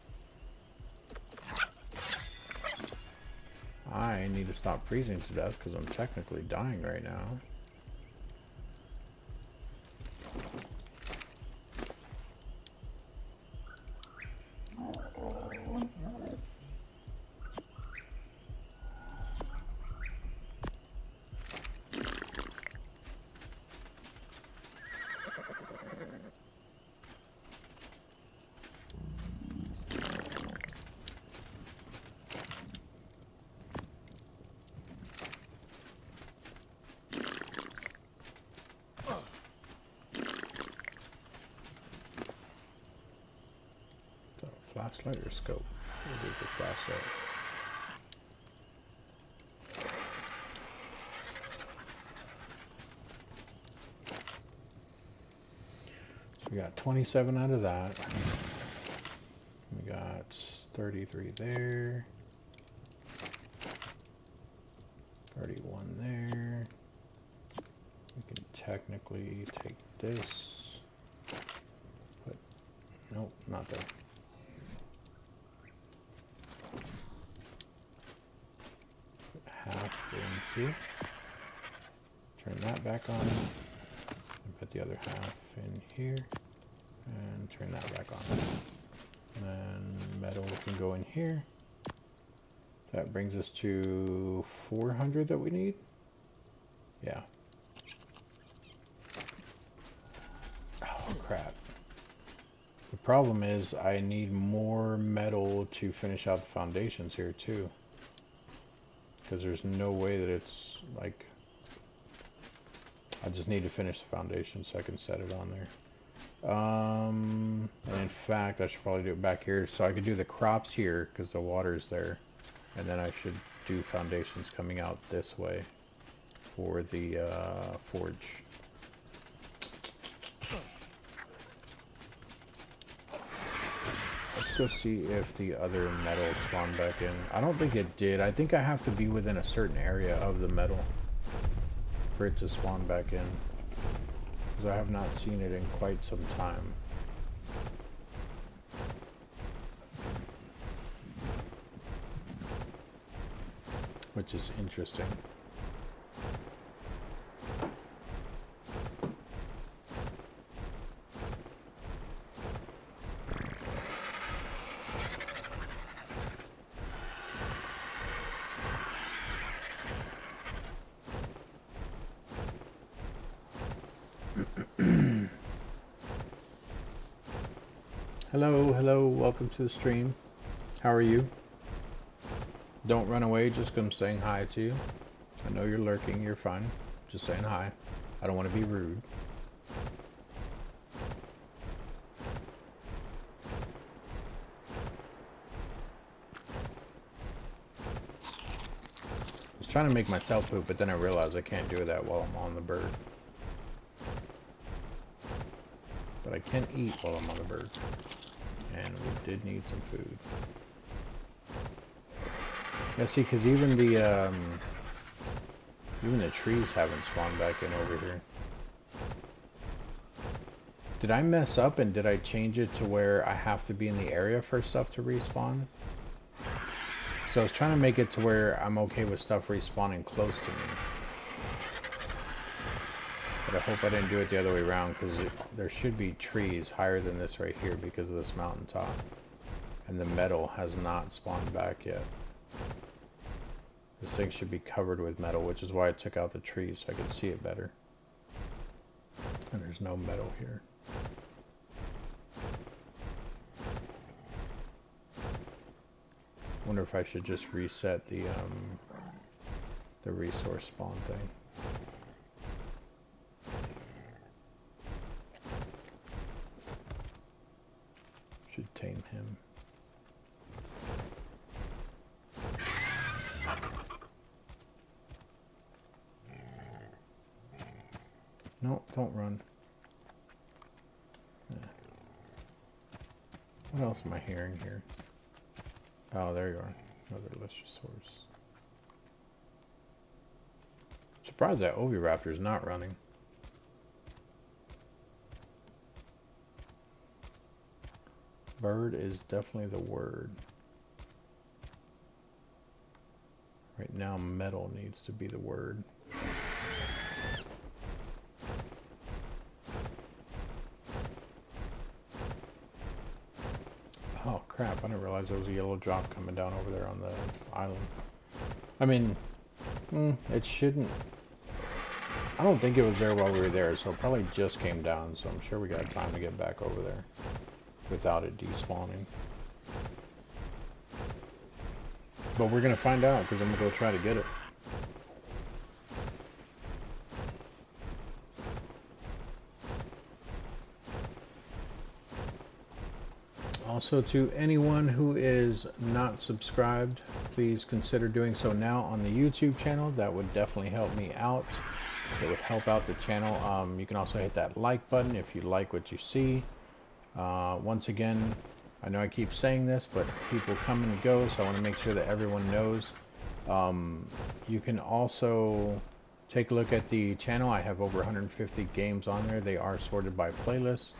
I need to stop freezing to death because I'm technically dying right now. Flashlight or scope? It is a flashlight. So we got 27 out of that. We got 33 there. 31 there. We can technically take this. But nope, not there. Half in here. Turn that back on. And put the other half in here. And turn that back on. And then metal can go in here. That brings us to 400 that we need. Yeah. Oh crap. The problem is I need more metal to finish out the foundations here too. Because there's no way that it's like, I just need to finish the foundation so I can set it on there. And in fact, I should probably do it back here so I could do the crops here because the water's there. And then I should do foundations coming out this way for the forge. Let's go see if the other metal spawned back in. I don't think it did. I think I have to be within a certain area of the metal for it to spawn back in. Because I have not seen it in quite some time. Which is interesting. Hello, welcome to the stream. How are you? Don't run away just because I'm saying hi to you. I know you're lurking, you're fine. Just saying hi. I don't want to be rude. I was trying to make myself poop, but then I realized I can't do that while I'm on the bird. But I can eat while I'm on the bird. And we did need some food. Yeah, see, because even the trees haven't spawned back in over here. Did I mess up and did I change it to where I have to be in the area for stuff to respawn? So I was trying to make it to where I'm okay with stuff respawning close to me. But I hope I didn't do it the other way around, because there should be trees higher than this right here because of this mountaintop. And the metal has not spawned back yet. This thing should be covered with metal, which is why I took out the trees so I could see it better. And there's no metal here. Wonder if I should just reset the resource spawn thing. Should tame him. No, don't run. Yeah. What else am I hearing here? Oh, there you are. Another Lysiosaurus. Surprised that Oviraptor is not running. Bird is definitely the word. Right now, metal needs to be the word. Oh crap, I didn't realize there was a yellow drop coming down over there on the island. I mean, it shouldn't... I don't think it was there while we were there, so it probably just came down, so I'm sure we got time to get back over there without it despawning. But we're gonna find out, because I'm gonna go try to get it. Also, to anyone who is not subscribed, please consider doing so now on the YouTube channel. That would definitely help me out. It would help out the channel. You can also hit that like button if you like what you see. Once again, I know I keep saying this, but people come and go, so I want to make sure that everyone knows. You can also take a look at the channel. I have over 150 games on there. They are sorted by playlists.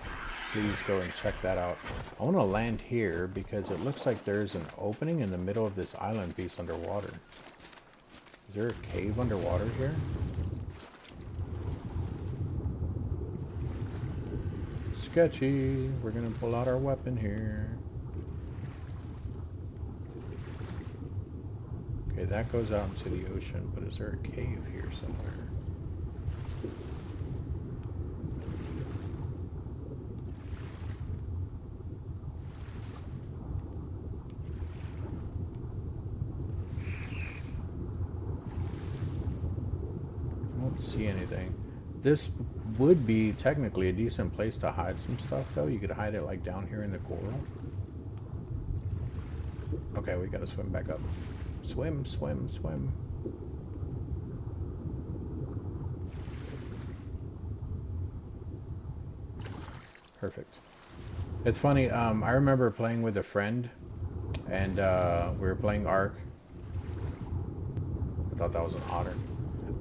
Please go and check that out. I want to land here because it looks like there's an opening in the middle of this island piece underwater. Is there a cave underwater here? Sketchy. We're gonna pull out our weapon here. Okay, that goes out into the ocean, but is there a cave here somewhere? I don't see anything. This would be technically a decent place to hide some stuff, though. You could hide it like down here in the coral. Okay, we gotta swim back up. Swim, swim, swim. Perfect. It's funny, I remember playing with a friend, and we were playing Ark. I thought that was an otter.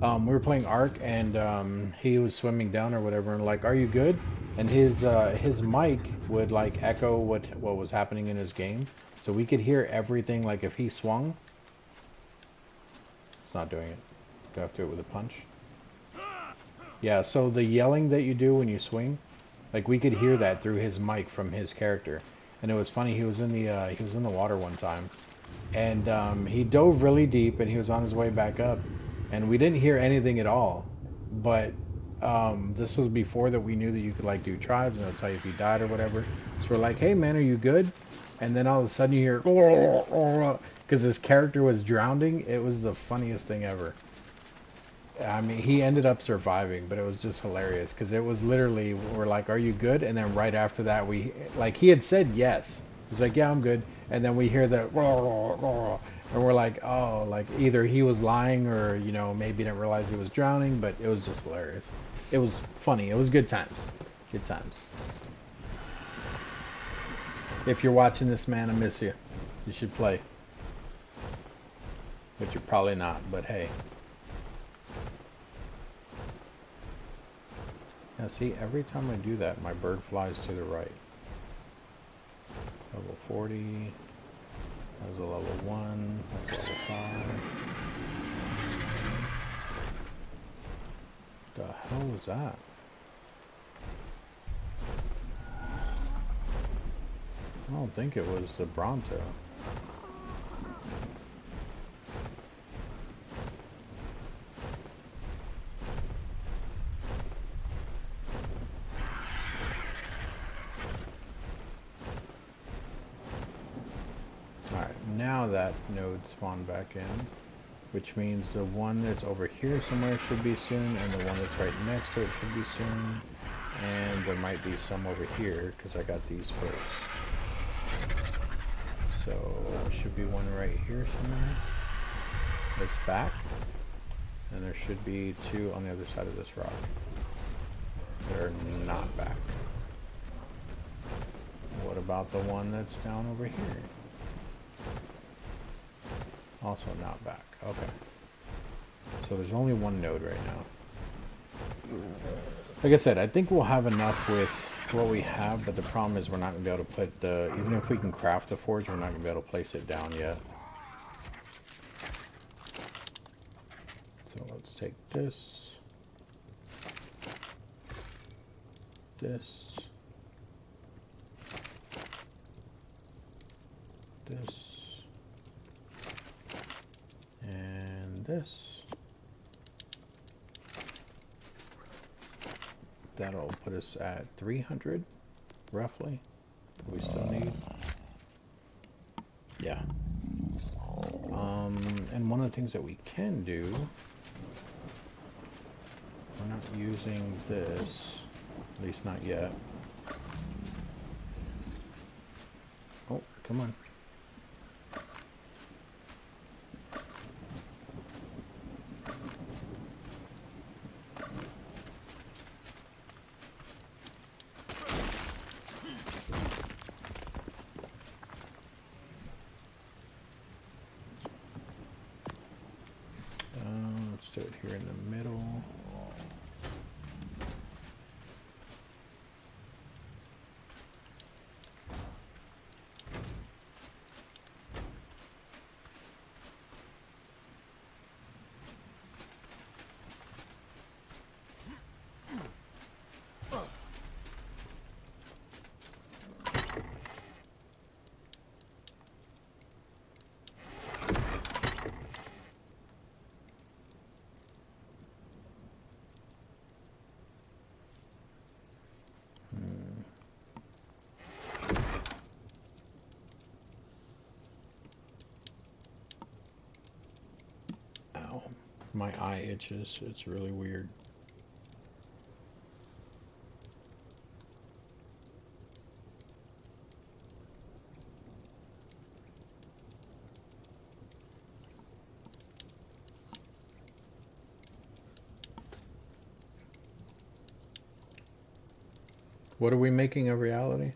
We were playing Ark, and he was swimming down or whatever, and like, "Are you good?" And his mic would like echo what was happening in his game, so we could hear everything. Like if he swung, it's not doing it. Do I have to do it with a punch? Yeah. So the yelling that you do when you swing, like we could hear that through his mic from his character, and it was funny. He was in the water one time, and he dove really deep, and he was on his way back up. And we didn't hear anything at all, but this was before that we knew that you could like do tribes and it'll tell you if you died or whatever. So we're like, "Hey man, are you good?" And then all of a sudden you hear, because his character was drowning. It was the funniest thing ever. I mean, he ended up surviving, but it was just hilarious because it was literally, we're like, "Are you good?" And then right after that, like he had said yes. He's like, "Yeah, I'm good." And then we hear that, and we're like, oh, like either he was lying or, you know, maybe didn't realize he was drowning, but it was just hilarious. It was funny. It was good times. Good times. If you're watching this, man, I miss you. You should play. But you're probably not, but hey. Now see, every time I do that, my bird flies to the right. Level 40. That was a level 1. That's level 5. The hell was that? I don't think it was the Bronto. Alright, now that node spawned back in, which means the one that's over here somewhere should be soon, and the one that's right next to it should be soon, and there might be some over here, because I got these first. So, there should be one right here somewhere. It's back. And there should be 2 on the other side of this rock. They're not back. What about the one that's down over here? Also not back. Okay. So there's only one node right now. Like I said, I think we'll have enough with what we have, but the problem is we're not going to be able to put the... Even if we can craft the forge, we're not going to be able to place it down yet. So let's take this. This. This. And this. That'll put us at 300, roughly. We still need. Yeah. And one of the things that we can do, we're not using this, at least not yet. Oh, come on. Let's do it here in the middle. My eye itches. It's really weird. What are we making a reality?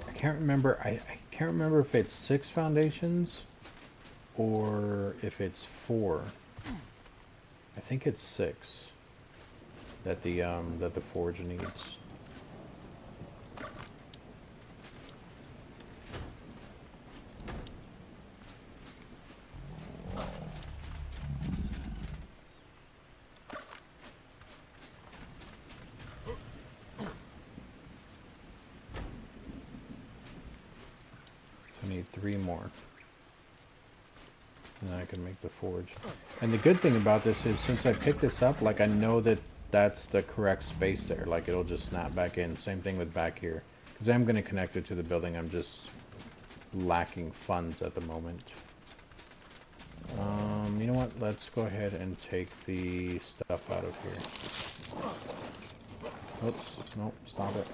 I can't remember if it's 6 foundations or if it's 4. I think it's 6 that the forge needs. I need 3 more. And then I can make the forge. And the good thing about this is, since I picked this up, like, I know that that's the correct space there. Like, it'll just snap back in. Same thing with back here. Because I'm going to connect it to the building. I'm just lacking funds at the moment. You know what? Let's go ahead and take the stuff out of here. Oops. Nope. Stop it.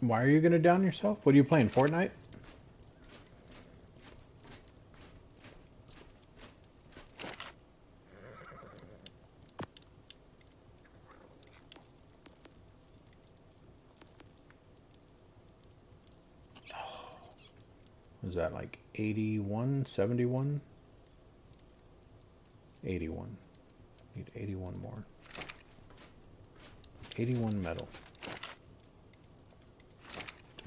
Why are you gonna down yourself? What are you playing, Fortnite? Is that like 81, 71? 81. Need 81 more. 81 metal.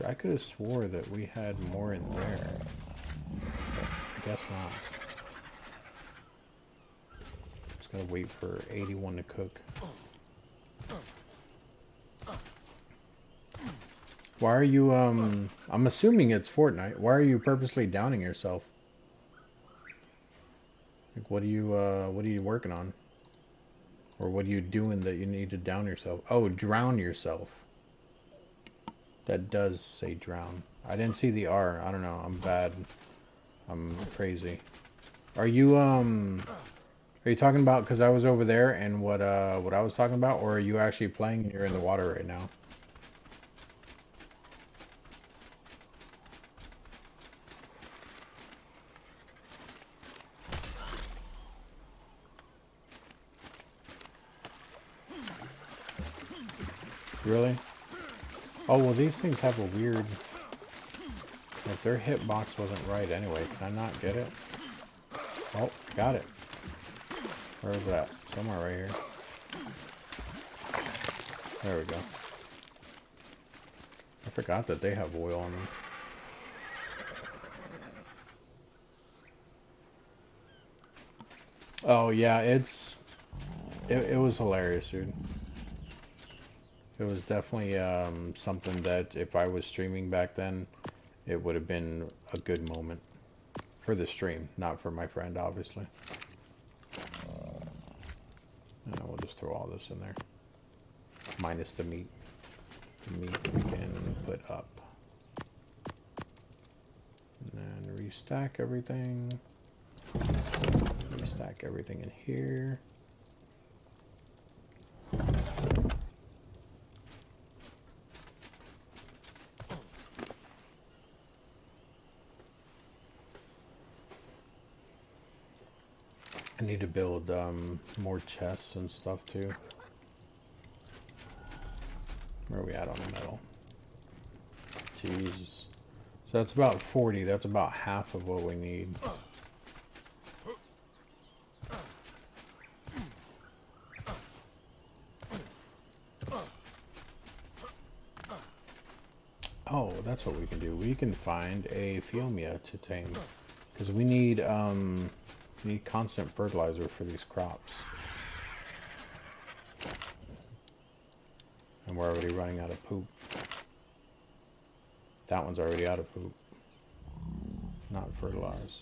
I could have swore that we had more in there. But I guess not. Just gotta wait for 81 to cook. Why are you, I'm assuming it's Fortnite. Why are you purposely downing yourself? Like, what are you working on? Or what are you doing that you need to down yourself? Oh, drown yourself. That does say drown. I didn't see the R. I don't know. I'm bad. I'm crazy. Are you talking about because I was over there and what I was talking about, or are you actually playing and you're in the water right now? Really? Oh, well, these things have a weird... Like, their hitbox wasn't right anyway. Can I not get it? Oh, got it. Where is that? Somewhere right here. There we go. I forgot that they have oil on them. Oh, yeah, it was hilarious, dude. It was definitely something that if I was streaming back then, it would have been a good moment for the stream, not for my friend, obviously. And we'll just throw all this in there, minus the meat. The meat we can put up, and then restack everything. Restack everything in here. I need to build more chests and stuff too. Where are we at on the metal? Jesus. So that's about 40. That's about half of what we need. Oh, that's what we can do. We can find a Phiomia to tame. Because we need constant fertilizer for these crops. And we're already running out of poop. That one's already out of poop. Not fertilized.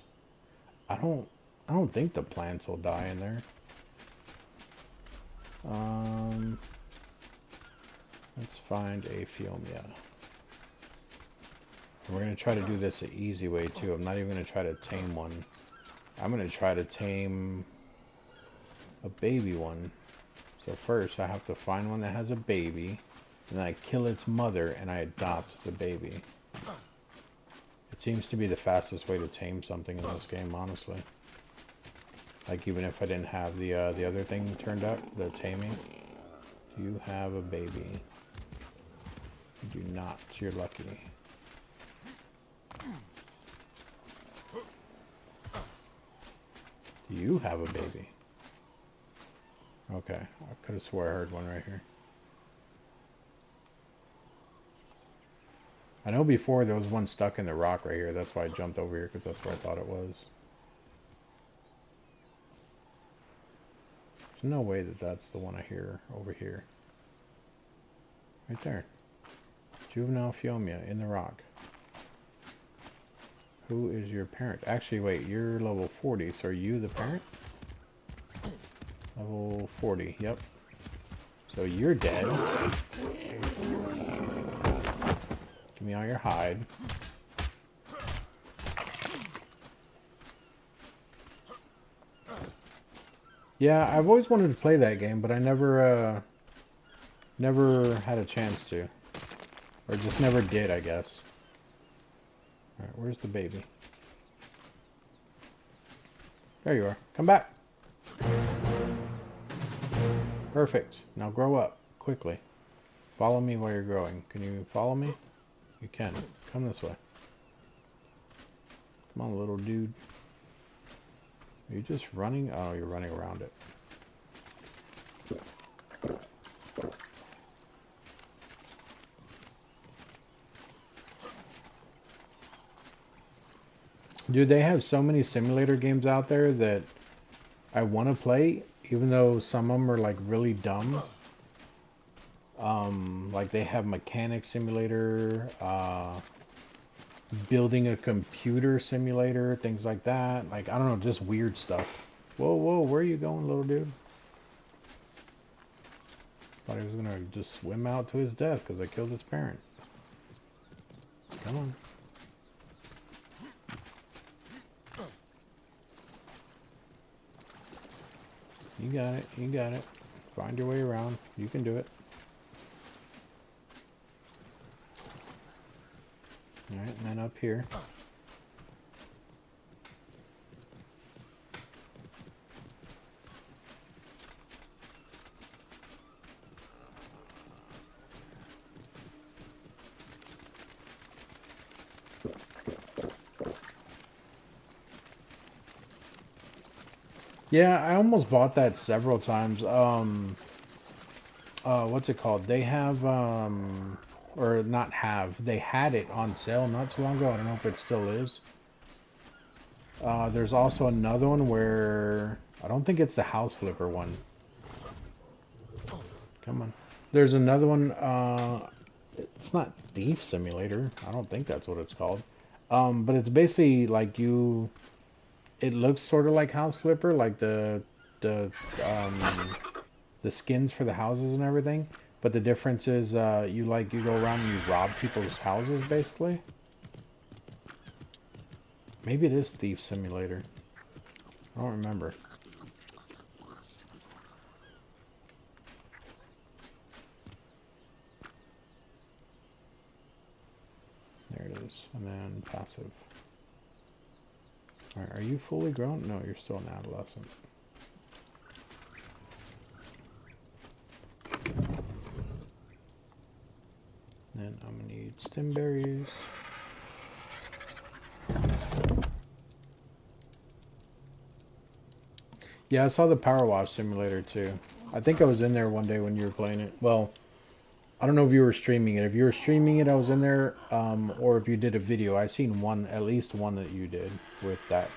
I don't think the plants will die in there. Let's find a Phiomia. We're going to try to do this the easy way too. I'm not even going to try to tame one. I'm going to try to tame a baby one. So first I have to find one that has a baby, and then I kill its mother and I adopt the baby. It seems to be the fastest way to tame something in this game, honestly. Like, even if I didn't have the other thing turned up, the taming. Do you have a baby? You do not. You're lucky. Do you have a baby? Okay, I could have swore I heard one right here. I know before there was one stuck in the rock right here. That's why I jumped over here, because that's where I thought it was. There's no way that that's the one I hear over here. Right there. Juvenile Phiomia in the rock. Who is your parent? Actually, wait, you're level 40, so are you the parent? Level 40, yep. So you're dead. Give me all your hide. Yeah, I've always wanted to play that game, but I never had a chance to. Or just never did, I guess. Alright, where's the baby? There you are. Come back! Perfect. Now grow up. Quickly. Follow me while you're growing. Can you follow me? You can. Come this way. Come on, little dude. Are you just running? Oh, you're running around it. Dude, they have so many simulator games out there that I want to play, even though some of them are like really dumb. Like they have mechanic simulator, building a computer simulator, things like that. Like, I don't know, just weird stuff. Whoa, whoa, where are you going, little dude? Thought he was gonna just swim out to his death because I killed his parent. Come on. You got it, you got it. Find your way around. You can do it. Alright, and then up here. Yeah, I almost bought that several times. What's it called? They have, or not have, they had it on sale not too long ago. I don't know if it still is. There's also another one where, I don't think it's the house flipper one. Come on. There's another one, it's not Thief Simulator. I don't think that's what it's called. But it's basically like you, it looks sort of like House Flipper, like the skins for the houses and everything. But the difference is you go around and you rob people's houses basically. Maybe it is Thief Simulator. I don't remember. There it is. And then passive. Alright, are you fully grown? No, you're still an adolescent. Then I'm gonna need stem berries. Yeah, I saw the Power Wash Simulator too. I think I was in there one day when you were playing it. Well, I don't know if you were streaming it. If you were streaming it, I was in there, or if you did a video. I seen one, at least one that you did with that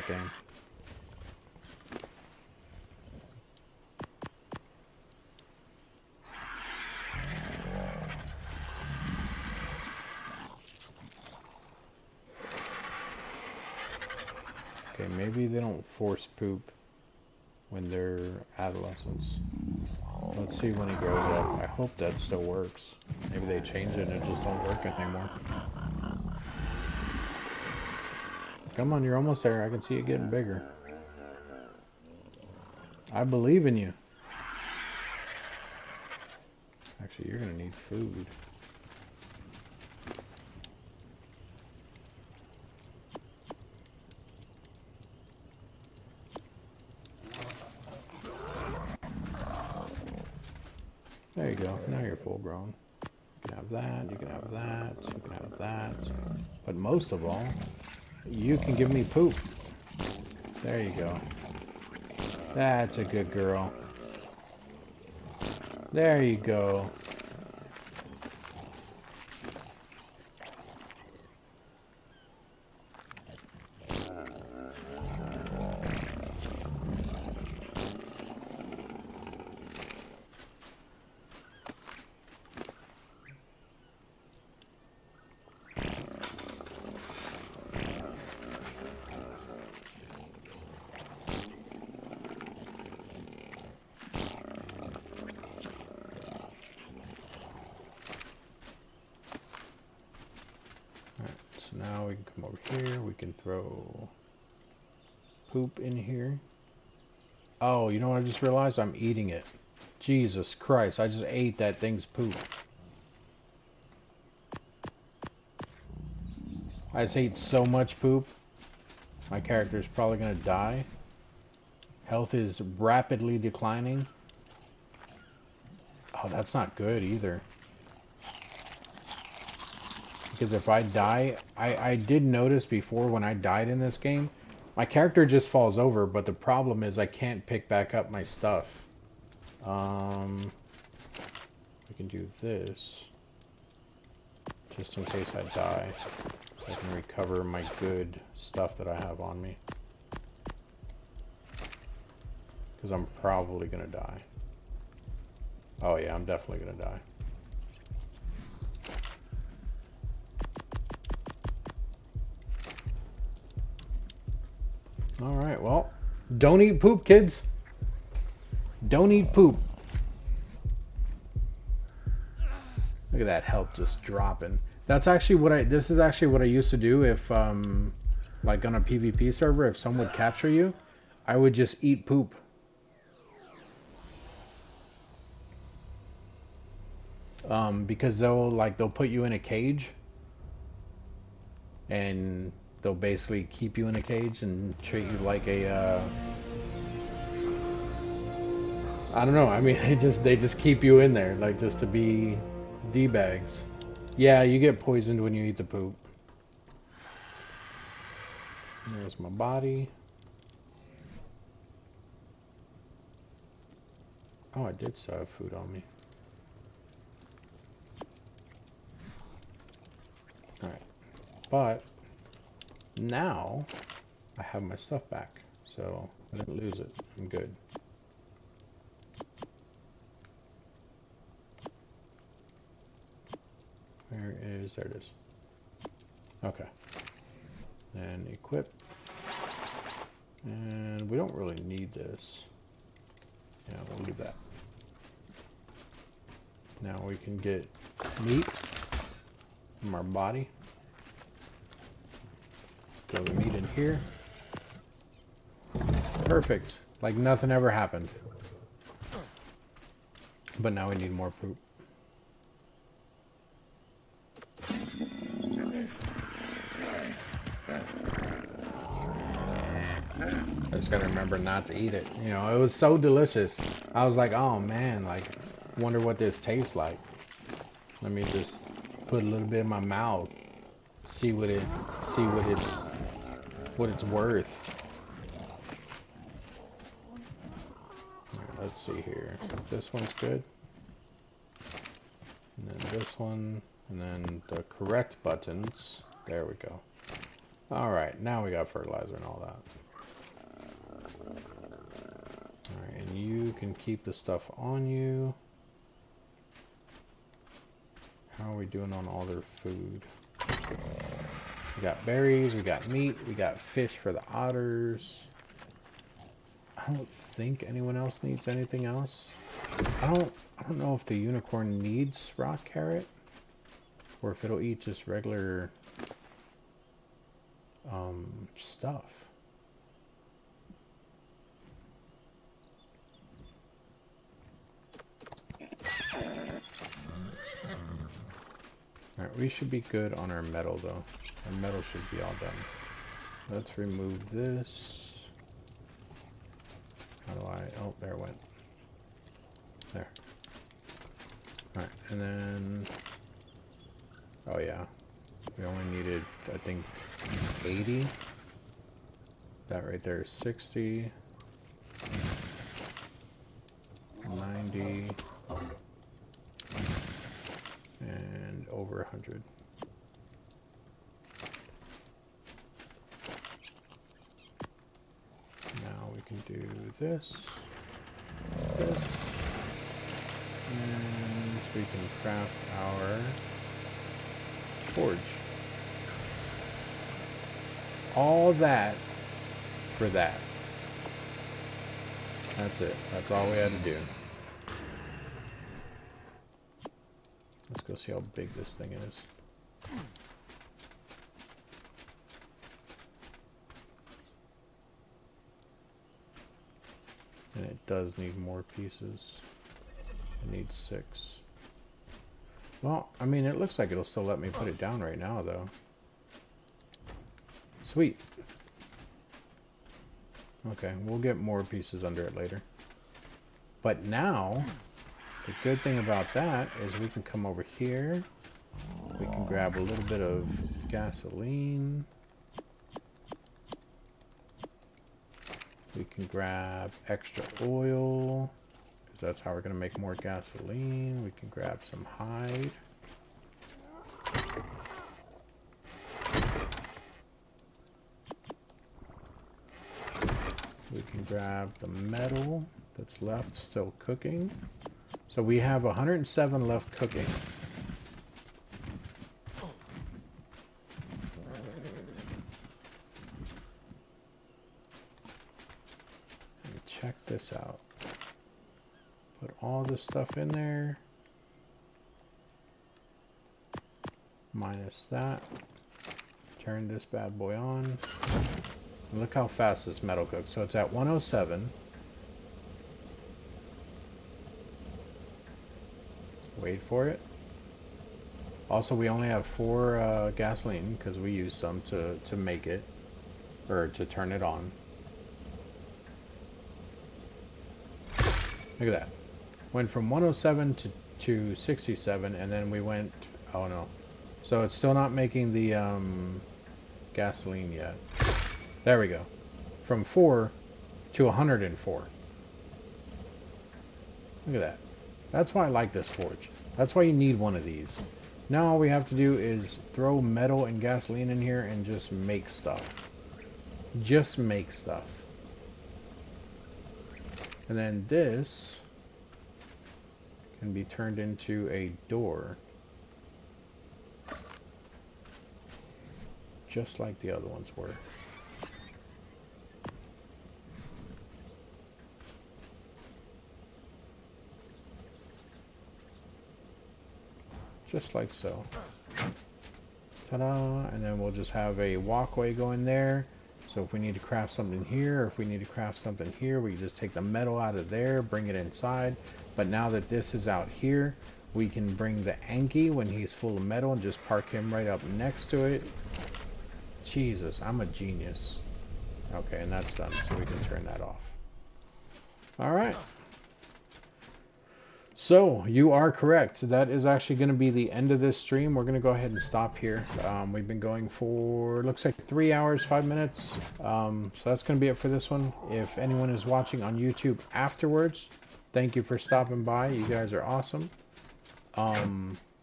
game. Okay, maybe they don't force poop when they're adolescents. Let's see when he grows up. I hope that still works. Maybe they changed it and it just don't work anymore. Come on, you're almost there. I can see it getting bigger. I believe in you. Actually, you're gonna need food. There you go. Now you're full grown. You can have that, you can have that, you can have that. But most of all, you can give me poop. There you go. That's a good girl. There you go. we can come over here. We can throw poop in here. Oh, you know what I just realized? I'm eating it. Jesus Christ, I just ate that thing's poop. I just ate so much poop. My character is probably going to die. Health is rapidly declining. Oh, that's not good either. Because if I die, I did notice before when I died in this game, my character just falls over, but the problem is I can't pick back up my stuff. We can do this, just in case I die, so I can recover my good stuff that I have on me. Because I'm probably gonna die. Oh yeah, I'm definitely gonna die. Alright, well, don't eat poop, kids. Don't eat poop. Look at that health just dropping. That's actually what this is actually what I used to do if, like on a PvP server, if someone would capture you, I would just eat poop. Because they'll put you in a cage, and they'll basically keep you in a cage and treat you like a, I don't know, I mean, they just keep you in there, like, just to be D-bags. Yeah, you get poisoned when you eat the poop. There's my body. Oh, I did still have food on me. Alright. But now I have my stuff back, so I didn't lose it. I'm good. There it is. Okay. And equip. And we don't really need this. Yeah, we'll leave that. Now we can get meat from our body. Throw the meat in here. Perfect. Like nothing ever happened. But now we need more poop. I just gotta remember not to eat it. You know, it was so delicious. I was like, oh man, like, wonder what this tastes like. Let me just put a little bit in my mouth. See what it's worth. Alright, let's see here. This one's good. And then this one. And then the correct buttons. There we go. Alright, now we got fertilizer and all that. Alright, and you can keep the stuff on you. How are we doing on all their food? We got berries, we got meat, we got fish for the otters. I don't think anyone else needs anything else. I don't know if the unicorn needs rock carrot, or if it'll eat just regular stuff. Alright, we should be good on our metal though. Our metal should be all done. Let's remove this. How do I... Oh, there it went. There. Alright, and then... Oh yeah. We only needed, I think, 80. That right there is 60. 90. And over 100. Now we can do this, and we can craft our forge. All that for that. That's it. That's all we had to do. Let's go see how big this thing is. And it does need more pieces. It needs 6. Well, I mean, it looks like it'll still let me put it down right now, though. Sweet. Okay, we'll get more pieces under it later. But now, the good thing about that is we can come over here. We can grab a little bit of gasoline. We can grab extra oil, because that's how we're going to make more gasoline. We can grab some hide. We can grab the metal that's left still cooking. So we have 107 left cooking. Check this out. Put all this stuff in there. Minus that. Turn this bad boy on. And look how fast this metal cooks. So it's at 107. Wait for it. Also, we only have 4 gasoline because we used some to make it, or to turn it on. Look at that. Went from 107 to 67, and then we went, oh no. So it's still not making the gasoline yet. There we go. From 4 to 104. Look at that. That's why I like this forge. That's why you need one of these. Now all we have to do is throw metal and gasoline in here and just make stuff. Just make stuff. And then this can be turned into a door. Just like the other ones were. Just like so. Ta-da! And then we'll just have a walkway going there. So if we need to craft something here, or if we need to craft something here, we can just take the metal out of there, bring it inside. But now that this is out here, we can bring the Anki when he's full of metal and just park him right up next to it. Jesus, I'm a genius. Okay, and that's done, so we can turn that off. Alright. So, you are correct. That is actually going to be the end of this stream. We're going to go ahead and stop here. We've been going for, looks like 3 hours, 5 minutes. So that's going to be it for this one. If anyone is watching on YouTube afterwards, thank you for stopping by. You guys are awesome.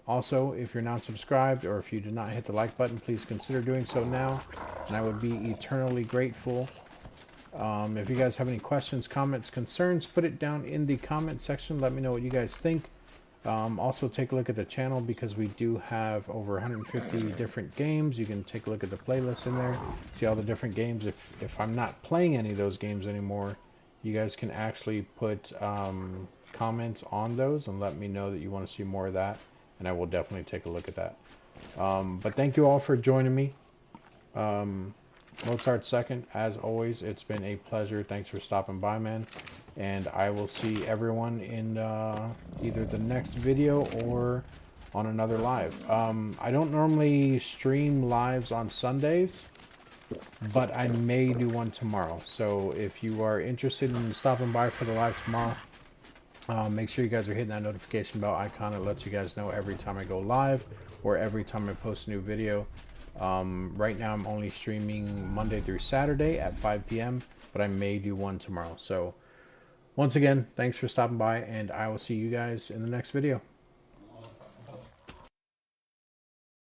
Also, if you're not subscribed or if you did not hit the like button, please consider doing so now. And I would be eternally grateful. If you guys have any questions, comments, concerns, put it down in the comment section. Let me know what you guys think. Also take a look at the channel because we do have over 150 different games. You can take a look at the playlist in there, see all the different games. If I'm not playing any of those games anymore, you guys can actually put comments on those and let me know that you want to see more of that, and I will definitely take a look at that. But thank you all for joining me. Mozart second, as always, it's been a pleasure. Thanks for stopping by, man. And I will see everyone in either the next video or on another live. I don't normally stream lives on Sundays, but I may do one tomorrow. So if you are interested in stopping by for the live tomorrow, make sure you guys are hitting that notification bell icon. It lets you guys know every time I go live or every time I post a new video. Right now I'm only streaming Monday through Saturday at 5 p.m. but I may do one tomorrow. So once again, thanks for stopping by, and I will see you guys in the next video.